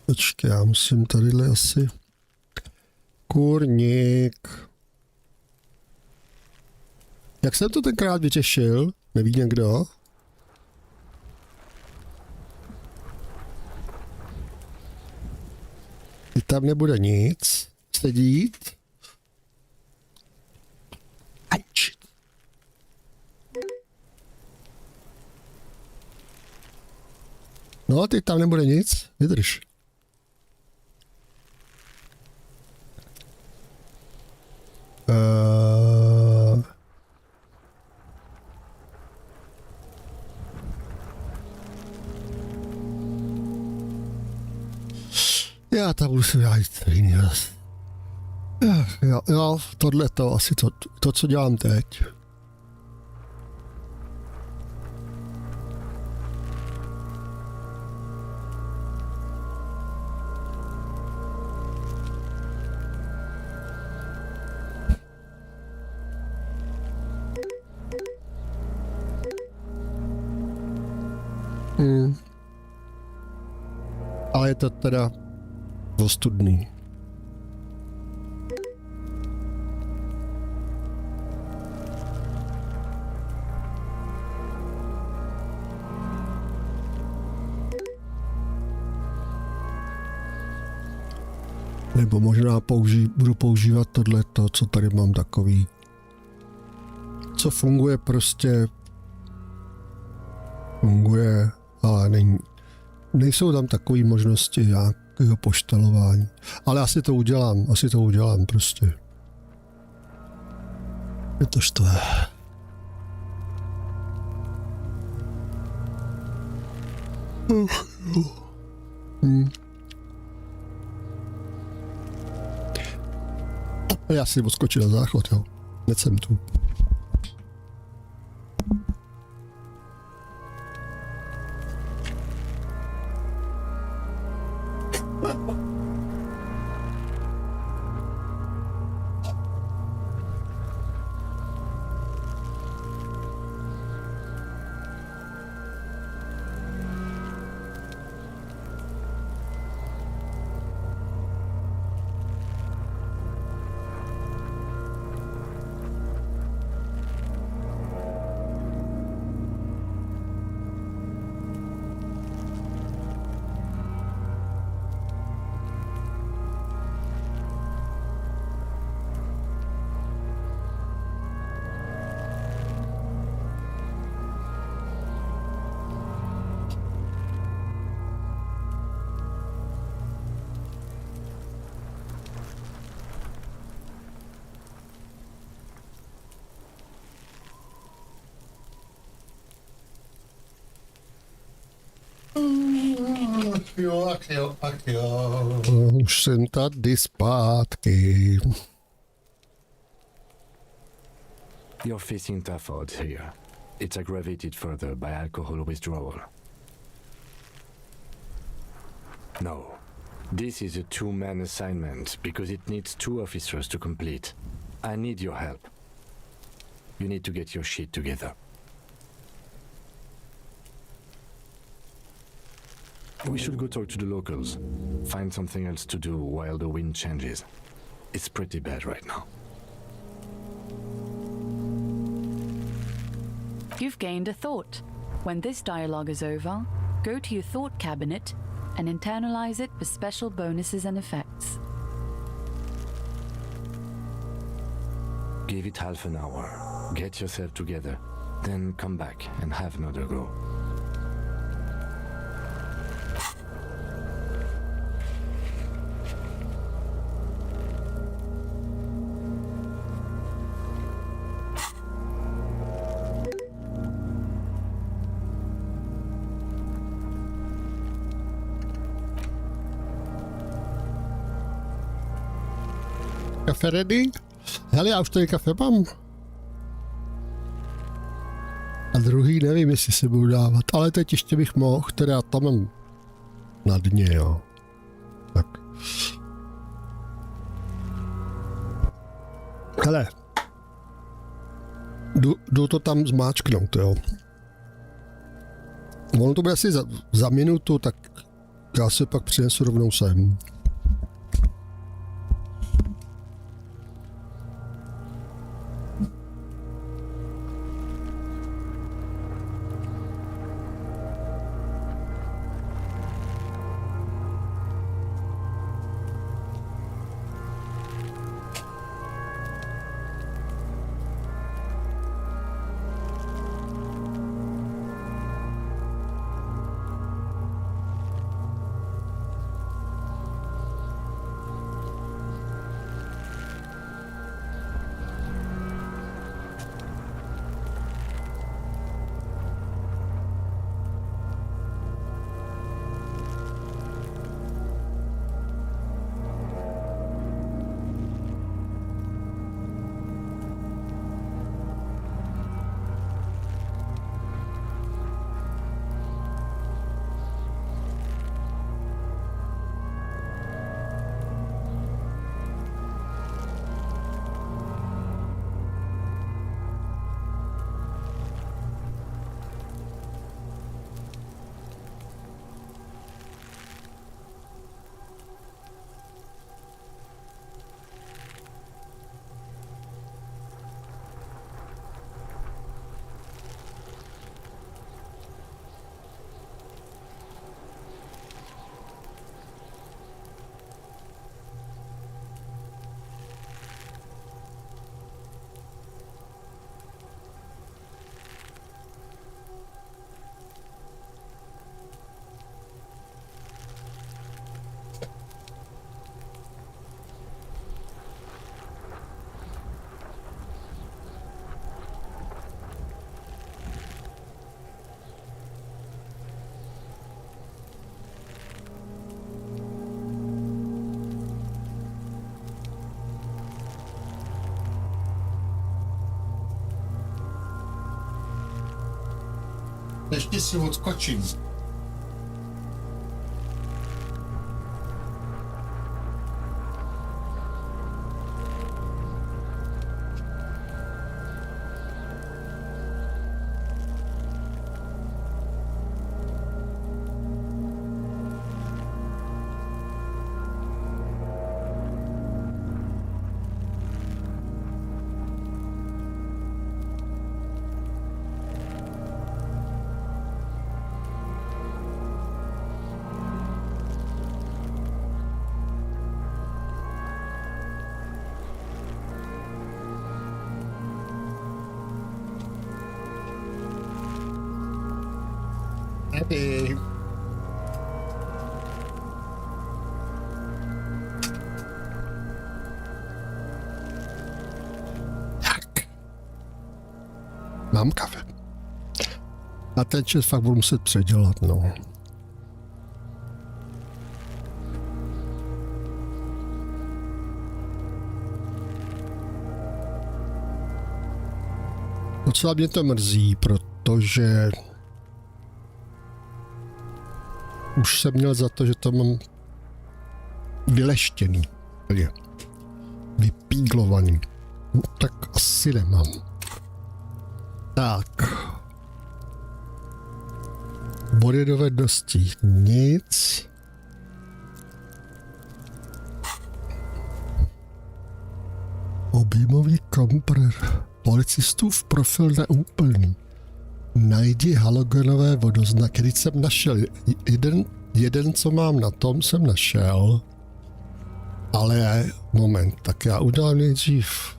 Počkej, já musím tadyhle asi... Kurník. Jak jsem to tenkrát vyřešil? Neví někdo? Ty tam nebude nic. Sedít. Ač. No, ty tam nebude nic. Vydrž. Já tam musím jít jiný raz. Jo, tohle to asi to, co dělám teď. Ale je to teda ostudný. Nebo možná budu používat tohleto, co tady mám takový. Co funguje prostě. Funguje, ale nejsou tam takové možnosti nějakého poštelování. Ale asi to udělám prostě. Je to štve. Já si odskočil na záchod, jo. Hned jsem tu. Ach jo. Už jsem tady zpátky. You're facing tough odds here. It's aggravated further by alcohol withdrawal. No. This is a two-man assignment because it needs 2 officers to complete. I need your help. You need to get your shit together. We should go talk to the locals. Find something else to do while the wind changes. It's pretty bad right now. You've gained a thought. When this dialogue is over, go to your thought cabinet and internalize it for special bonuses and effects. Give it half an hour. Get yourself together. Then come back and have another go. Kafe ready? Hele, já už tady kafe mám. A druhý nevím, jestli se budu dávat, ale teď ještě bych mohl, teda tam mám na dně, jo. Tak. Hele. Jdu to tam zmáčknout, jo. Ono to bude asi za minutu, tak já se pak přinesu rovnou sem. Ještě si odskočím. Nevím. Tak. Mám kafe. A ten čas fakt budu muset předělat, no. Docela mě to mrzí, protože už jsem měl za to, že to mám vyleštěný, vypíglovaný. No, tak asi nemám. Tak. Body dovedností nic. Objímový kompresor. Policistův profil neúplný. Najdi halogenové vodoznaky, který jsem našel. Jeden, co mám na tom, jsem našel. Ale moment, tak já udám nejdřív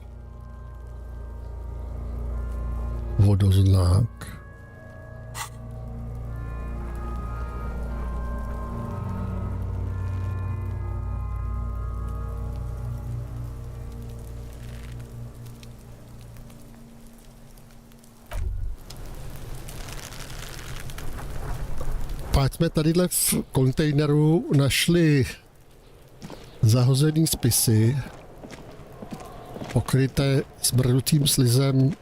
vodoznak. Pak jsme tadyhle v kontejneru našli zahozený spisy pokryté smrdutým slizem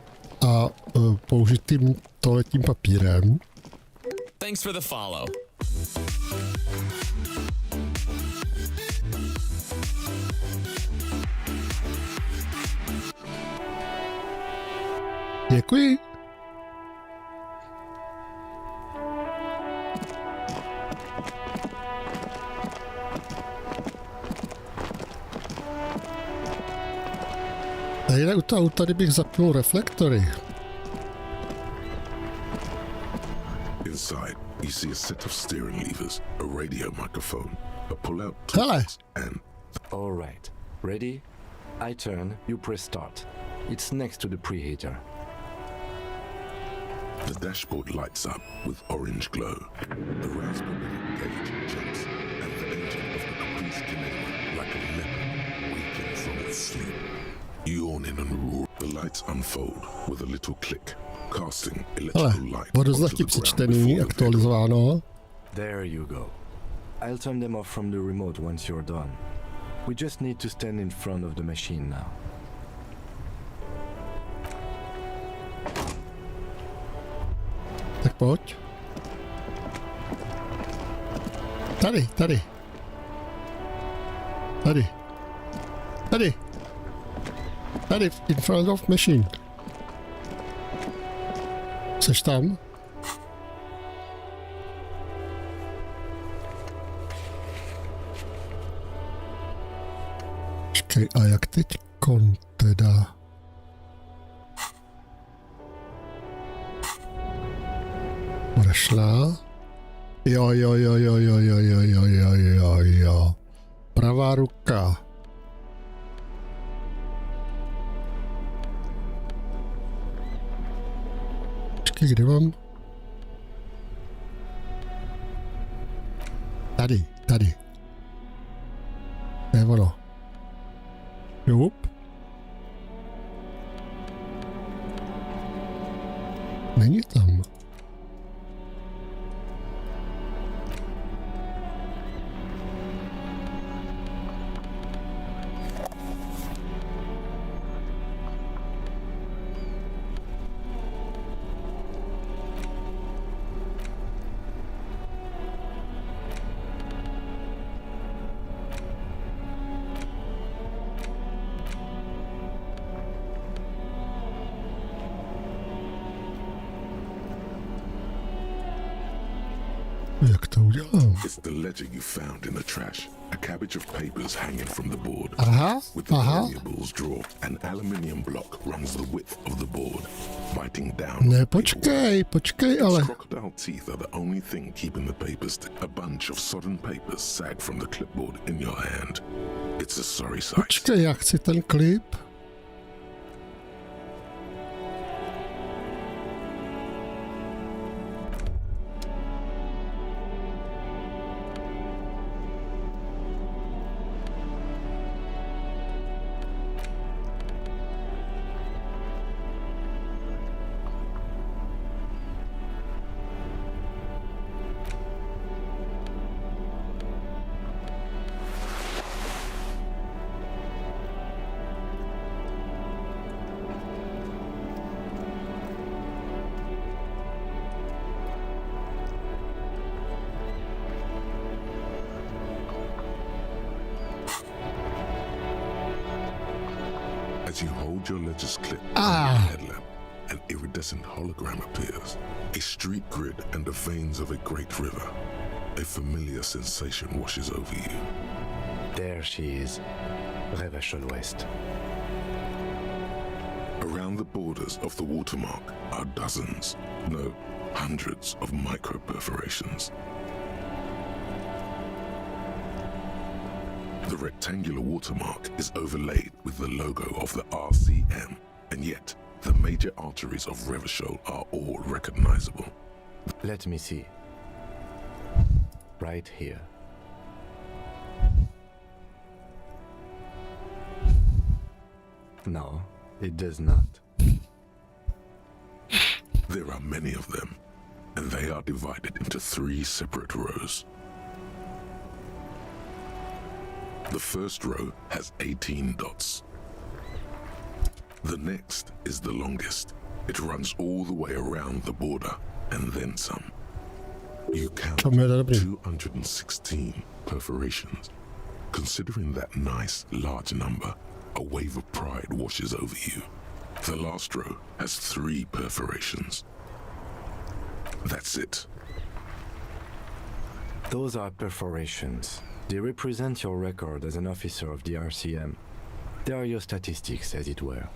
a použitým toaletním papírem. Thanks for the follow. Děkuji. A jinak u toho auta, kdybych zapnul reflektory. Inside, you see a set of steering levers, a radio microphone, a pull-out toolbox, and... All right. Ready? I turn, you press start. It's next to the preheater. The dashboard lights up with orange glow. The raspberry gauge jumps, and the engine of the Caprice Canadian, like a leopard waking from its sleep. Yawning and roar, the lights unfold with a little click, casting electrical light vodoznaky přečtený, aktualizováno. There you go. I'll turn them off from the remote once you're done. We just need to stand in front of the machine now. Tak pojď. Tady. Tady. Tady, in front of machine. Jseš tam? Počkej, a jak teď teda? Odešla. Jo. Pravá ruka. Počkej, kde mám? Tady. To je ono. Jup. Není tam. Jak to udělám? It's the ledger you found in the trash. A cabbage of papers hanging from the board. Aha, With the aha. variables drawer, an aluminium block runs the width of the board, biting down. Ne, počkej, ale... Its crocodile teeth are the only thing keeping the papers. A bunch of sodden papers sag from the clipboard in your hand. It's a sorry sight. Počkej, já chci ten klip. As you hold your ledger's clip on your headlamp, an iridescent hologram appears. A street grid and the veins of a great river. A familiar sensation washes over you. There she is, Revachol West. Around the borders of the watermark are dozens, no, hundreds of micro perforations. The rectangular watermark is overlaid with the logo of the RCM, and yet the major arteries of Revachol are all recognizable. Let me see. Right here. No, it does not. There are many of them, and they are divided into 3 separate rows. The first row has 18 dots. The next is the longest. It runs all the way around the border, and then some. You count 216 perforations. Considering that nice, large number, a wave of pride washes over you. The last row has 3 perforations. That's it. Those are perforations. They represent your record as an officer of the RCM. They are your statistics, as it were.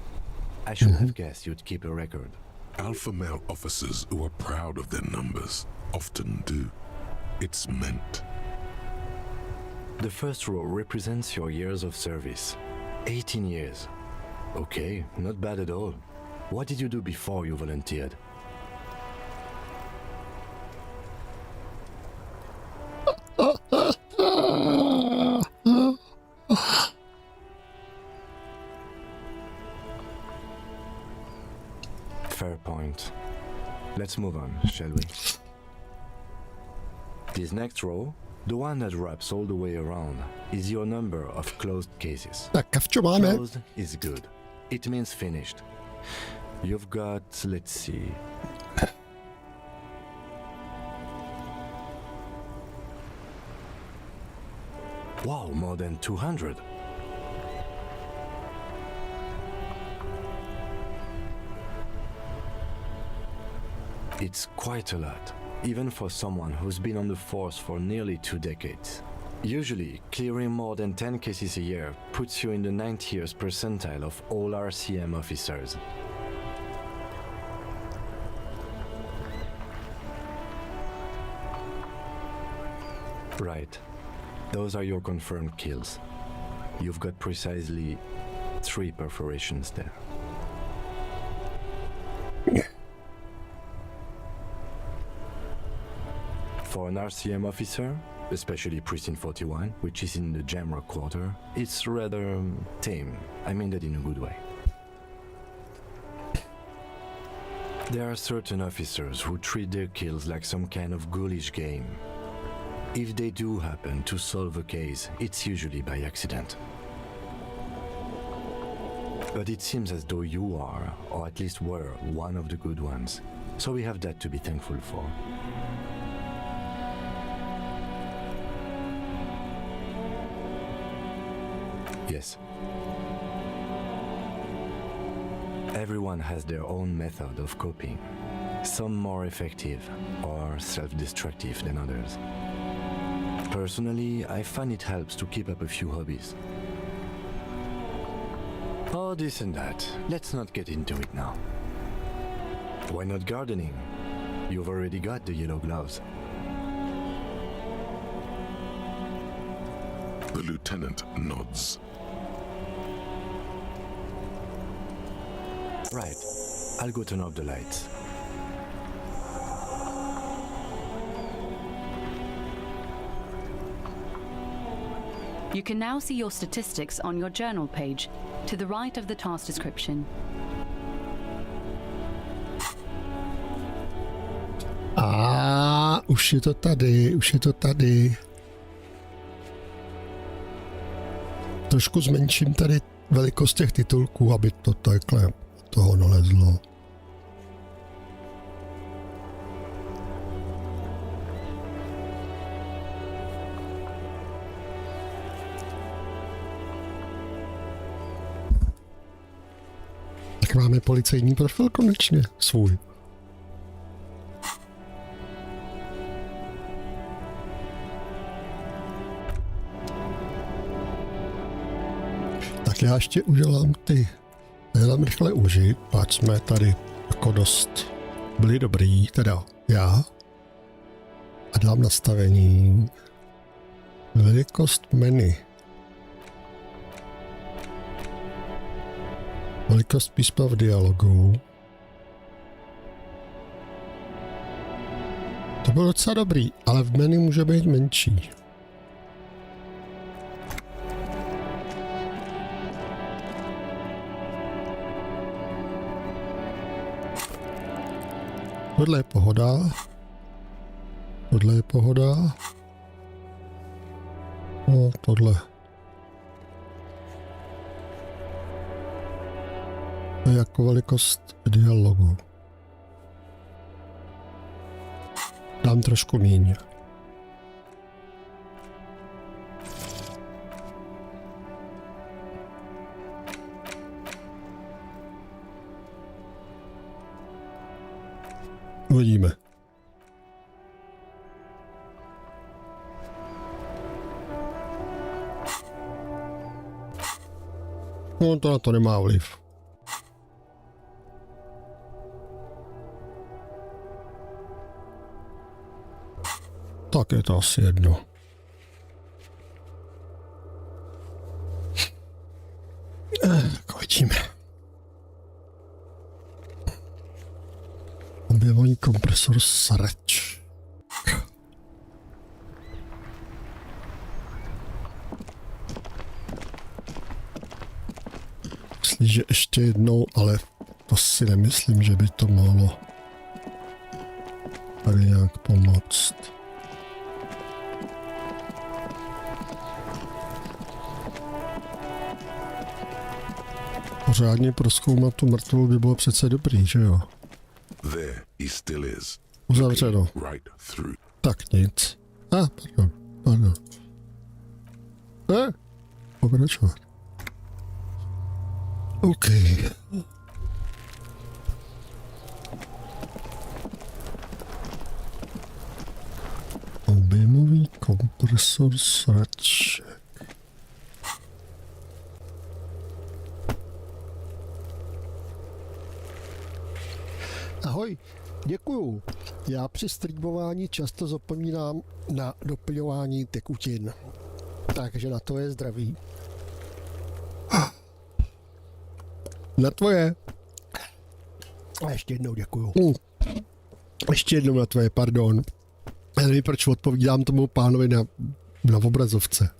I should have guessed you'd keep a record. Alpha male officers who are proud of their numbers often do. It's meant. The first row represents your years of service. 18 years. Okay, not bad at all. What did you do before you volunteered? Fair point. Let's move on, shall we? This next row, the one that wraps all the way around, is your number of closed cases. Closed is good. It means finished. You've got, let's see. Wow, more than 200. It's quite a lot, even for someone who's been on the force for nearly 2 decades. Usually, clearing more than 10 cases a year puts you in the 90th percentile of all RCM officers. Right. Those are your confirmed kills. You've got precisely 3 perforations there. For an RCM officer, especially Precinct 41, which is in the Jamrock quarter, it's rather tame. I mean that in a good way. There are certain officers who treat their kills like some kind of ghoulish game. If they do happen to solve a case, it's usually by accident. But it seems as though you are, or at least were, one of the good ones. So we have that to be thankful for. Yes. Everyone has their own method of coping. Some more effective or self-destructive than others. Personally, I find it helps to keep up a few hobbies. Oh, this and that. Let's not get into it now. Why not gardening? You've already got the yellow gloves. The lieutenant nods. Right. I'll go turn off the lights. You can now see your statistics on your journal page, to the right of the task description. Už je to tady, už je to tady. Trošku zmenším tady velikost těch titulků, aby to takhle toho nalezlo. Tak máme policejní profil konečně svůj. Tak já ještě udělám ty, dám rychle užít, ať jsme tady jako dost byli dobrý, teda já. A dám nastavení velikost menu. Velikost písma v dialogu. To bylo docela dobrý, ale v menu může být menší. Tohle je pohoda. Tohle je pohoda. No, tohle. To je jako velikost dialogu. Dám trošku míň. Uvidíme. No, to na to nemá vliv. Tak je to asi jedno. Vidíme. Objevovaný kompresor srač. Myslím, že ještě jednou, ale to si nemyslím, že by to mohlo tady nějak pomoct. Pořádně prozkoumat tu mrtvolu by bylo přece dobrý, že jo? There he still is. Uzavřeno. Right through. Tak nic. Pardon. Pokračovat. OK. Objemový kompresor sraček. Ahoj, děkuju. Já při streamování často zapomínám na doplňování tekutin. Takže na to je zdraví. Na tvoje. A ještě jednou děkuju. Ještě jednou na tvoje, pardon. Já nevím, proč odpovídám tomu pánovi na obrazovce.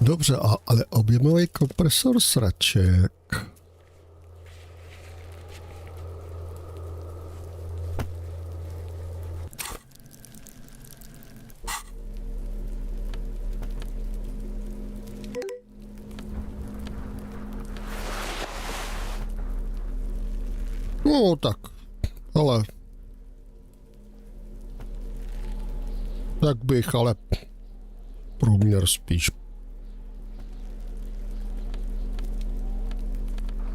Dobře, ale objemový kompresor sraček. No tak, Ale... Tak bych, ale... Průměr spíš.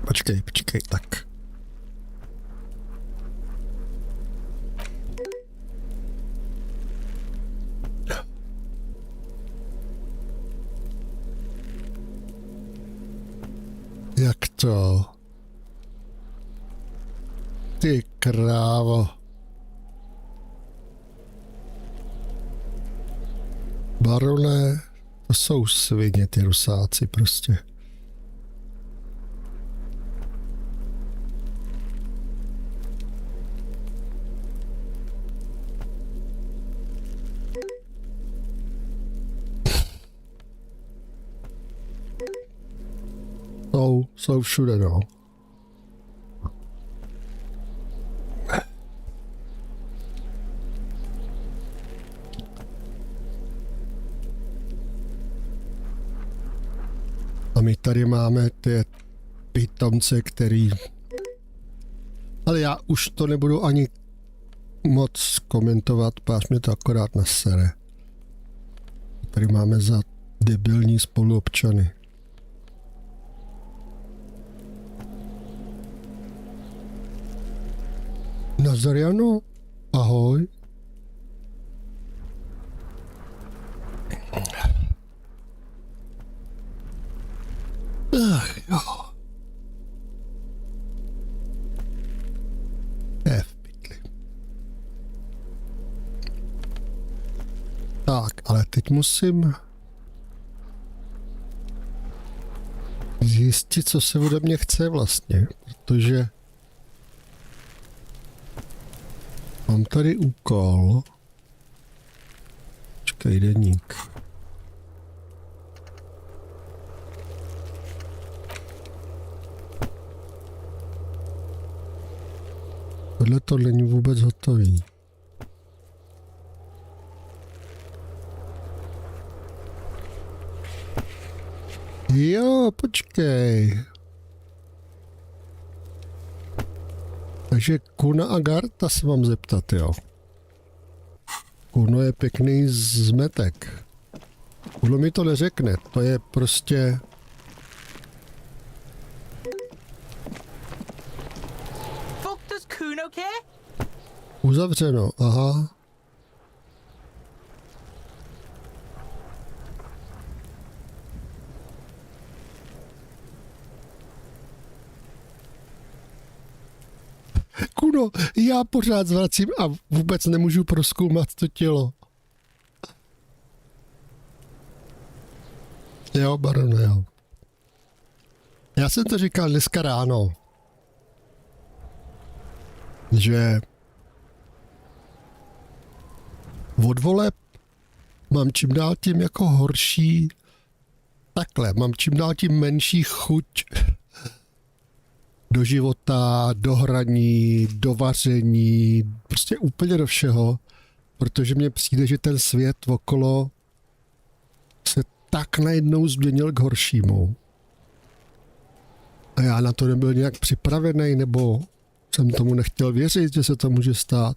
Počkej, tak. Jak to? Ty krávo. Barone, to jsou svině, ty rusáci prostě. Jsou všude, no. A my tady máme ty pitomce, který... Ale já už to nebudu ani moc komentovat, páč mě to akorát nasere. Tady máme za debilní spoluobčany. Nazariano, ahoj. Ach jo. Pitli. Tak, ale teď musím zjistit, co se ode mě chce vlastně, protože mám tady úkol. Počkej, deník. Tohle to není vůbec hotový. Jo, počkej. Takže Kuna a Garta se mám zeptat, jo. Kuno je pěkný zmetek. Kuno mi to neřekne, to je prostě... Uzavřeno, aha. Kuno, já pořád zvracím a vůbec nemůžu prozkoumat to tělo. Jo, barone, jo. Já jsem to říkal dneska ráno, že od voleb mám čím dál tím jako horší, takhle, mám čím dál tím menší chuť do života, do hraní, do vaření, prostě úplně do všeho, protože mně přijde, že ten svět okolo se tak najednou změnil k horšímu. A já na to nebyl nějak připravený, nebo jsem tomu nechtěl věřit, že se to může stát.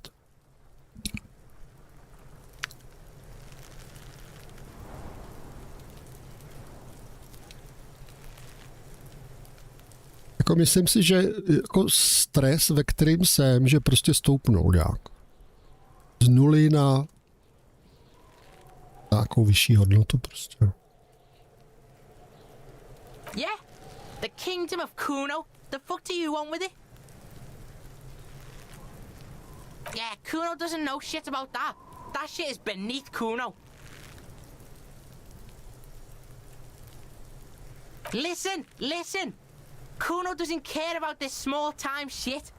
Jako myslím si, že jako stres, ve kterým jsem, že prostě stoupnou nějak. Z nuly na nějakou vyšší hodnotu prostě. Yeah, the kingdom of Kuno. The fuck do you want with it? Yeah, Kuno doesn't know shit about that. That shit is beneath Kuno. Listen. Kuno doesn't care about this small time shit.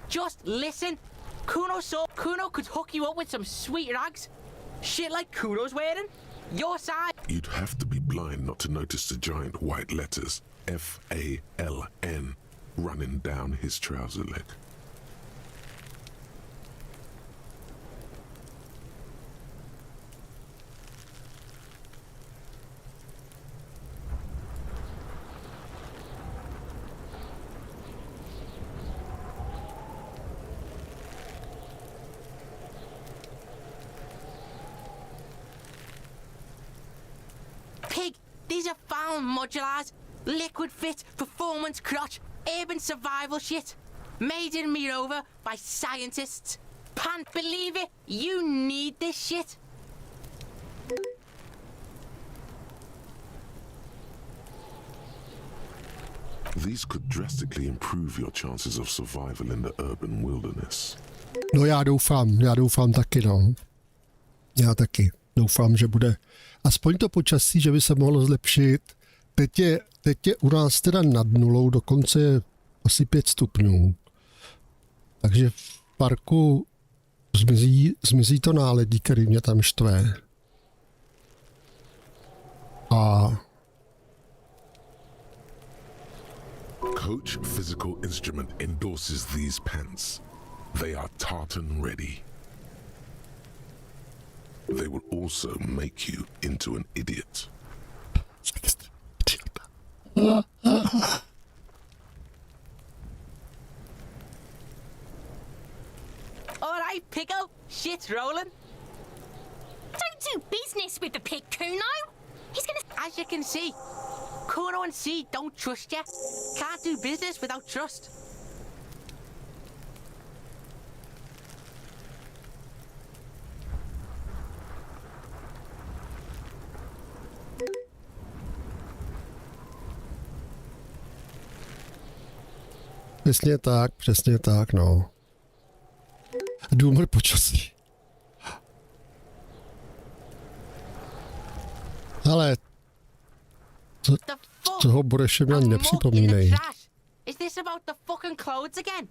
Just listen. Kuno could hook you up with some sweet rags. Shit like Kuno's wearing. Your side. You'd have to be blind not to notice the giant white letters F-A-L-N running down his trouser leg. These are found modulars, liquid fit, performance crotch, urban survival shit. Made in Mirova by scientists. Can't believe it, you need this shit. These could drastically improve your chances of survival in the urban wilderness. No já doufám taky, no. Já taky doufám, že bude aspoň to počasí, že by se mohlo zlepšit. Teď je u nás teda nad nulou, dokonce je asi 5 stupňů. Takže v parku zmizí to náledí, který mě tam štve. A Coach Physical Instrument endorses these pants. They are tartan ready. They will also make you into an idiot. Alright, Pico, shit's rolling. Don't do business with the pig, Kuno. He's gonna... As you can see, Kuno and C don't trust you. Can't do business without trust. Přesně tak, no. Důmr počasí. Ale toho Boreše mi ani nepřipomínej. Is this about the fucking clothes again?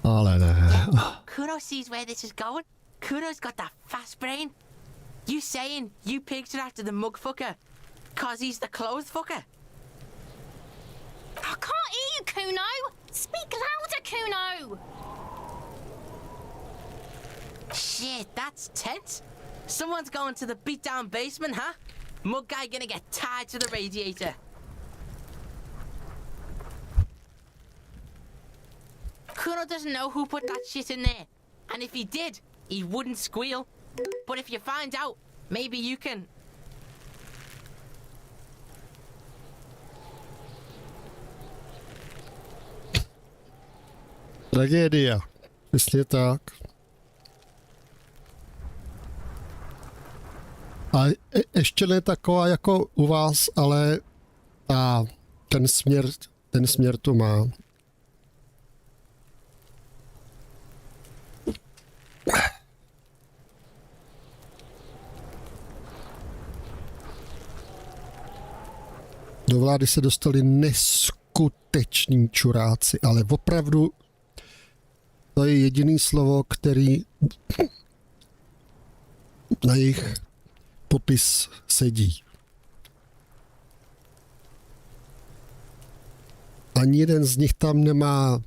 Ale ne. Kuno sees where this is going. Kuno's got that fast brain. You saying you pigs are after the mug fucker? Cause he's the clothes fucker? I can't hear you, Kuno. Speak louder, Kuno. Shit, that's tense. Someone's going to the beat-down basement, huh? Mug guy gonna get tied to the radiator. Kuno doesn't know who put that shit in there. And if he did, he wouldn't squeal. But if you find out, maybe you can... Tragédia. Přesně tak. A ještě ne taková jako u vás, ale ten směr to má. Do vlády se dostali neskuteční čuráci, ale opravdu to je jediný slovo, který na jejich popis sedí. Ani jeden z nich tam nemá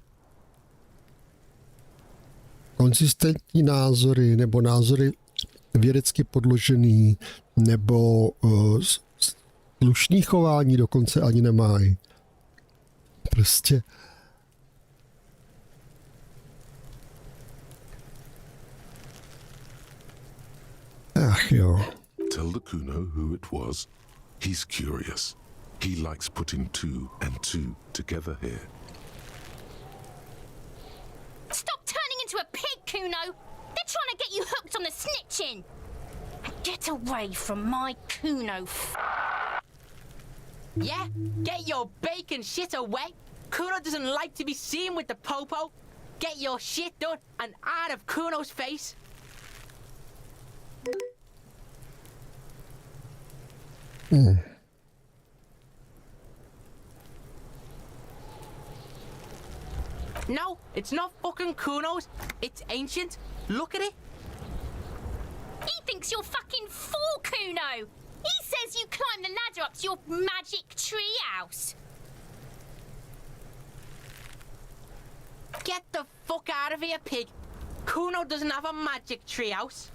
konzistentní názory nebo názory vědecky podložený nebo slušný chování dokonce ani nemají. Prostě ach jo. Tell the Kuno who it was. He's curious. He likes putting 2 and 2 together here. Stop turning into a pig, Kuno. They're trying to get you hooked on the snitching. Get away from my Kuno. Yeah, get your bacon shit away. Kuno doesn't like to be seen with the popo. Get your shit done and out of Kuno's face. No, it's not fucking Kuno's. It's ancient. Look at it. He thinks you're fucking fool, Kuno. He says you climb the ladder up to your magic tree house. Get the fuck out of here, pig. Kuno doesn't have a magic treehouse.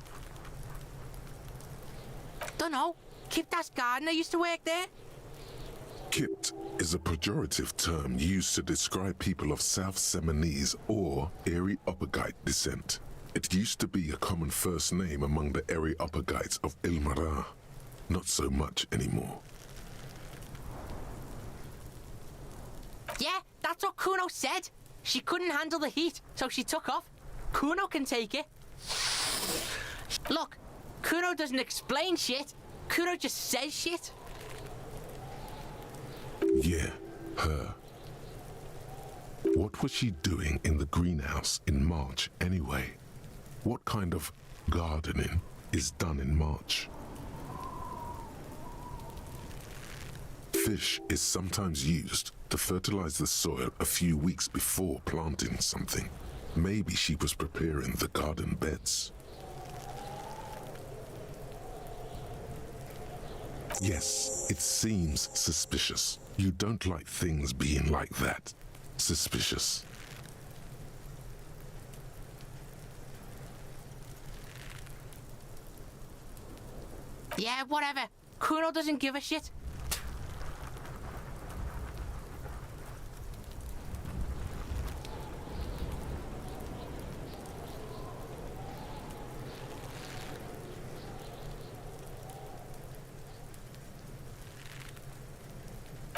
Dunno. Kiptas gardener used to work there. Kipt is a pejorative term used to describe people of South Seminese or Areopagite descent. It used to be a common first name among the Areopagites of Ilmara. Not so much anymore. Yeah, that's what Kuno said. She couldn't handle the heat, so she took off. Kuno can take it. Look, Kuno doesn't explain shit. Kuno just says shit. Yeah, her. What was she doing in the greenhouse in March anyway? What kind of gardening is done in March? Fish is sometimes used to fertilize the soil a few weeks before planting something. Maybe she was preparing the garden beds. Yes, it seems suspicious. You don't like things being like that. Suspicious. Yeah, whatever. Kuno doesn't give a shit.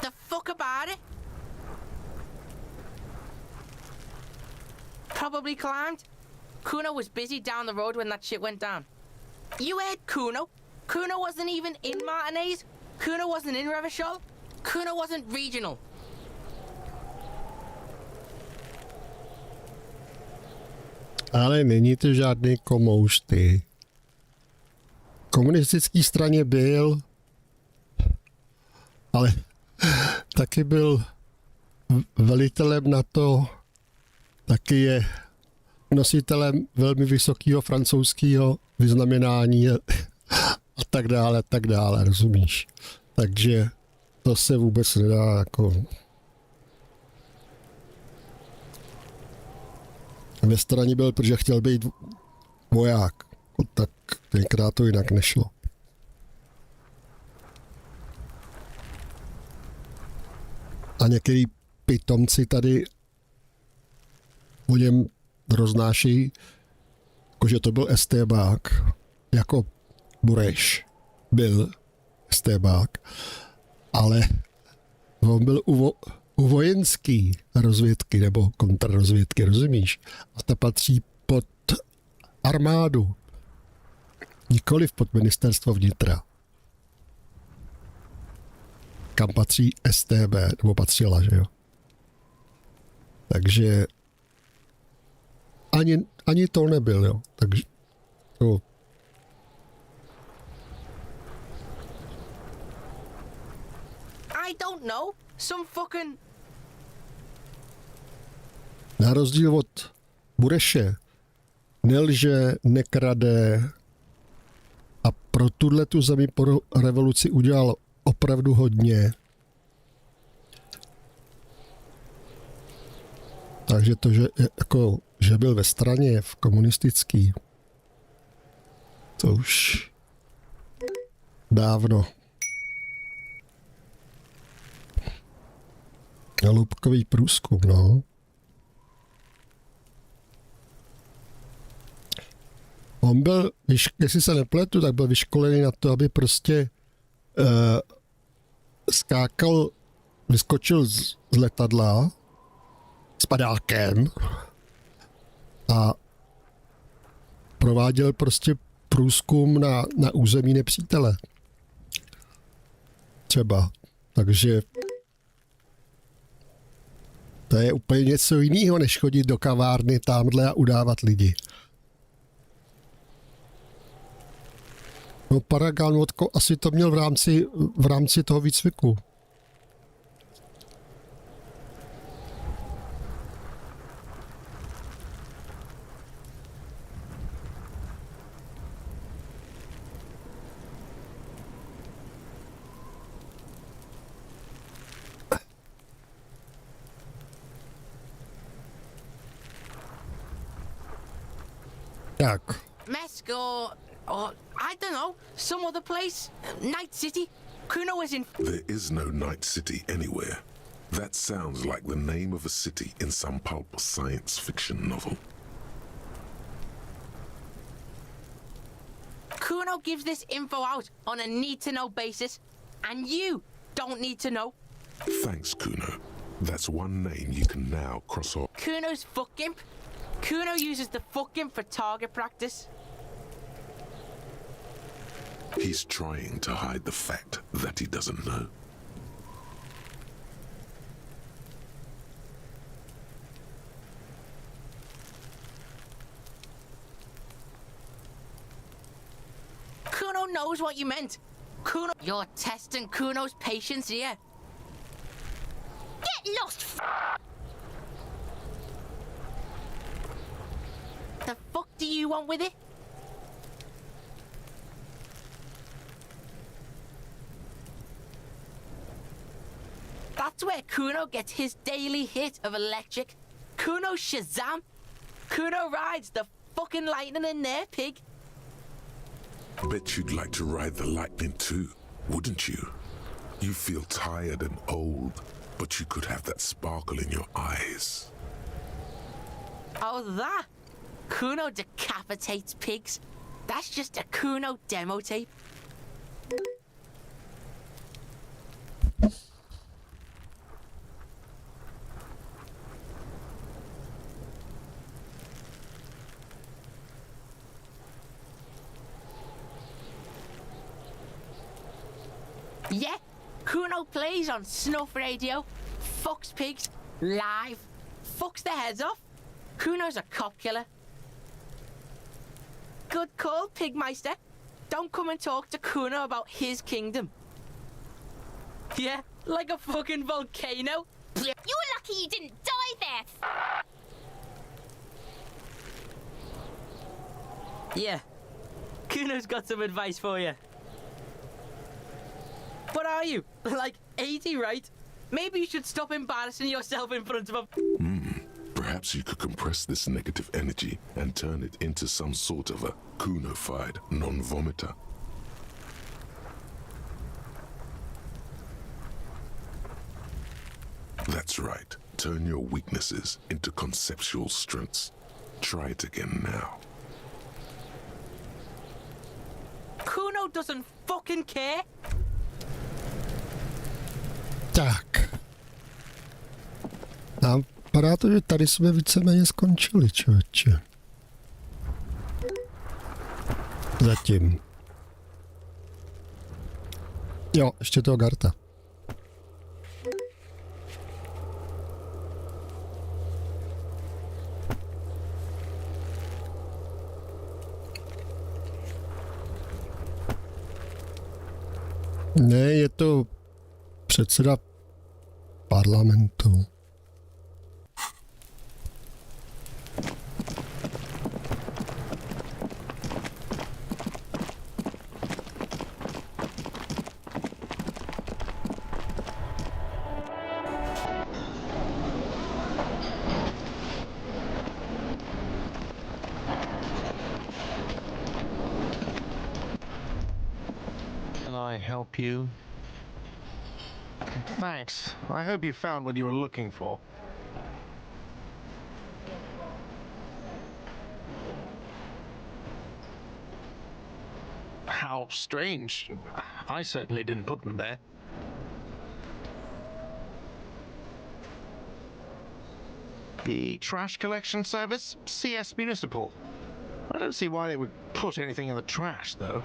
The fuck about it? Probably climbed. Kuno was busy down the road when that shit went down. You heard Kuno? Kuno wasn't even in Martinez. Kuno wasn't in Revachol. Kuno wasn't regional. Ale není to žádný komouš, ty. V komunistické straně byl, ale taky byl velitelem NATO, taky je nositelem velmi vysokého francouzského vyznamenání a tak dále, rozumíš? Takže to se vůbec nedá jako... Ve straně byl, protože chtěl být voják, tak tenkrát to jinak nešlo. A některý pitomci o něm roznáší, jakože to byl STBák, jako Bureš byl STBák, ale on byl u vojenský rozvědky nebo kontrarozvědky, rozumíš? A ta patří pod armádu, nikoliv pod ministerstvo vnitra. Kam patří STB, nebo patřila, že jo? Takže ani to nebyl, jo? Takže to... I don't know. Some fucking... Na rozdíl od Bureše nelže, nekrade a pro tuhletu zemi po revoluci udělal opravdu hodně. Takže to, že byl ve straně v komunistický, to už dávno. Hloubkový průzkum, no. On byl, jestli se nepletu, tak byl vyškolený na to, aby prostě vyskočil z letadla s padákem a prováděl prostě průzkum na území nepřítele. Třeba. Takže to je úplně něco jiného, než chodit do kavárny tamhle a udávat lidi. No Paragon asi to měl v rámci toho výcviku. Tak. Mesk or I don't know, some other place. Night City. Kuno is in. There is no Night City anywhere. That sounds like the name of a city in some pulp science fiction novel. Kuno gives this info out on a need-to-know basis, and you don't need to know. Thanks, Kuno. That's one name you can now cross off. Kuno's fuck gimp. Kuno uses the fuck gimp for target practice. He's trying to hide the fact that he doesn't know. Kuno knows what you meant. Kuno, you're testing Kuno's patience here. Get lost! The fuck do you want with it? That's where Kuno gets his daily hit of electric. Kuno Shazam. Kuno rides the fucking lightning in there, pig. Bet you'd like to ride the lightning too, wouldn't you? You feel tired and old, but you could have that sparkle in your eyes. Oh, that? Kuno decapitates pigs. That's just a Kuno demo tape. Yeah, Kuno plays on snuff radio, fucks pigs, live, fucks their heads off. Kuno's a cop killer. Good call, Pigmeister. Don't come and talk to Kuno about his kingdom. Yeah, like a fucking volcano. You're lucky you didn't die there. Yeah, Kuno's got some advice for you. What are you? Like 80, right? Maybe you should stop embarrassing yourself in front of a... Perhaps you could compress this negative energy and turn it into some sort of a Kuno-fied non-vomiter. That's right. Turn your weaknesses into conceptual strengths. Try it again now. Kuno doesn't fucking care. Tak. A vypadá to, že tady jsme víceméně skončili, člověče. Zatím. Jo, ještě toho Garta. Ne, je to předseda parlamentu. Can I help you? Thanks. I hope you found what you were looking for. How strange. I certainly didn't put them there. The trash collection service? CS Municipal. I don't see why they would put anything in the trash, though.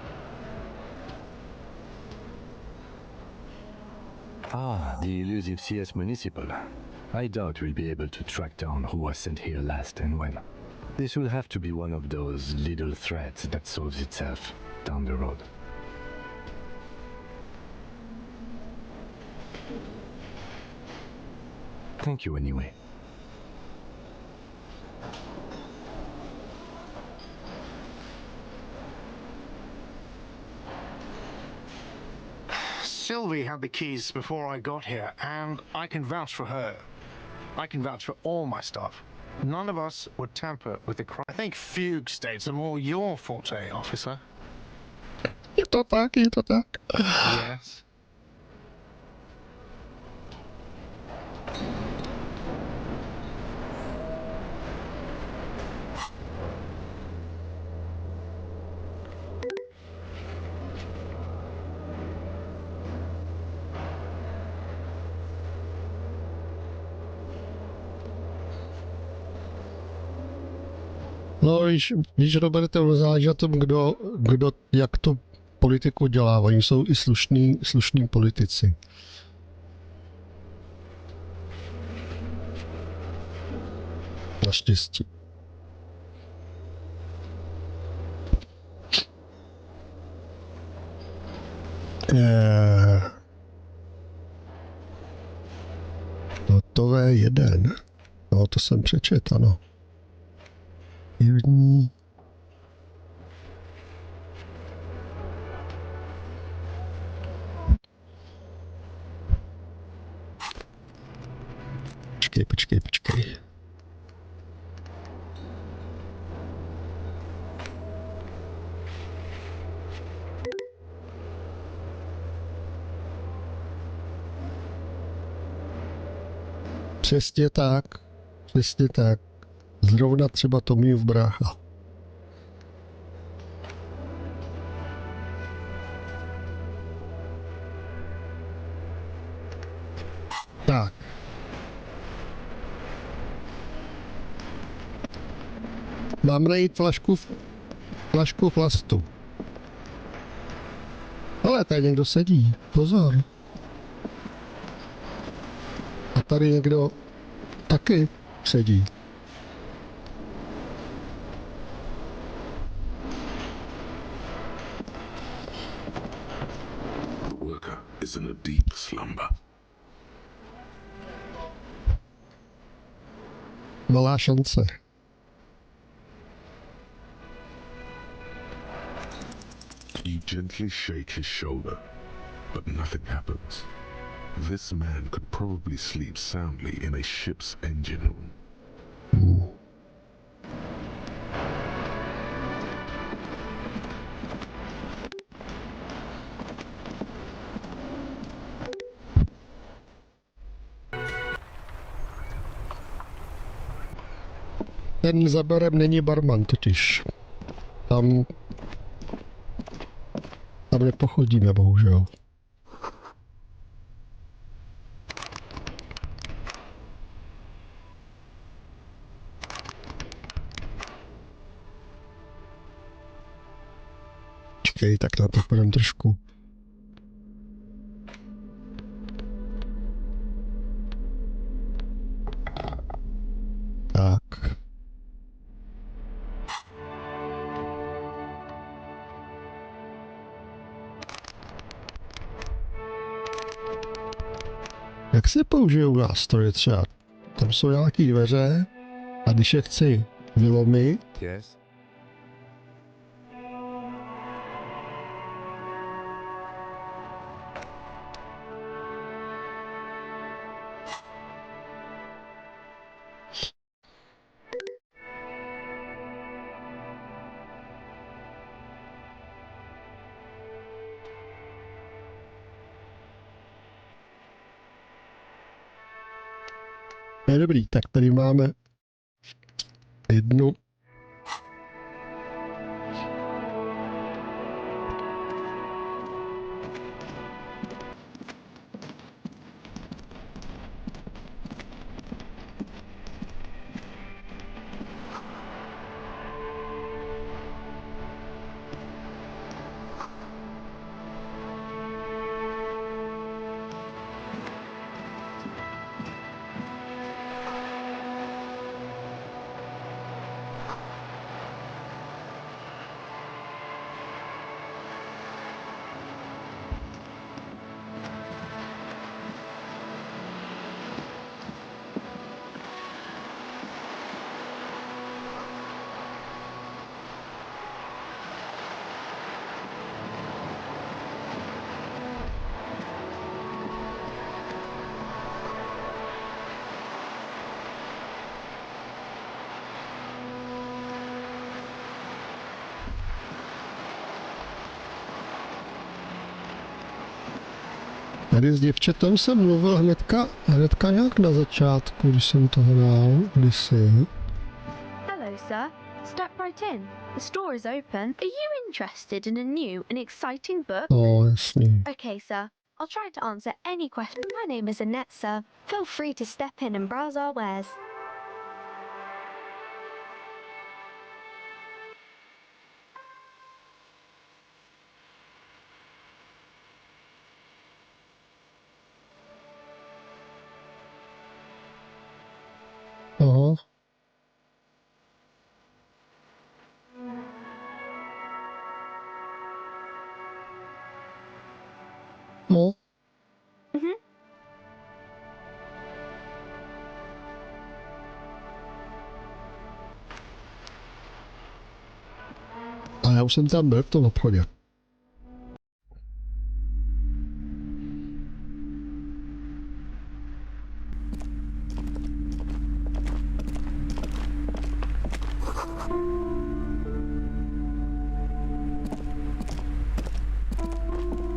Ah, the elusive CS Municipal. I doubt we'll be able to track down who was sent here last and when. This will have to be one of those little threads that solves itself down the road. Thank you anyway. Sylvie had the keys before I got here, and I can vouch for her. I can vouch for all my stuff. None of us would tamper with the crime. I think fugue states are more your forte, officer. Je to tak, je to tak. Yes. No, víš, Roberte, záleží na tom, kdo, jak to politiku dělá. Oni jsou i slušní politici. Naštěstí. Hotové jeden. No, to jsem přečet, ano. První. Počkej. Přesně tak. Zrovna třeba Tomův brácha. Tak. Mám najít flašku plastu. Ale tady někdo sedí. Pozor. A tady někdo taky sedí. The worker is in a deep slumber. Malá šance. You gently shake his shoulder, but nothing happens. This man could probably sleep soundly in a ship's engine room. Ten za barem není barman totiž. Tam nepochodíme, bohužel. Počkej, tak na to půjdem trošku. Tak. Jak se použijou nástroje třeba? Tam jsou nějaké dveře a když je chci vylomit, Yes? je dobrý, tak tady máme jednu. Tady s děvčetem jsem mluvil hnedka nějak na začátku, když jsem to hrál kdysi. Hello, sir. Step right in. The store is open. Are you interested in a new and exciting book? No, jasný. Okay, sir. I'll try to answer any question. My name is Annette, sir. Feel free to step in and browse our wares. Aha. No. A já už jsem tam byl v tom obchodě.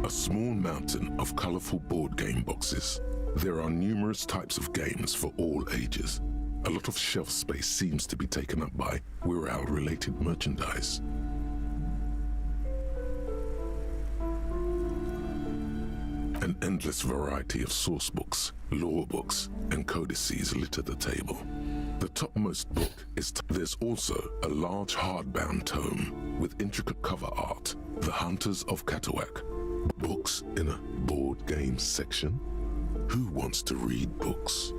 A small mountain of colorful board game boxes. There are numerous types of games for all ages. A lot of shelf space seems to be taken up by Wirral-related merchandise. An endless variety of source books, lore books, and codices litter the table. The topmost book is there's also a large hardbound tome with intricate cover art, The Hunters of Catawak. Books in a board games section? Who wants to read books?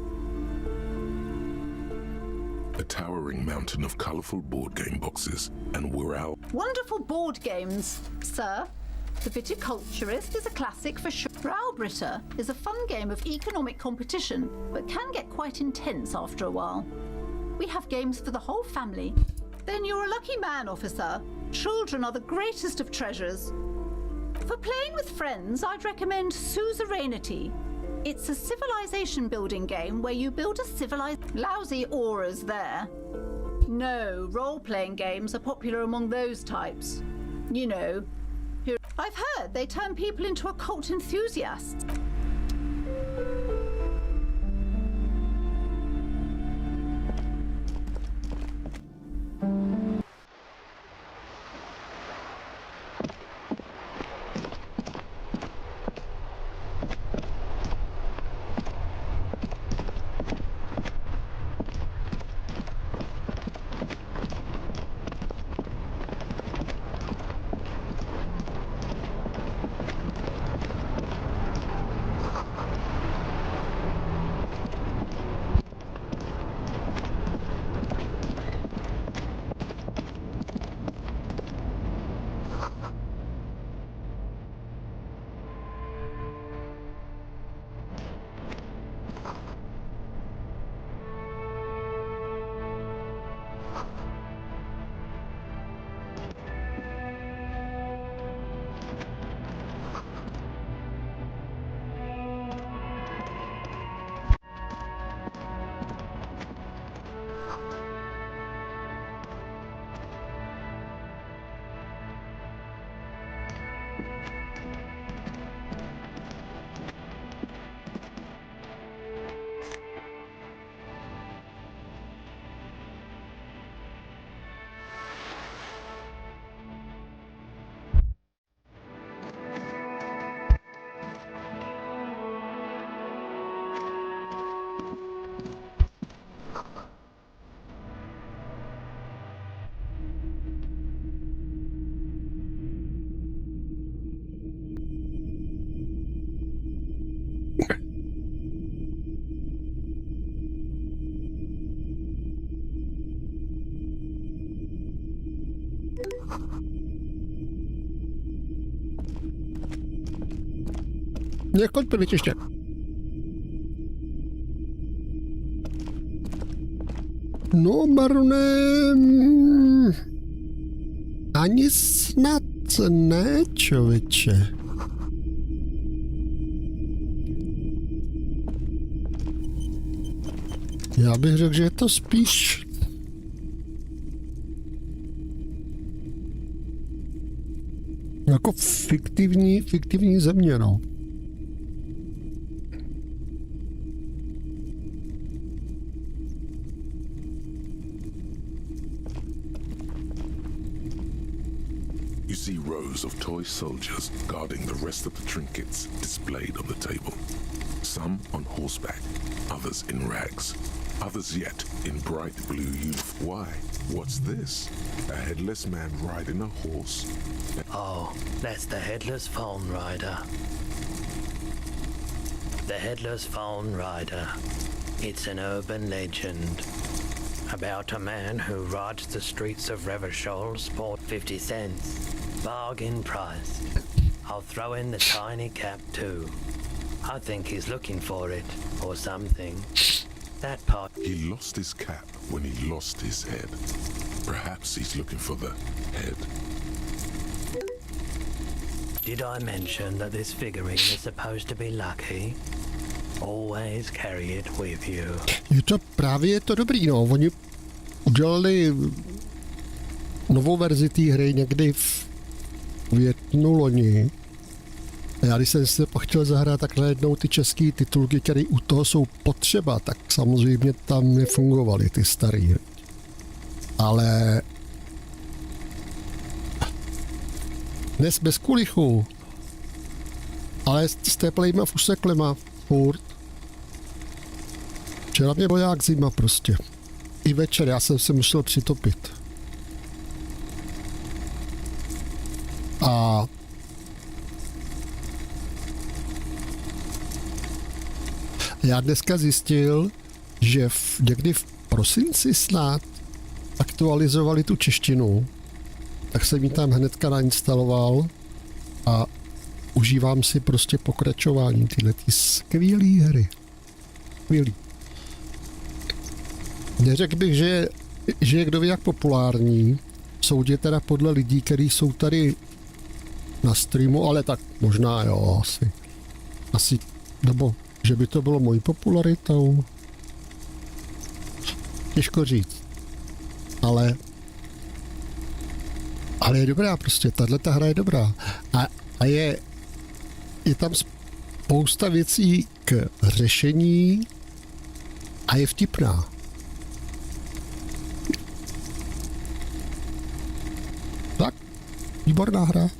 A towering mountain of colorful board game boxes and Wirral. Wonderful board games, sir. The Viticulturist is a classic for sure. Browbritter is a fun game of economic competition, but can get quite intense after a while. We have games for the whole family. Then you're a lucky man, officer. Children are the greatest of treasures. For playing with friends, I'd recommend Suzerainty. It's a civilization building game where you build a civilized... Lousy auras there. No, role-playing games are popular among those types. You know, I've heard they turn people into occult enthusiasts. Několik ještě. No, baronem... Ani snad ne, člověče. Já bych řekl, že je to spíš... jako fiktivní země, no. see rows of toy soldiers guarding the rest of the trinkets displayed on the table. Some on horseback, others in rags, others yet in bright blue uniform. Why? What's this? A headless man riding a horse? Oh, that's the Headless Phone Rider. The Headless Phone Rider. It's an urban legend about a man who rides the streets of Revachol for 50 cents. Bargain price. I'll throw in the tiny cap too. I think he's looking for it, or something. That part. He lost his cap when he lost his head. Perhaps he's looking for the head. Did I mention that this figurine is supposed to be lucky? Always carry it with you. Je to právě to dobrý, no. Oni udělali novou verzi té hry někdy v květnu loni. A já když jsem si chtěl zahrát, tak najednou ty české titulky, které u toho jsou potřeba, tak samozřejmě tam nefungovaly ty starý. Ale dnes bez kulichu, ale s teplejma fuseklema furt. Včera mě bylo jak zima prostě. I večer já jsem se musel přitopit. A já dneska zjistil, že někdy v prosinci snad aktualizovali tu češtinu, tak jsem ji tam hnedka nainstaloval a užívám si prostě pokračování tyhletý skvělý hry. Skvělý. Neřekl bych, že je kdo ví jak populární. Soudě teda podle lidí, kteří jsou tady na streamu, ale tak možná jo, asi, nebo že by to bylo mojí popularitou. Těžko říct. Ale je dobrá prostě, tato hra je dobrá. A je tam spousta věcí k řešení a je vtipná. Tak, výborná hra.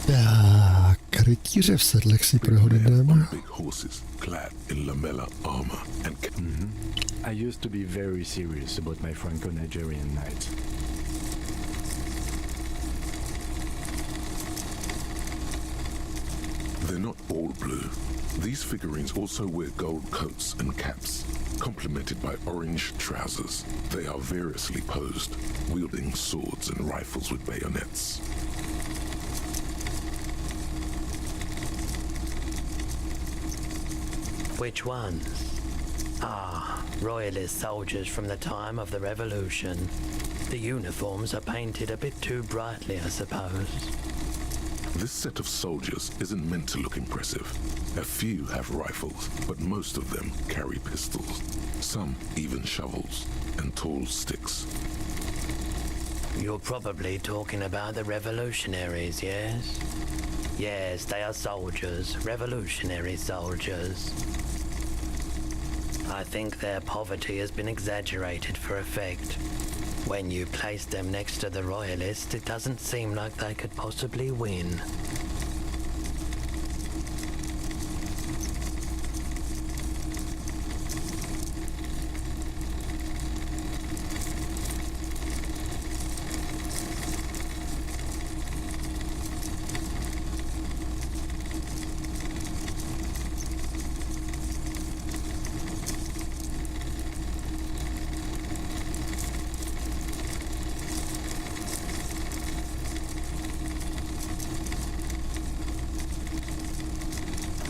Tak, rytíře v sedlech si prohodneme. I used to be very serious about my Franco-Nigerian night. They're not all blue. These figurines also wear gold coats and caps, complemented by orange trousers. They are variously posed, wielding swords and rifles with bayonets. Which ones? Ah, royalist soldiers from the time of the Revolution. The uniforms are painted a bit too brightly, I suppose. This set of soldiers isn't meant to look impressive. A few have rifles, but most of them carry pistols. Some even shovels and tall sticks. You're probably talking about the revolutionaries, yes? Yes, they are soldiers, revolutionary soldiers. I think their poverty has been exaggerated for effect. When you place them next to the royalists, it doesn't seem like they could possibly win.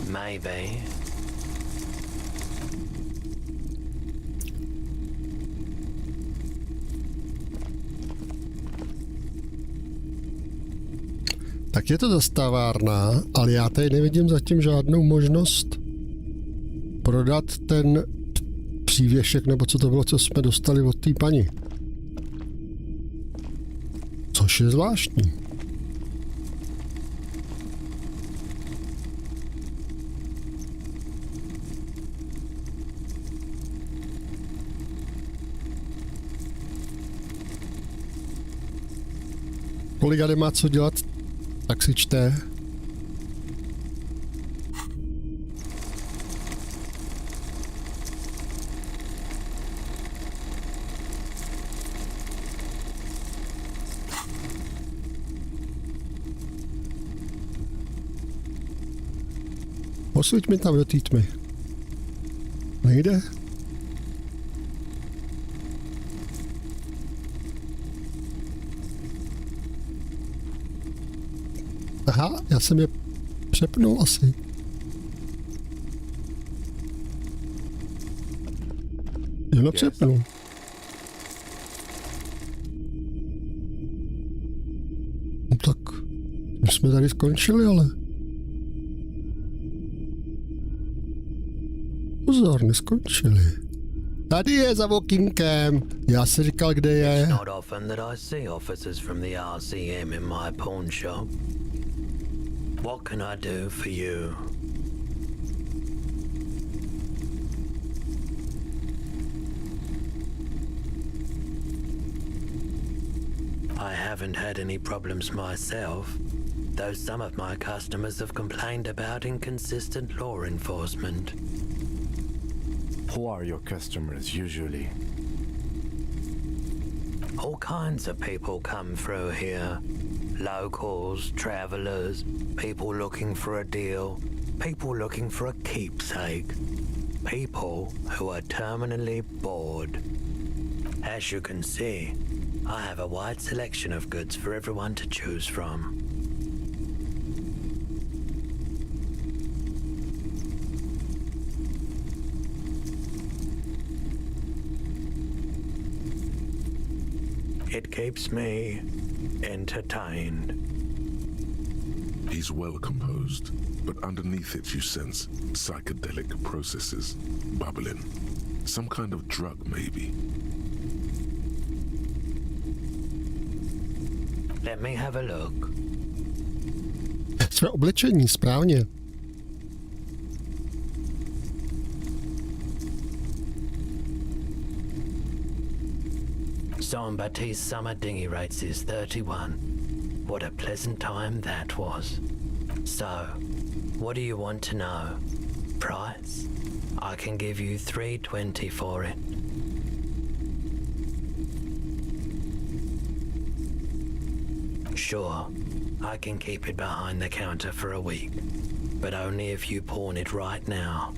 Maybe. Tak je to zastávárna, ale já tady nevidím zatím žádnou možnost prodat ten přívěšek, nebo co to bylo, co jsme dostali od té paní. Což je zvláštní. kolega nemá co dělat, tak si čte. Posviť mi tam do té tmy. Nejde? Aha, já jsem je přepnul asi. Jo, přepnul. No tak, už jsme tady skončili, ale... Pozor, neskončili. Tady je za okýnkem. Já si říkal, kde je. It's not often that I see officers from the RCM in my pawn shop. What can I do for you? I haven't had any problems myself, though some of my customers have complained about inconsistent law enforcement. Who are your customers usually? All kinds of people come through here. Locals, travelers, people looking for a deal, people looking for a keepsake, people who are terminally bored. As you can see, I have a wide selection of goods for everyone to choose from. It keeps me entertained. He's well composed, but underneath it you sense psychedelic processes bubbling. Some kind of drug, maybe. Let me have a look. Své oblečení, správně. Somebody's summer dinghy rates is 31. What a pleasant time that was. So, what do you want to know? Price? I can give you $3.20 for it. Sure, I can keep it behind the counter for a week, but only if you pawn it right now.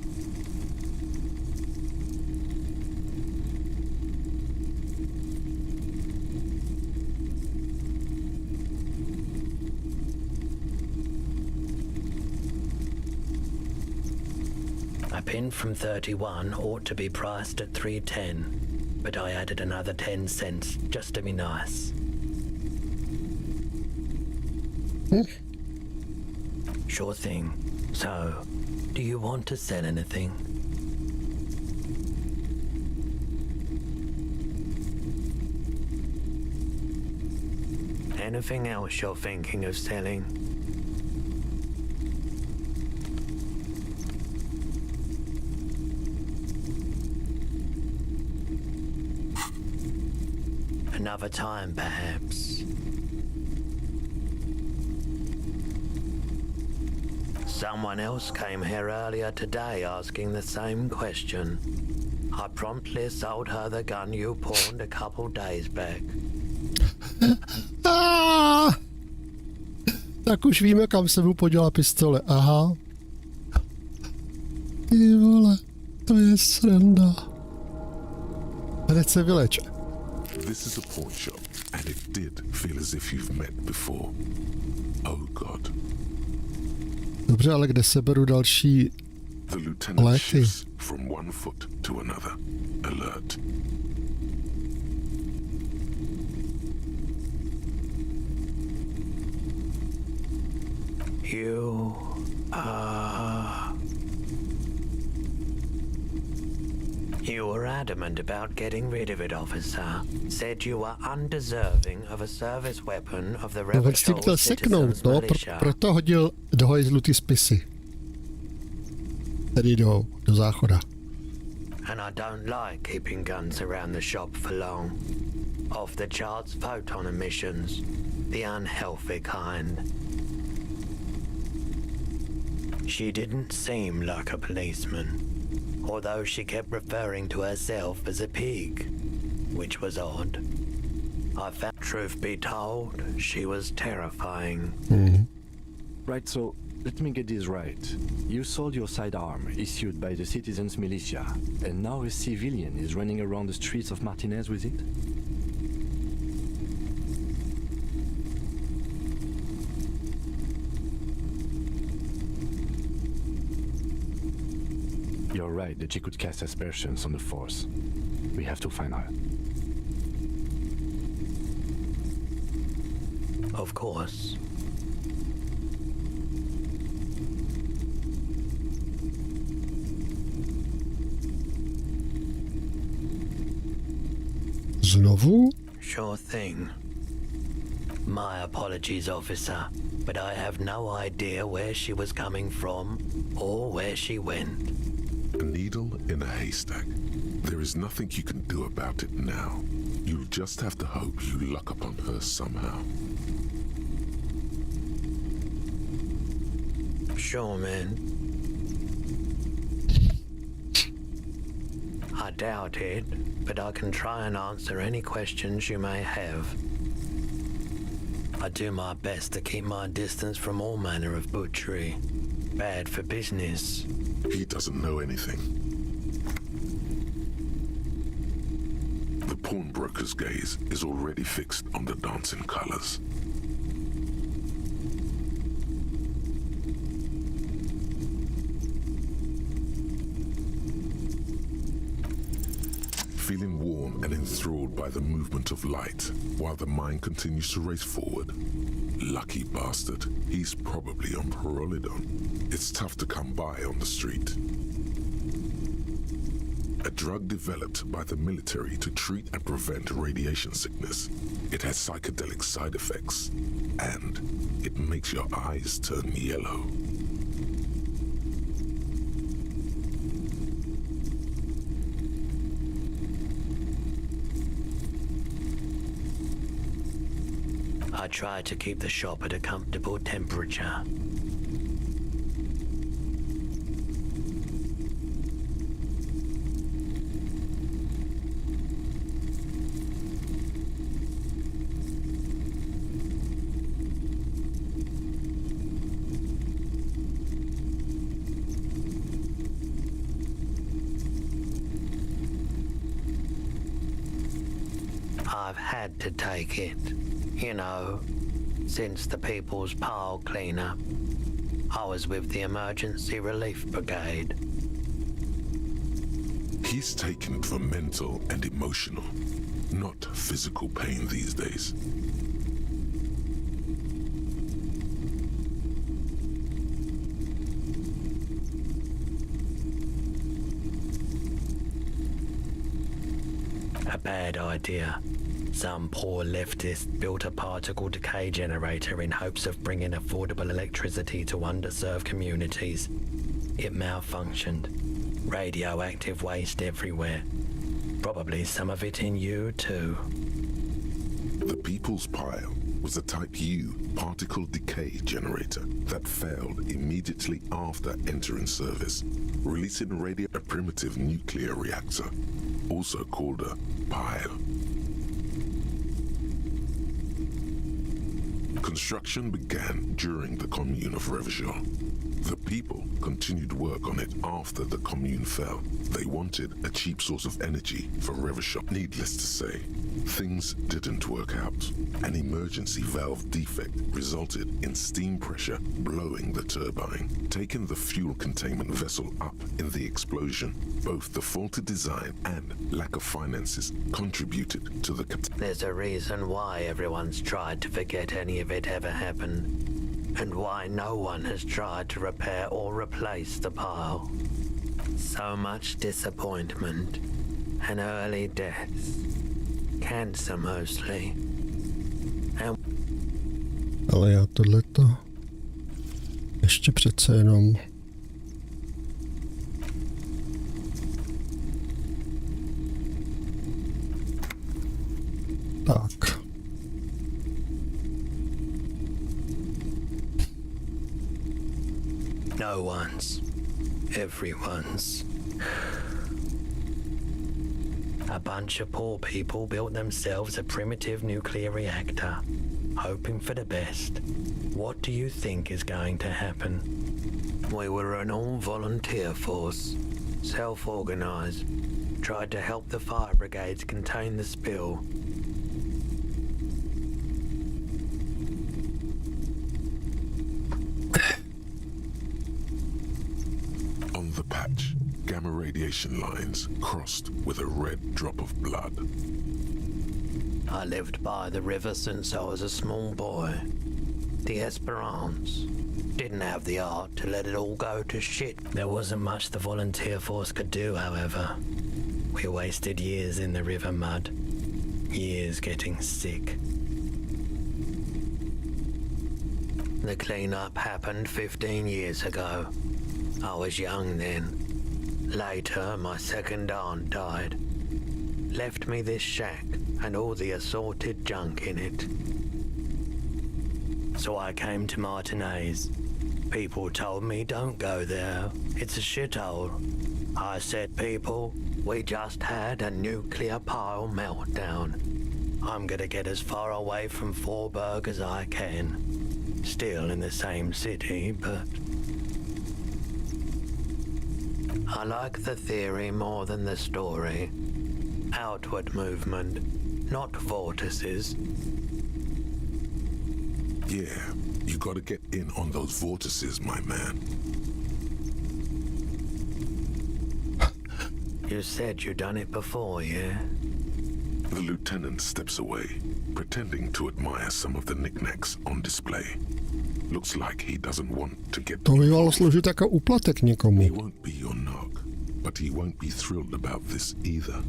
A pin from 31 ought to be priced at $3.10, but I added another 10 cents just to be nice. Sure thing. So, do you want to sell anything? Anything else you're thinking of selling? Another time, perhaps. Someone else came here earlier today asking the same question. I promptly sold her the gun you pawned a couple days back. Tak už víme, kam se mu poděla pistole. Aha. Ty vole, to je sranda. Hned se vyleč. This is a pawn shop, and it did feel as if you've met before. Oh God. Dobře, ale kde se beru další The lieutenant lethy? shifts from one foot to another. Alert. You are... You were adamant about getting rid of it, officer. Said you were undeserving of a service weapon of the No, on si chtěl seknout, no, proto hodil do hajzlu ty spisy. Tedy do záchoda. And I don't like keeping guns around the shop for long. Off the charts photon emissions. The unhealthy kind. She didn't seem like a policeman, although she kept referring to herself as a pig, which was odd. I found, truth be told, she was terrifying. Right, so let me get this right. You sold your sidearm, issued by the citizens' militia, and now a civilian is running around the streets of Martinez with it? You're right that she could cast aspersions on the Force. We have to find her. Of course. Znovu? Sure thing. My apologies, officer, but I have no idea where she was coming from or where she went. A needle in a haystack. There is nothing you can do about it now. You'll just have to hope you luck upon her somehow. Sure, man. I doubt it, but I can try and answer any questions you may have. I do my best to keep my distance from all manner of butchery. Bad for business. He doesn't know anything. The pawnbroker's gaze is already fixed on the dancing colors. Feeling warm and enthralled by the movement of light, while the mind continues to race forward. Lucky bastard, he's probably on Pyrrolidon. It's tough to come by on the street. A drug developed by the military to treat and prevent radiation sickness. It has psychedelic side effects, and it makes your eyes turn yellow. I try to keep the shop at a comfortable temperature. I've had to take it. You know, since the People's Pile cleanup, I was with the Emergency Relief Brigade. He's taken it for mental and emotional, not physical pain these days. A bad idea. Some poor leftist built a particle decay generator in hopes of bringing affordable electricity to underserved communities. It malfunctioned. Radioactive waste everywhere. Probably some of it in you too. The People's Pile was a Type U particle decay generator that failed immediately after entering service, releasing a primitive nuclear reactor, also called a pile. Construction began during the Commune of Revachol. The people continued work on it after the Commune fell. They wanted a cheap source of energy for Revachol. Needless to say, things didn't work out. An emergency valve defect resulted in steam pressure blowing the turbine, taking the fuel containment vessel up in the explosion. Both the faulty design and lack of finances contributed to the There's a reason why everyone's tried to forget any of it ever happened, and why no one has tried to repair or replace the pile. So much disappointment and early deaths. Cancer mostly. And Ale já tohleto ještě přece jenom tak. Everyone's. A bunch of poor people built themselves a primitive nuclear reactor, hoping for the best. What do you think is going to happen? We were an all-volunteer force, self-organized, tried to help the fire brigades contain the spill. On the patch, gamma radiation lines crossed with a red drop of blood. I lived by the river since I was a small boy. The Esperance didn't have the art to let it all go to shit. There wasn't much the volunteer force could do, however. We wasted years in the river mud, years getting sick. The cleanup happened 15 years ago. I was young then. Later, my second aunt died. Left me this shack and all the assorted junk in it. So I came to Martinez. People told me don't go there, it's a shithole. I said, people, we just had a nuclear pile meltdown. I'm gonna get as far away from Forburg as I can. Still in the same city, but I like the theory more than the story. Outward movement, not vortices. Yeah, you gotta get in on those vortices, my man. You said you'd done it before, yeah? The lieutenant steps away, pretending to admire some of the knickknacks on display. Looks like he doesn't want to get... To by malo složit jako úplatek někomu. He won't be your knock, but he won't be thrilled about this either.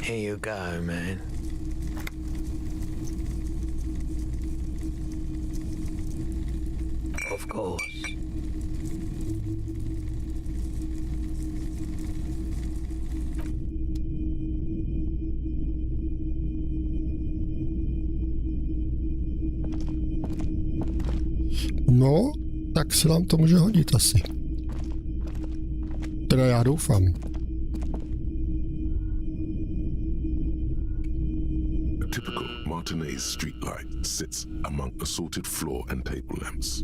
Here you go, man. Of course. No, tak se nám to může hodit asi. Teda já doufám. Typical Martinez streetlight sits among assorted floor and table lamps.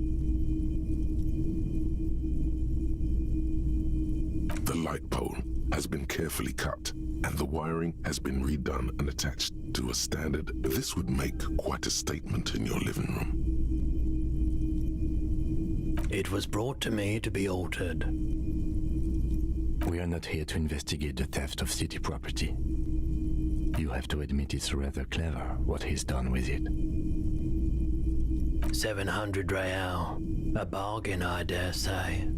The light pole has been carefully cut and the wiring has been redone and attached to a standard. This would make quite a statement in your living room. It was brought to me to be altered. We are not here to investigate the theft of city property. You have to admit it's rather clever what he's done with it. 700 real. A bargain, I dare say.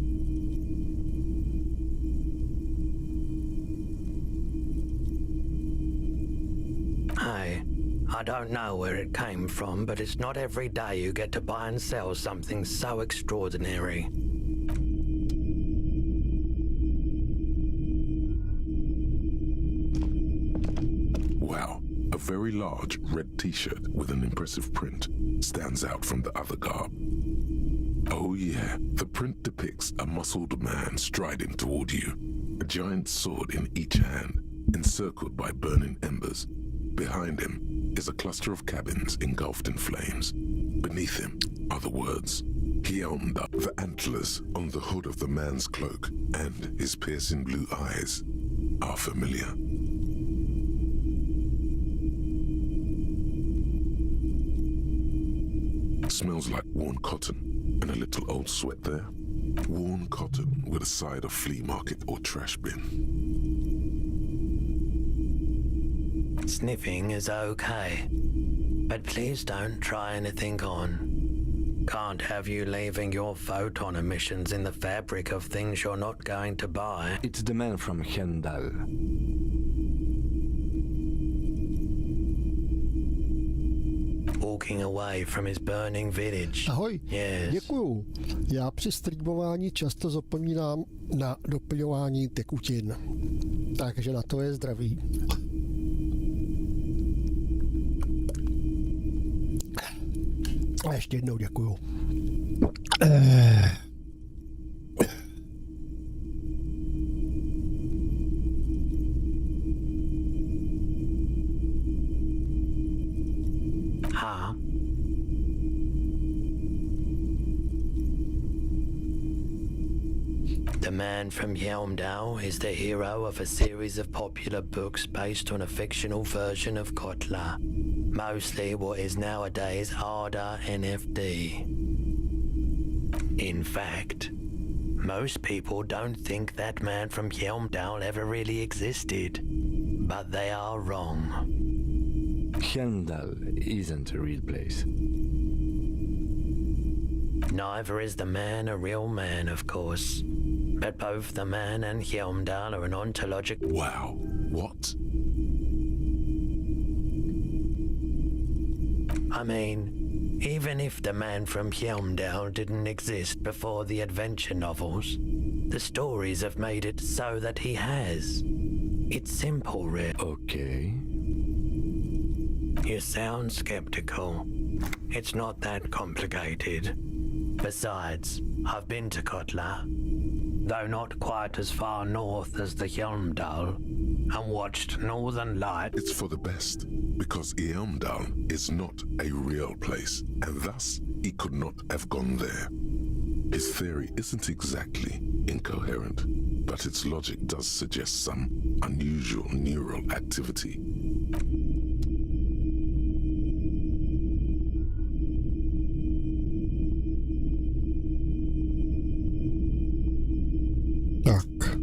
Hey, I don't know where it came from, but it's not every day you get to buy and sell something so extraordinary. Wow, a very large red t-shirt with an impressive print stands out from the other garb. Oh yeah, the print depicts a muscled man striding toward you, a giant sword in each hand, encircled by burning embers. Behind him is a cluster of cabins engulfed in flames. Beneath him are the words, Hyundai. The antlers on the hood of the man's cloak and his piercing blue eyes are familiar. Smells like worn cotton and a little old sweat there. Worn cotton with a side of flea market or trash bin. Sniffing is okay, but please don't try anything on. Can't have you leaving your photon emissions in the fabric of things you're not going to buy. It's the man from Hyundai. walking away from his burning village. Ahoj, Yes. děkuju. Já při streamování často zapomínám na doplňování tekutin. Takže na to je zdraví. A ještě jednou děkuju. Huh? The man from Helmdale is the hero of a series of popular books based on a fictional version of Kotler, mostly what is nowadays ARDA NFD. In fact, most people don't think that man from Helmdale ever really existed, but they are wrong. Helmdale isn't a real place. Neither is the man a real man, of course. But both the man and Helmdale are an ontological... Wow. What? I mean, even if the man from Helmdale didn't exist before the adventure novels, the stories have made it so that he has. It's simple, really. Okay. You sound skeptical. It's not that complicated. Besides, I've been to Kotler, though not quite as far north as the Helmdale, and watched Northern Light. It's for the best, because Helmdale is not a real place, and thus he could not have gone there. His theory isn't exactly incoherent, but its logic does suggest some unusual neural activity. Tak.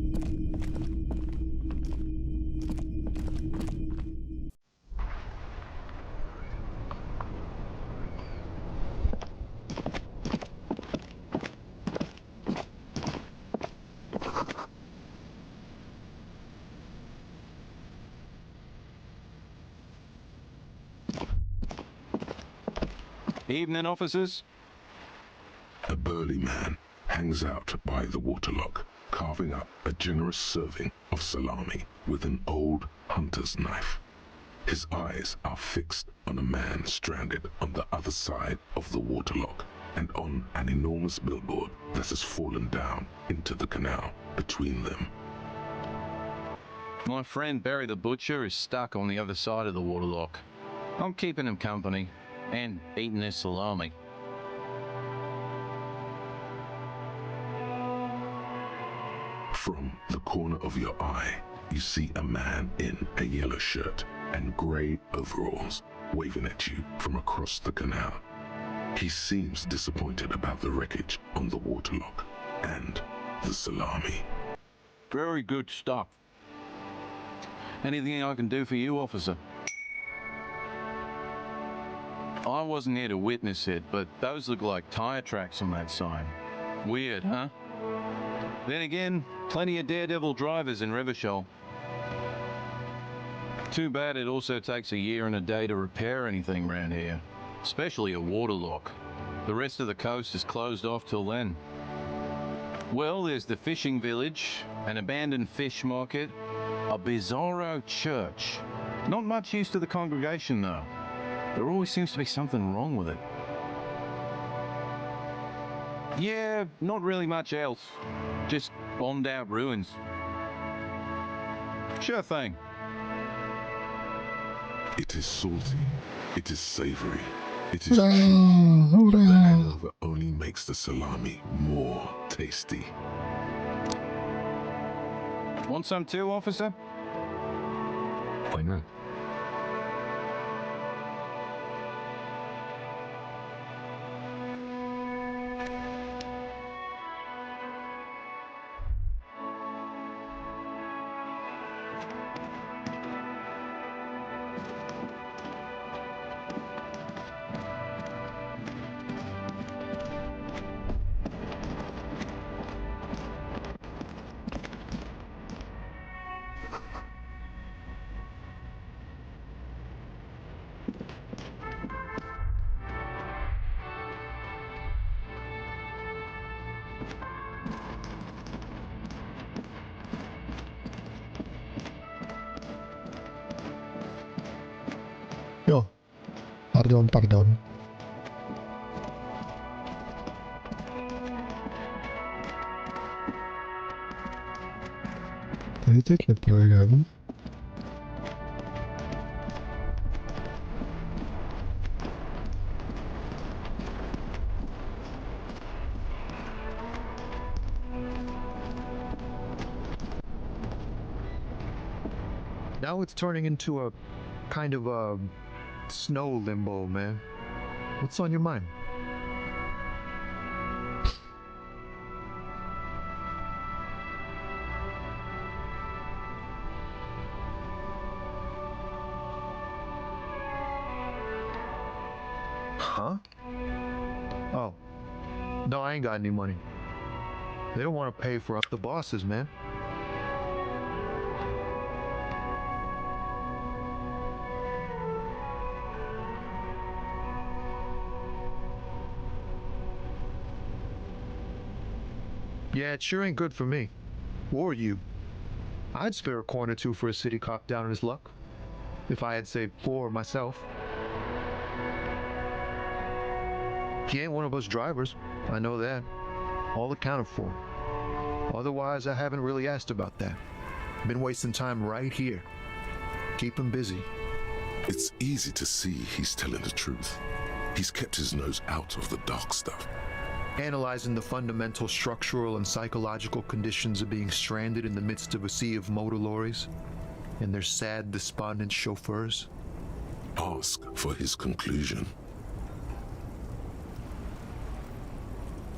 Evening, officers. A burly man hangs out by the waterlock, carving up a generous serving of salami with an old hunter's knife. His eyes are fixed on a man stranded on the other side of the waterlock and on an enormous billboard that has fallen down into the canal between them. My friend Barry the Butcher is stuck on the other side of the waterlock. I'm keeping him company and eating his salami. From the corner of your eye, you see a man in a yellow shirt and grey overalls waving at you from across the canal. He seems disappointed about the wreckage on the waterlock and the salami. Very good stuff. Anything I can do for you, officer? I wasn't here to witness it, but those look like tire tracks on that sign. Weird, huh? Then again, plenty of daredevil drivers in Revachol. Too bad it also takes a year and a day to repair anything around here, especially a waterlock. The rest of the coast is closed off till then. Well, there's the fishing village, an abandoned fish market, a bizarro church. Not much use to the congregation though. There always seems to be something wrong with it. Yeah, not really much else. Just bombed out ruins. Sure thing. It is salty, it is savory, it is cheap. The hangover only makes the salami more tasty. Want some too, officer? Why not? Pardon. Tady teď neprojedem. Now it's turning into a kind of a snow limbo, man. What's on your mind? Huh? Oh. No, I ain't got any money. They don't want to pay for the bosses, man. Yeah, it sure ain't good for me. Or you. I'd spare a coin or two for a city cop down on his luck. If I had saved 4 myself. He ain't one of us drivers. I know that. All accounted for. Otherwise, I haven't really asked about that. Been wasting time right here. Keep him busy. It's easy to see he's telling the truth. He's kept his nose out of the dark stuff. Analyzing the fundamental structural and psychological conditions of being stranded in the midst of a sea of motor lorries and their sad, despondent chauffeurs. Ask for his conclusion.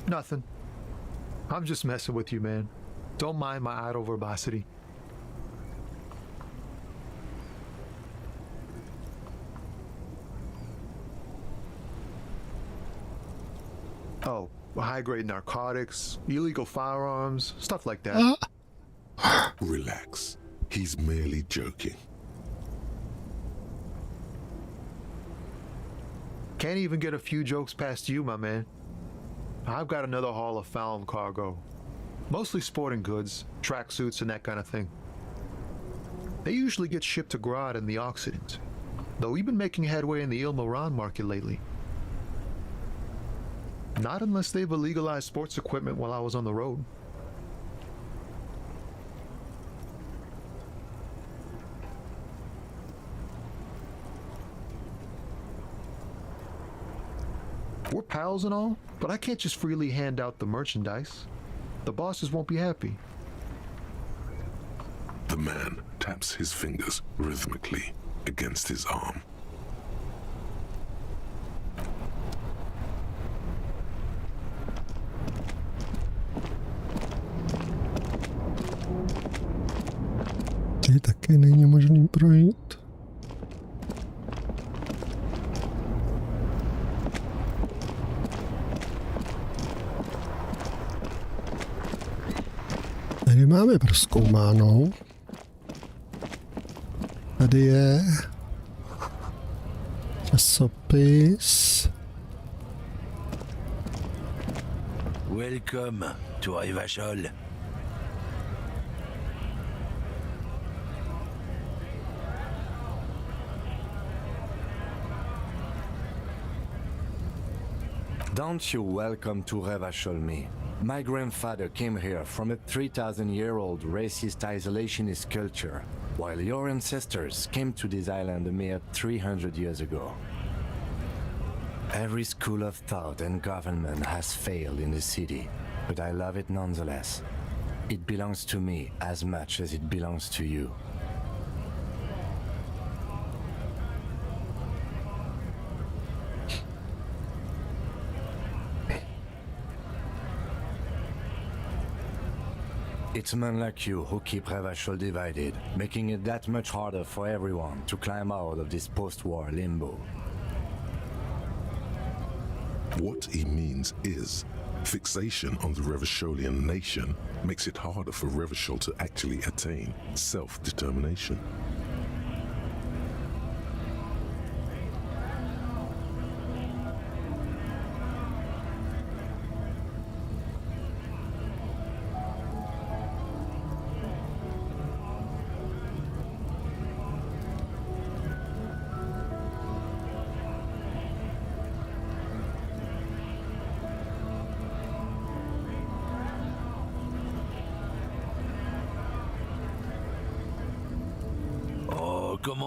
Nothing. I'm just messing with you, man. Don't mind my idle verbosity. Oh, high-grade narcotics, illegal firearms, stuff like that. Relax. He's merely joking. Can't even get a few jokes past you, my man. I've got another haul of found cargo. Mostly sporting goods, tracksuits, and that kind of thing. They usually get shipped to Grad in the Occident, though we've been making headway in the Il Moran market lately. Not unless they've illegalized sports equipment while I was on the road. We're pals and all, but I can't just freely hand out the merchandise. The bosses won't be happy. The man taps his fingers rhythmically against his arm. Tady taky není možný projít. Tady máme prozkoumáno. Tady je časopis. Welcome to Revachol. Don't you welcome to Revachol me. My grandfather came here from a 3,000-year-old racist isolationist culture, while your ancestors came to this island a mere 300 years ago. Every school of thought and government has failed in the city, but I love it nonetheless. It belongs to me as much as it belongs to you. It's men like you who keep Revachol divided, making it that much harder for everyone to climb out of this post-war limbo. What he means is, fixation on the Revacholian nation makes it harder for Revachol to actually attain self-determination.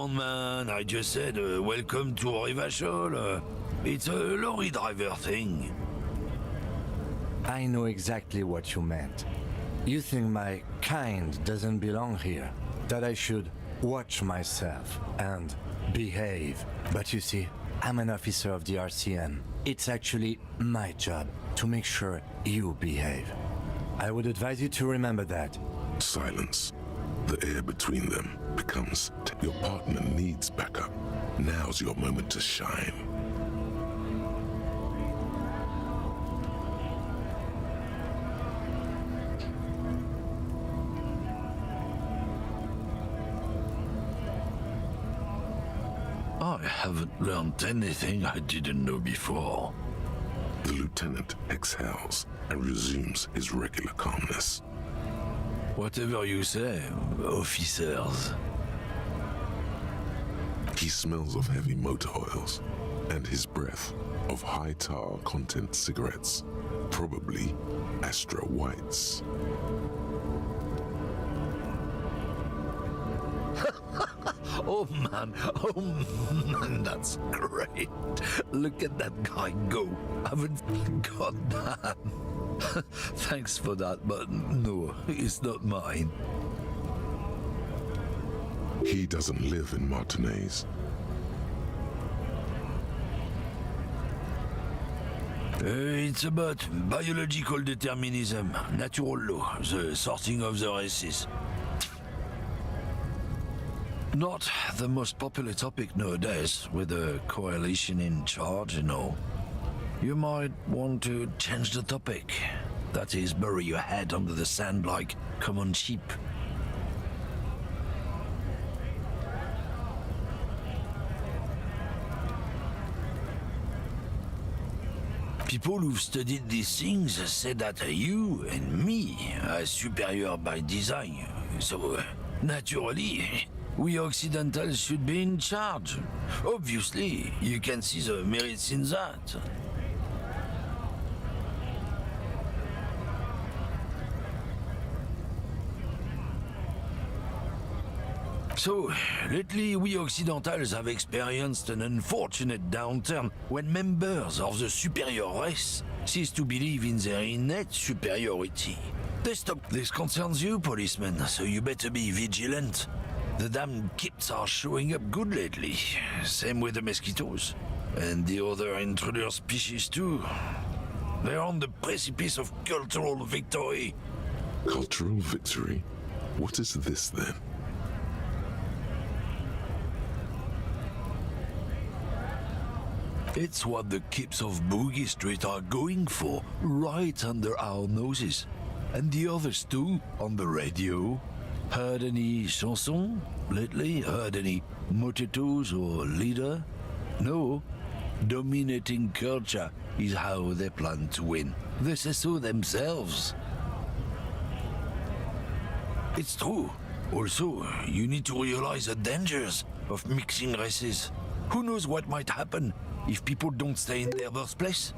on, man. I just said welcome to Revachol. It's a lorry driver thing. I know exactly what you meant. You think my kind doesn't belong here, that I should watch myself and behave. But you see, I'm an officer of the RCM. It's actually my job to make sure you behave. I would advise you to remember that. Silence. The air between them becomes... Your partner needs backup. Now's your moment to shine. I haven't learned anything I didn't know before. The lieutenant exhales and resumes his regular calmness. Whatever you say, officers. He smells of heavy motor oils and his breath of high tar content cigarettes, probably Astra Whites. Oh man, that's great. Look at that guy go. God damn. Thanks for that, but no, it's not mine. He doesn't live in Martinez. It's about biological determinism, natural law, the sorting of the races. Not the most popular topic nowadays, with the coalition in charge and all. You might want to change the topic. That is, bury your head under the sand like common sheep. People who've studied these things say that you and me are superior by design. So, naturally, we Occidentals should be in charge. Obviously, you can see the merits in that. So, lately we Occidentals have experienced an unfortunate downturn when members of the superior race cease to believe in their innate superiority. This concerns you, policemen, so you better be vigilant. The damn kips are showing up good lately. Same with the mosquitoes. And the other intruder species too. They're on the precipice of cultural victory. Cultural victory? What is this then? It's what the kips of Boogie Street are going for, right under our noses. And the others too, on the radio. Heard any chansons lately? Heard any motetos or leader? No. Dominating culture is how they plan to win. They say so themselves. It's true. Also, you need to realize the dangers of mixing races. Who knows what might happen if people don't stay in their birthplace?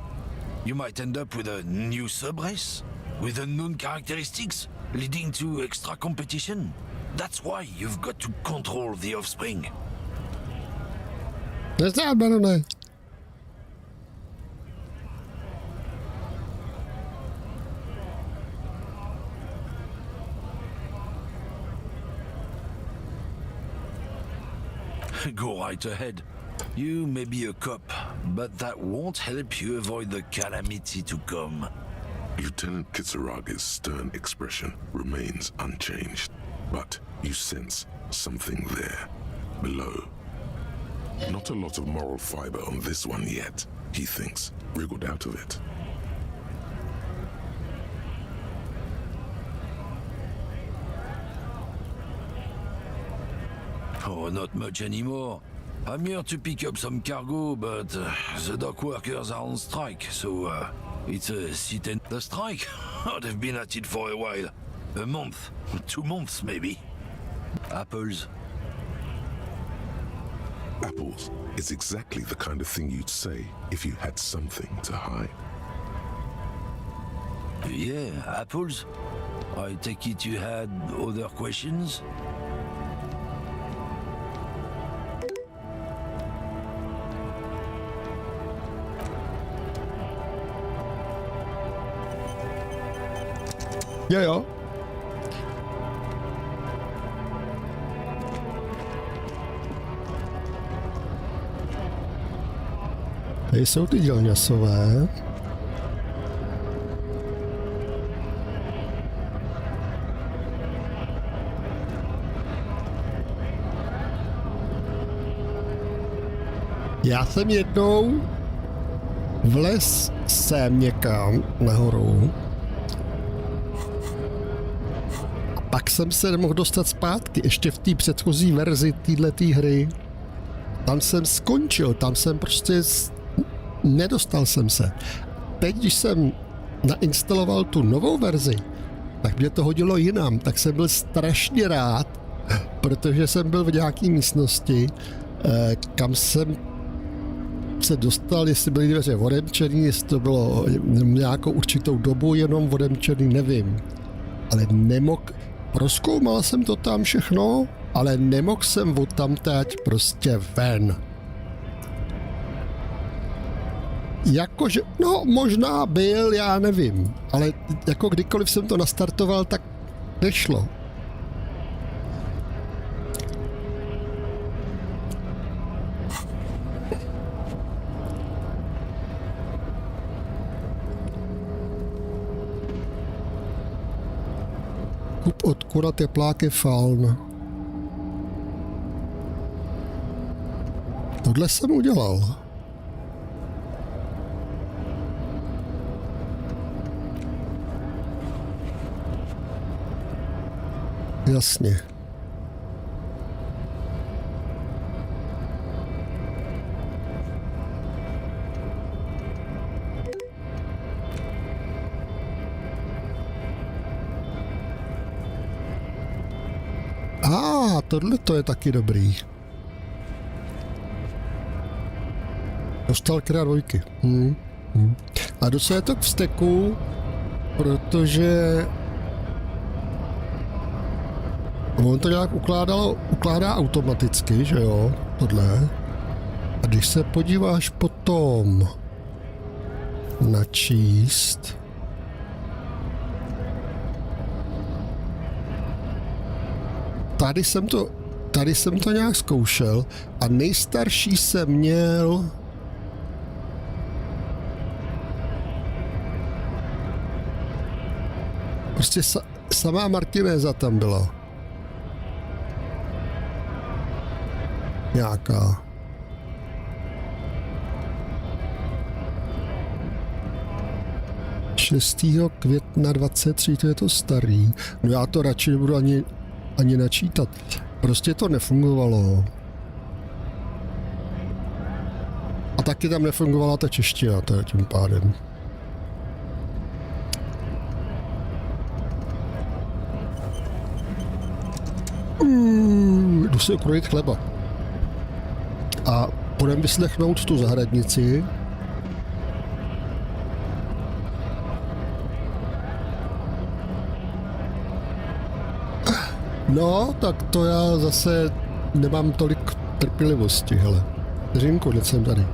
You might end up with a new sub-race, with unknown characteristics, leading to extra competition. That's why you've got to control the offspring. That's not better than Go right ahead. You may be a cop, but that won't help you avoid the calamity to come. Lieutenant Kitsurage's stern expression remains unchanged, but you sense something there, below. Not a lot of moral fiber on this one yet, he thinks, wriggled out of it. Oh, not much anymore. I'm here to pick up some cargo, but the dock workers are on strike, so it's a sit and the strike. They've been at it for a while. A month, 2 months maybe. Apples. Apples is exactly the kind of thing you'd say if you had something to hide. Yeah, apples. I take it you had other questions? Jo. Tady jsou ty dělňasové. Já jsem jednou vlez sem někam nahoru a pak jsem se nemohl dostat zpátky, ještě v té předchozí verzi této hry. Tam jsem skončil, tam jsem prostě nedostal jsem se. Teď, když jsem nainstaloval tu novou verzi, tak mě to hodilo jinam, tak jsem byl strašně rád, protože jsem byl v nějaké místnosti, kam jsem se dostal, jestli byly dveře odemčený, jestli to bylo nějakou určitou dobu jenom odemčený, nevím. Ale nemohl, prozkoumal jsem to tam všechno, ale nemohl jsem odtamtať prostě ven. Jakože, no možná byl, já nevím, ale jako kdykoliv jsem to nastartoval, tak nešlo. Kup od kura tepláky Faln. Tohle jsem udělal. Jasně. Tohle to je taky dobrý. Dostal krát dvojky. A docela je to k vzteku, protože on to nějak ukládá automaticky, že jo, tohle. A když se podíváš potom načíst, tady jsem to nějak zkoušel a nejstarší jsem měl prostě samá Martinéza tam byla. Nějaká. května 23, to je to starý. No já to radši nebudu ani načítat. Prostě to nefungovalo. A taky tam nefungovala ta čeština, tím pádem. Jdu si ukrojit chleba. A půjdeme vyslechnout tu zahradnici. No, tak to já zase nemám tolik trpělivosti, hele. Řinku, teď jsem tady.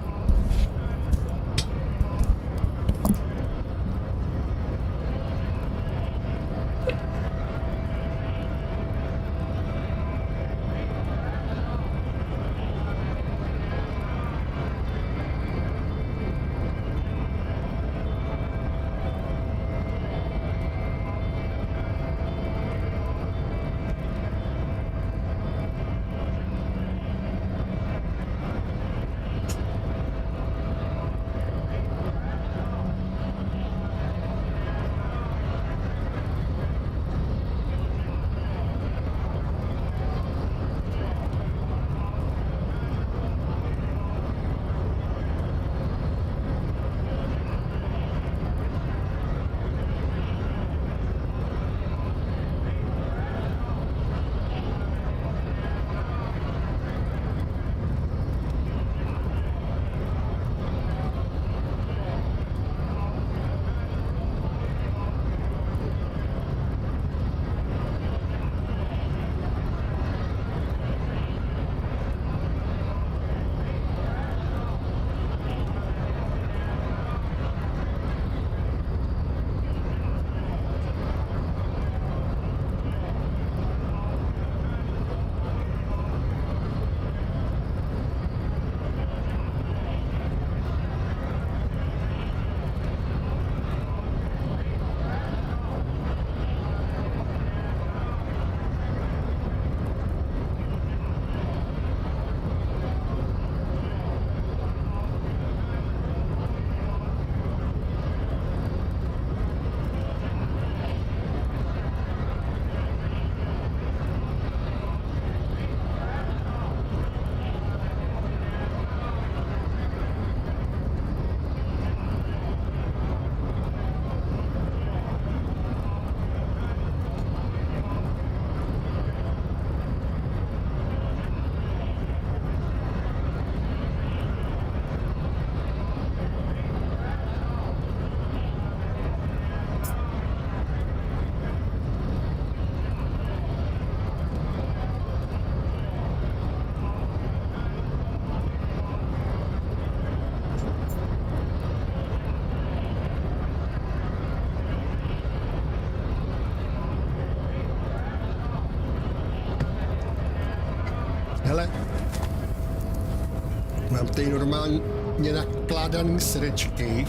tady normálně nakládaný srdečky.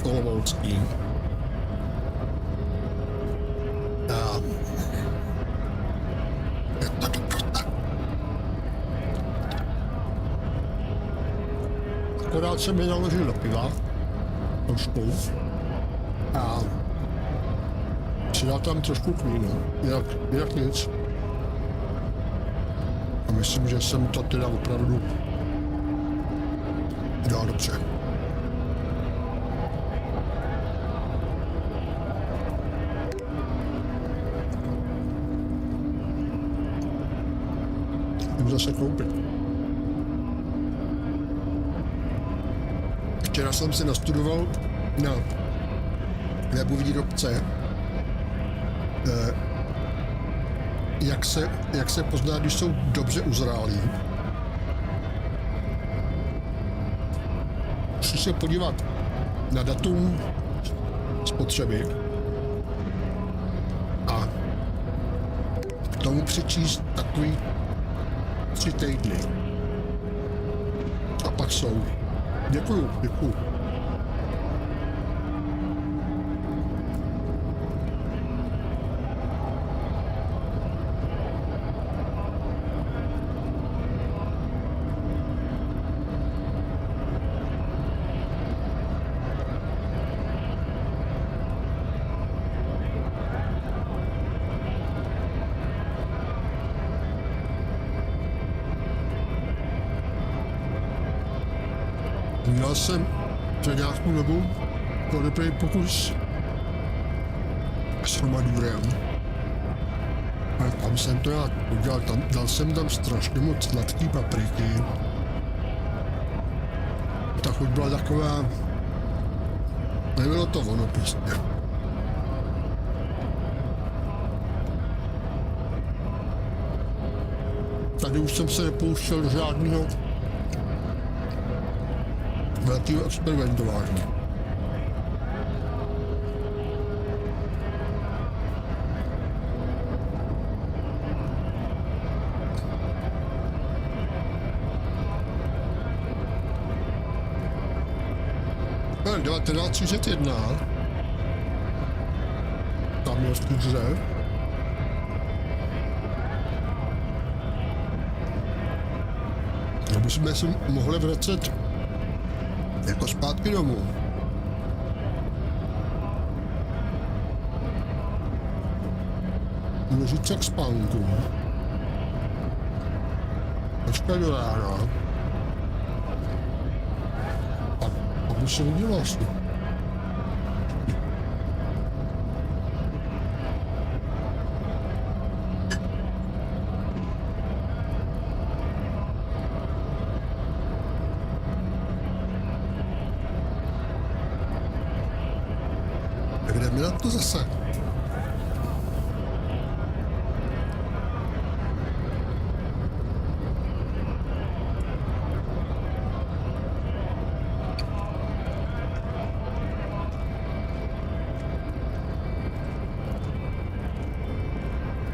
Olomoucký. A akorát jsem je naložil do piva, trošku, a přidal tam trošku kmínu, jinak nic. A myslím, že jsem to teda opravdu dal dobře. Jdu zase koupit. Včera jsem si nastudoval na webu výrobce, jak se pozná, když jsou dobře uzrálí. Musí se podívat na datum spotřeby a k tomu přečíst takový 3 týdny. A pak jsou. Děkuju. Měl jsem před nějakou dobu dobrý pokus s armadurem. A tam jsem to nějak udělal, dal jsem tam strašně moc sladký papriky. Ta chuť byla taková... Nebylo to ono prostě. Tady už jsem se nepouštěl do žádného velkého experimentování. Ale 1931 tam je v kůře. Abychom se mohli vracet jako zpátky domů. Můžu se k spánku. Počkej do rána. A by se udělal vlastně. Jdeme na to zase.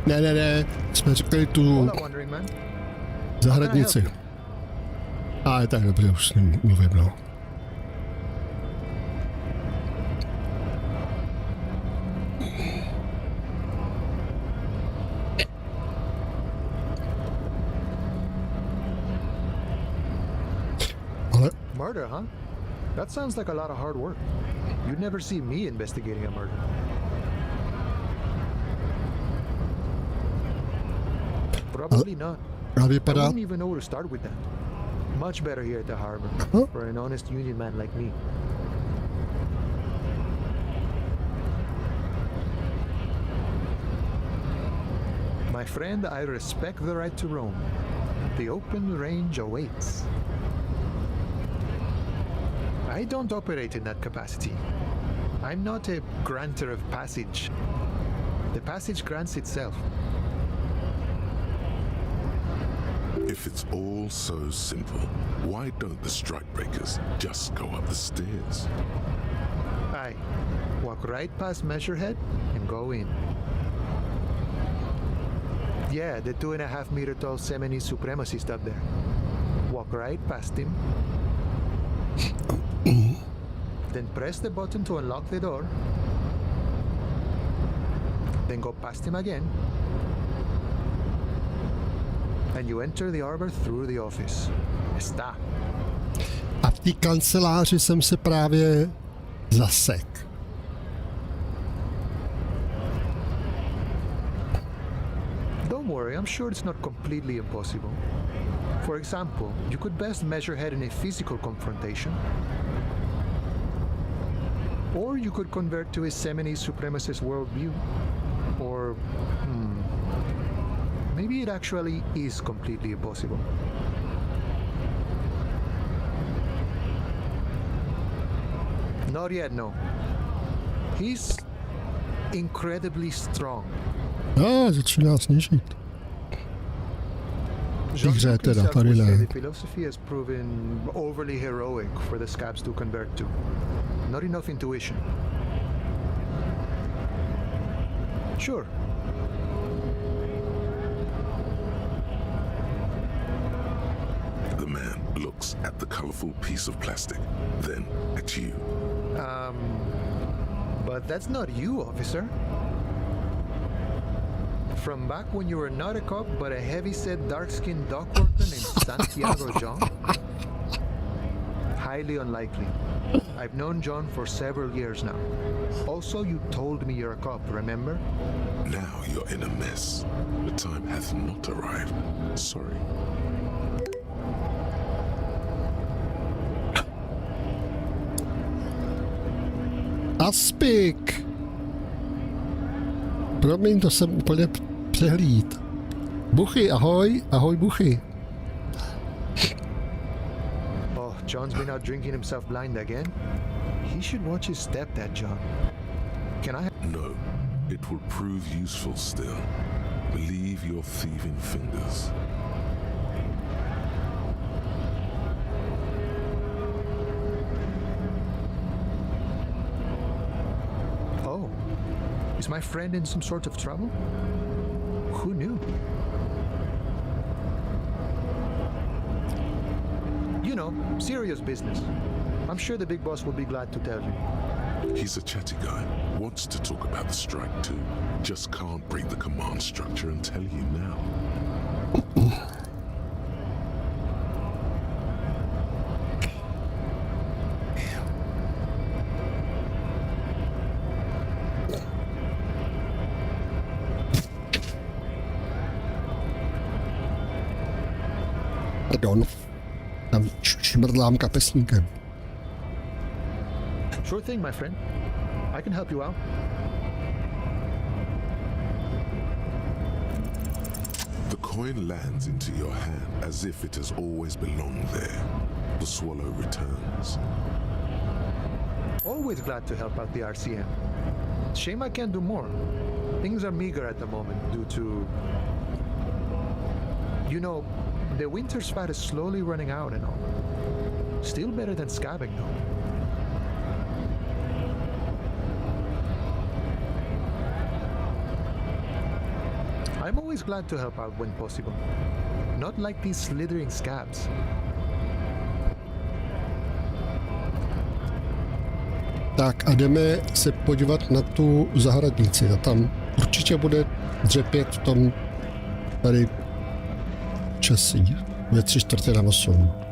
Ne, jsme říkali tu zahradnici. A je tak dobře, už s ním mluvím, no. Murder, huh? That sounds like a lot of hard work. You'd never see me investigating a murder. Probably not. I wouldn't even know where to start with that. Much better here at the harbor, for an honest union man like me. My friend, I respect the right to roam. The open range awaits. I don't operate in that capacity. I'm not a granter of passage. The passage grants itself. If it's all so simple, why don't the strikebreakers just go up the stairs? Aye. Walk right past Measurehead and go in. Yeah, the 2.5 meter tall Semeni supremacist up there. walk right past him. Then press the button to unlock the door. Then go past him again. And you enter the arbor through the office. Está. A v té kanceláři jsem se právě zasek. Don't worry, I'm sure it's not completely impossible. For example, you could best measure head in a physical confrontation. Or you could convert to a Seminese supremacist worldview. Or, maybe it actually is completely impossible. Not yet, no. He's incredibly strong. Začíná sněžit. Jean-Luc teda, himself tady would say ne. the philosophy has proven overly heroic for the scabs to convert to. Not enough intuition. Sure. The man looks at the colorful piece of plastic, then at you. But that's not you, officer. From back when you were not a cop, but a heavy-set, dark-skinned dock worker named Santiago John? Highly unlikely. I've known John for several years now. Also, you told me you're a cop, remember? Now you're in a mess. The time hath not arrived. Sorry. Aspik! Promiň, to jsem úplně přehlíd. Buchy, ahoj, ahoj Buchy. Oh, John's been out drinking himself blind again? He should watch his step, that John. Can I? No, it will prove useful still. Leave your thieving fingers. Oh, is my friend in some sort of trouble? Who knew? You know, serious business. I'm sure the big boss will be glad to tell you. He's a chatty guy, wants to talk about the strike too. Just can't break the command structure and tell you now. Pardon. Tam šmrdlám kapesníkem. Sure thing, my friend. I can help you out. The coin lands into your hand as if it has always belonged there. The swallow returns. Always glad to help out the RCM. Shame I can't do more. Things are meager at the moment due to... You know, the winter's fat is slowly running out and all. Still better than scabbing though. I'm always glad to help out when possible. Not like these slithering scabs. Tak a jdeme se podívat na tu zahradnici a tam určitě bude dřepět v tom tady časí ve 7:45.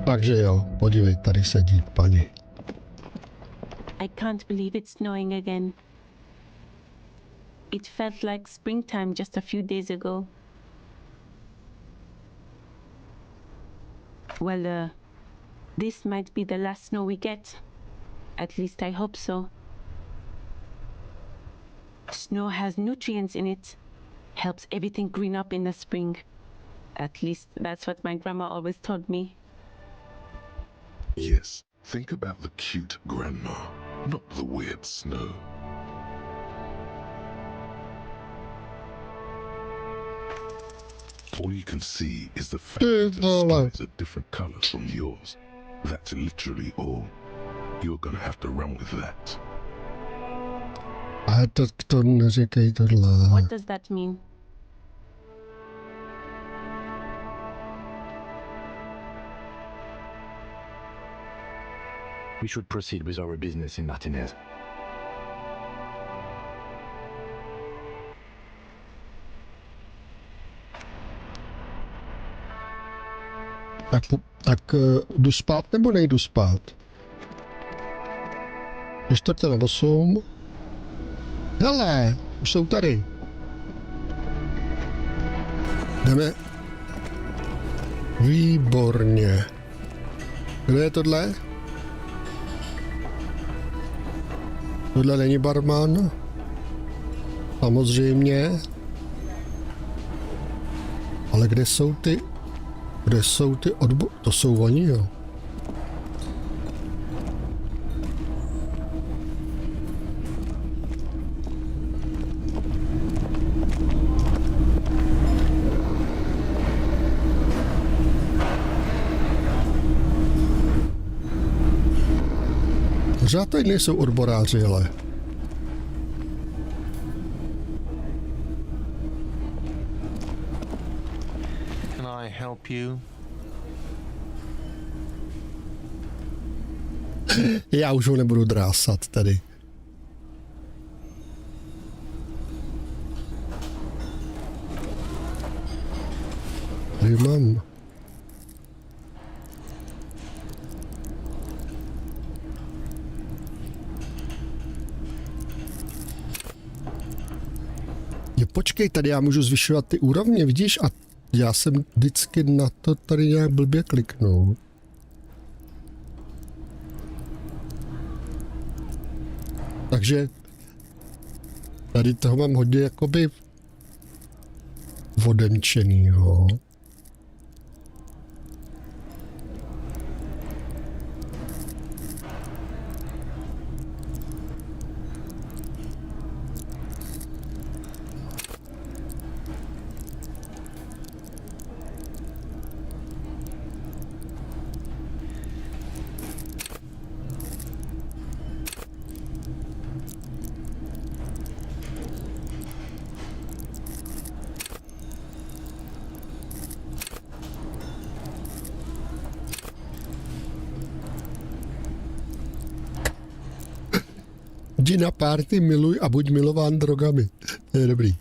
Takže jo, podívej, tady sedí paní. I can't believe it's snowing again. It felt like springtime just a few days ago. Well, this might be the last snow we get. At least I hope so. Snow has nutrients in it. Helps everything green up in the spring. At least that's what my grandma always told me. Yes, think about the cute grandma, not the weird snow. All you can see is the fact that the sky is a different color from yours. That's literally all. You're gonna have to run with that. A to neříkej tohle. What does that mean? We should proceed with our business in Martinez. Tak jdu spát nebo nejdu spát? Je 4:08. Hele, už jsou tady. Jdeme. Výborně. Kdo je tohle? Tohle není barman? Samozřejmě. Ale kde jsou ty... Kde jsou ty To jsou oni, jo. Pořád tady nejsou odboráři, ale... Can I help you? Já už ho nebudu drásat tady. Tady mám. Počkej, tady já můžu zvyšovat ty úrovně, vidíš? A já jsem vždycky na to tady nějak blbě kliknul. Takže tady toho mám hodně jakoby vodenčenýho. Jdi na party, miluj a buď milován drogami. To je dobrý.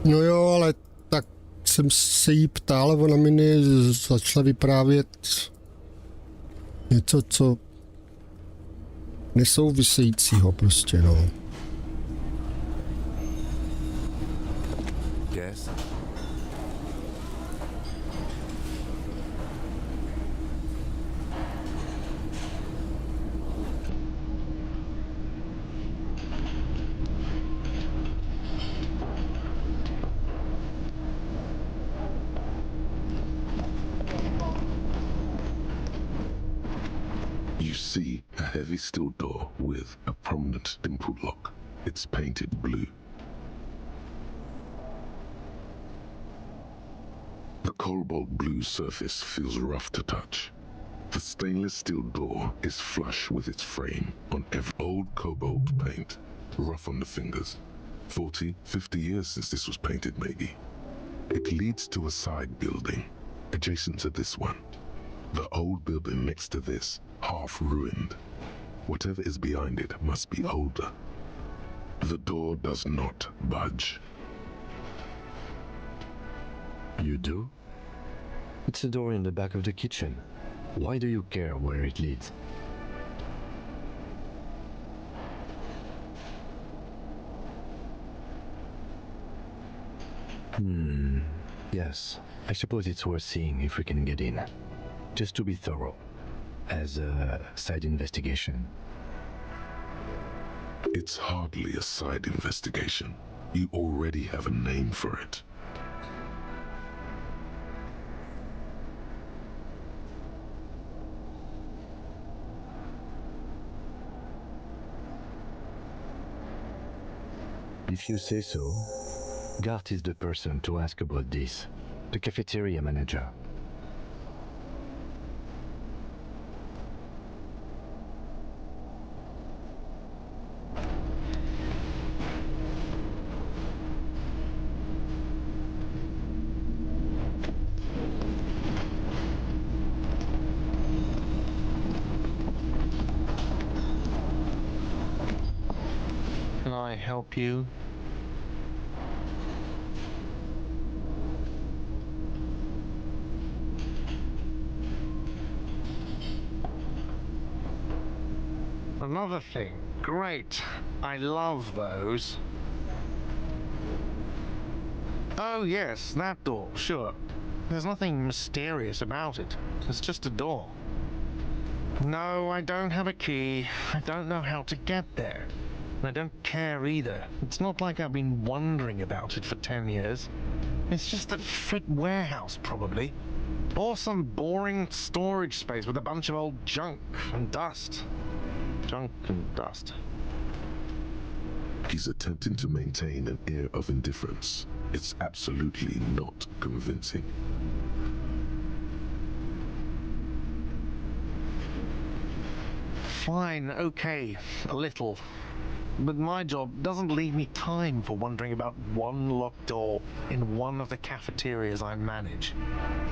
No jo, ale tak jsem se jí ptal a ona mi začala vyprávět něco, co nesouvisejícího prostě, no. Yes. You see a heavy steel door with a prominent dimpled lock. It's painted blue. cobalt blue surface feels rough to touch. The stainless steel door is flush with its frame on every old cobalt paint, rough on the fingers. 40, 50 years since this was painted maybe. It leads to a side building, adjacent to this one. The old building next to this, half ruined. Whatever is behind it must be older. The door does not budge. You do? It's a door in the back of the kitchen. Why do you care where it leads? Yes, I suppose it's worth seeing if we can get in. Just to be thorough, as a side investigation. It's hardly a side investigation. You already have a name for it. If you say so, Gart is the person to ask about this. The cafeteria manager. Can I help you? Another thing. Great. I love those. Oh yes, that door, sure. There's nothing mysterious about it. It's just a door. No, I don't have a key. I don't know how to get there. And I don't care either. It's not like I've been wondering about it for 10 years. It's just a fit warehouse, probably. Or some boring storage space with a bunch of old junk and dust. Junk and dust. He's attempting to maintain an air of indifference. It's absolutely not convincing. Fine, okay, a little. But my job doesn't leave me time for wondering about one locked door in one of the cafeterias I manage.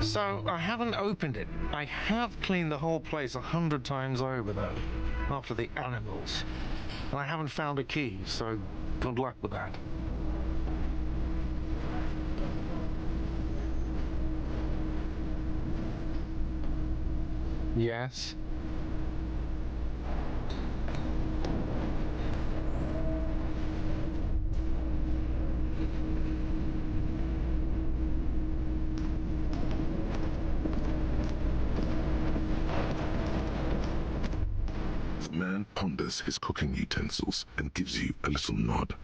So I haven't opened it. I have cleaned the whole place 100 times over though, after the animals. And I haven't found a key, so good luck with that. Yes? The man ponders his cooking utensils and gives you a little nod,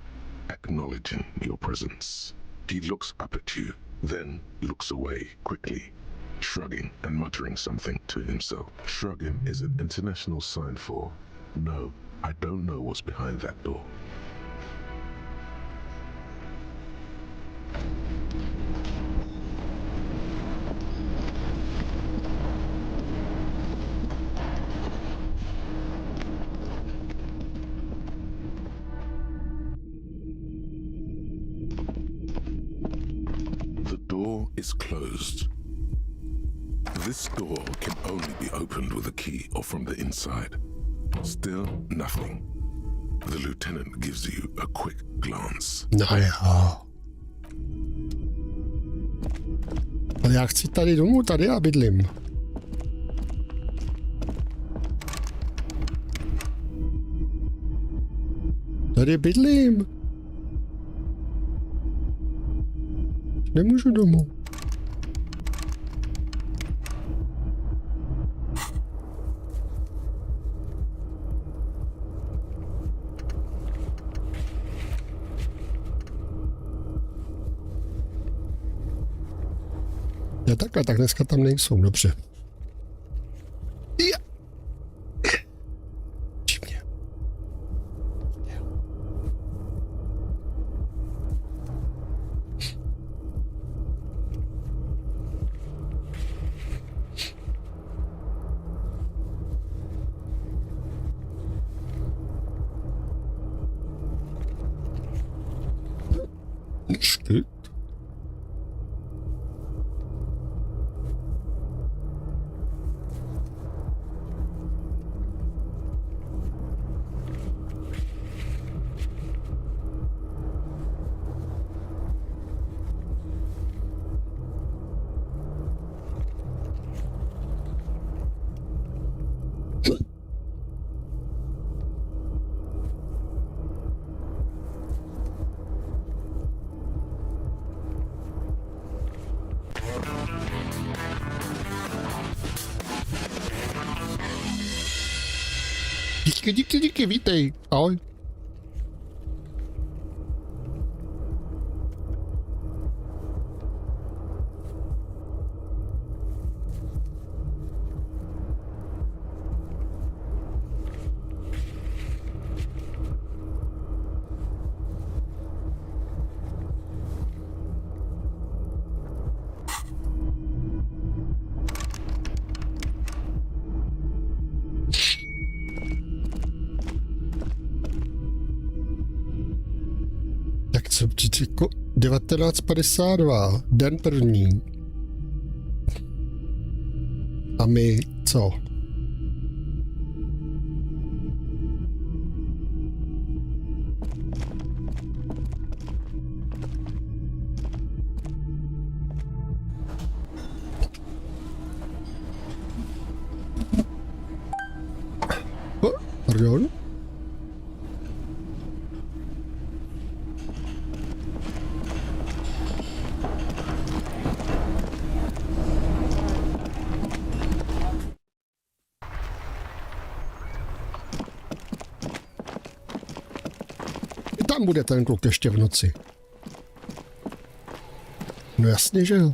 acknowledging your presence. He looks up at you, then looks away quickly, shrugging and muttering something to himself. Shrugging is an international sign for, no, I don't know what's behind that door. The door is closed. This door can only be opened with a key or from the inside. Still nothing. The lieutenant gives you a quick glance. Naja. Ale já chci tady domů, tady já bydlím. Tady bydlím. Nemůžu domů. Je takhle, tak dneska tam nejsou, dobře. Čivně. Škyt. Díky, vítej, ahoj. Co jako 1952, den první. A my co? Pardon? Tam bude ten kluk ještě v noci. No jasně, že jo.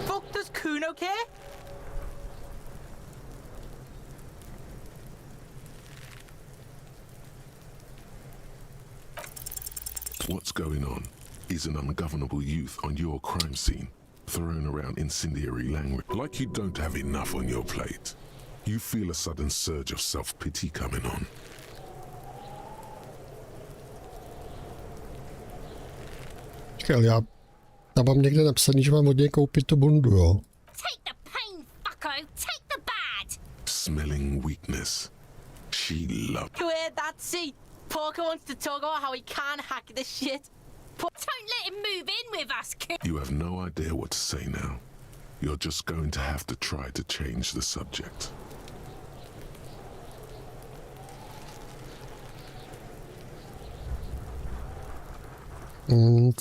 Fuck does Kuno care? What's going on is an ungovernable youth on your crime scene, throwing around incendiary language. Like you don't have enough on your plate. You feel a sudden surge of self-pity coming on. Čekaj, já mám někde napsaný, že mám od něj koupit tu bundu, jo? Take the pain, fucko! Take the bad! Smelling weakness. She loved. You heard that, see? Porker wants to talk about how he can't hack this shit. Don't let him move in with us, kid! You have no idea what to say now. You're just going to have to try to change the subject.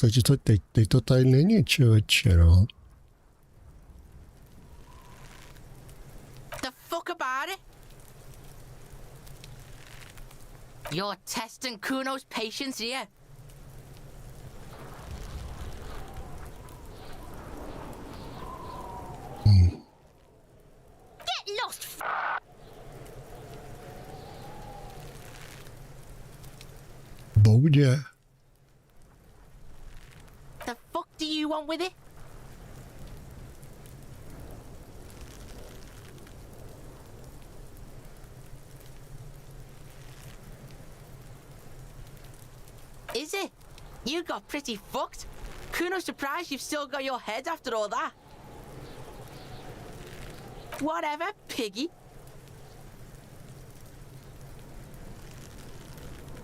Takže to teď to tady není, člověče, no. The fuck about it? You're testing Kuno's patience here. Get lost! Boudě. The fuck do you want with it? Is it? You got pretty fucked. Kuno's surprised you've still got your head after all that. Whatever, piggy.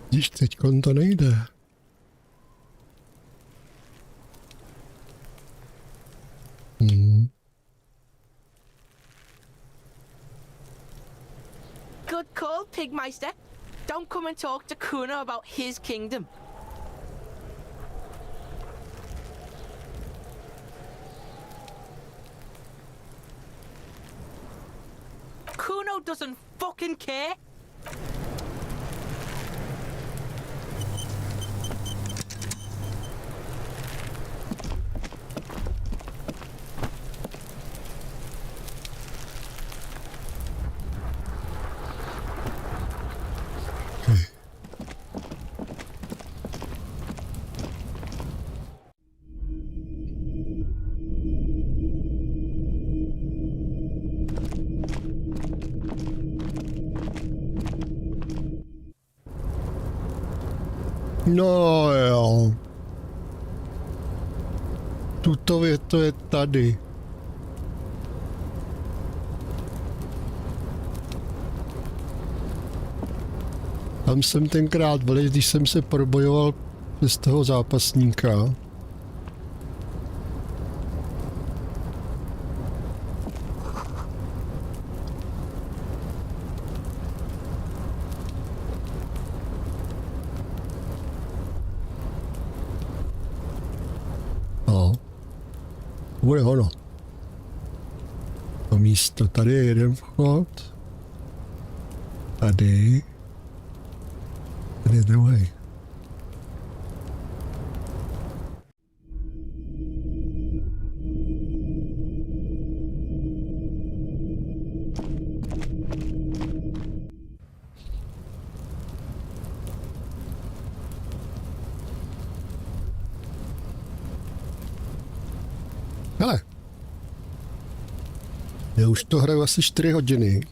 Když teďkon to nejde. Good call, Pigmeister. Don't come and talk to Kuno about his kingdom. Kuno doesn't fucking care. No jo. Tuto věto je tady. Tam jsem tenkrát byl, když jsem se probojoval z toho zápasníka. No. Bude ono. To místo, tady je jeden vchod. Tady. Tady je druhý. Hele. Já už to hraju asi 4 hodiny.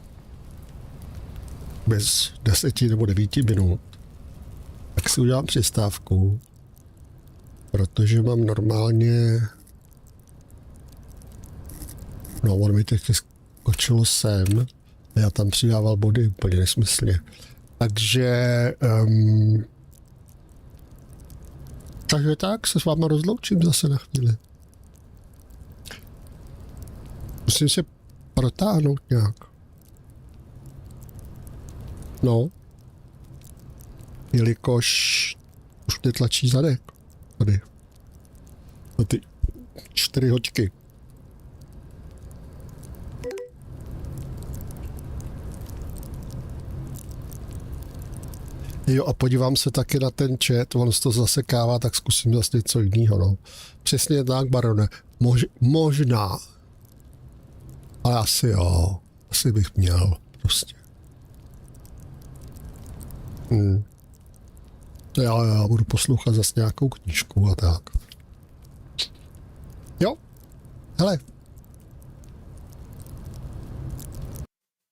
Bez 10 nebo 9 minut. Tak si udělám přestávku. Protože mám normálně... No, on mi teď skočilo sem. A já tam přidával body úplně nesmyslně. Takže... takže tak se s váma rozloučím zase na chvíli. Musím se protáhnout nějak. No. Jelikož už netlačí zadek. Tady. Na ty 4 hoďky. Jo, a podívám se taky na ten chat, on se to zasekává, tak zkusím zase něco jiného, no. Přesně tak, barone. Možná. Ale asi jo. Asi bych měl, prostě. Já budu poslouchat zase nějakou knížku a tak. Jo. Hele.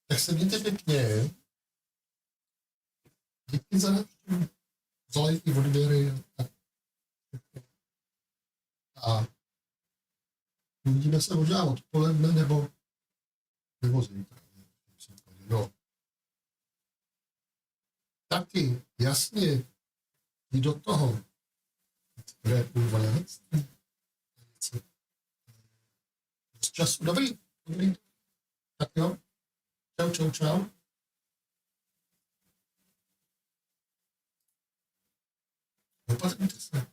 Tak se mějte pěkně. Díky za návštěvu. Za lajky, odběry. A uvidíme se možná odpoledne nebo zítra. No. Taky, jasně, jdi do toho. Bude půlvalet. Z času, dobrý. Tak jo. Čau. Opatrujte se.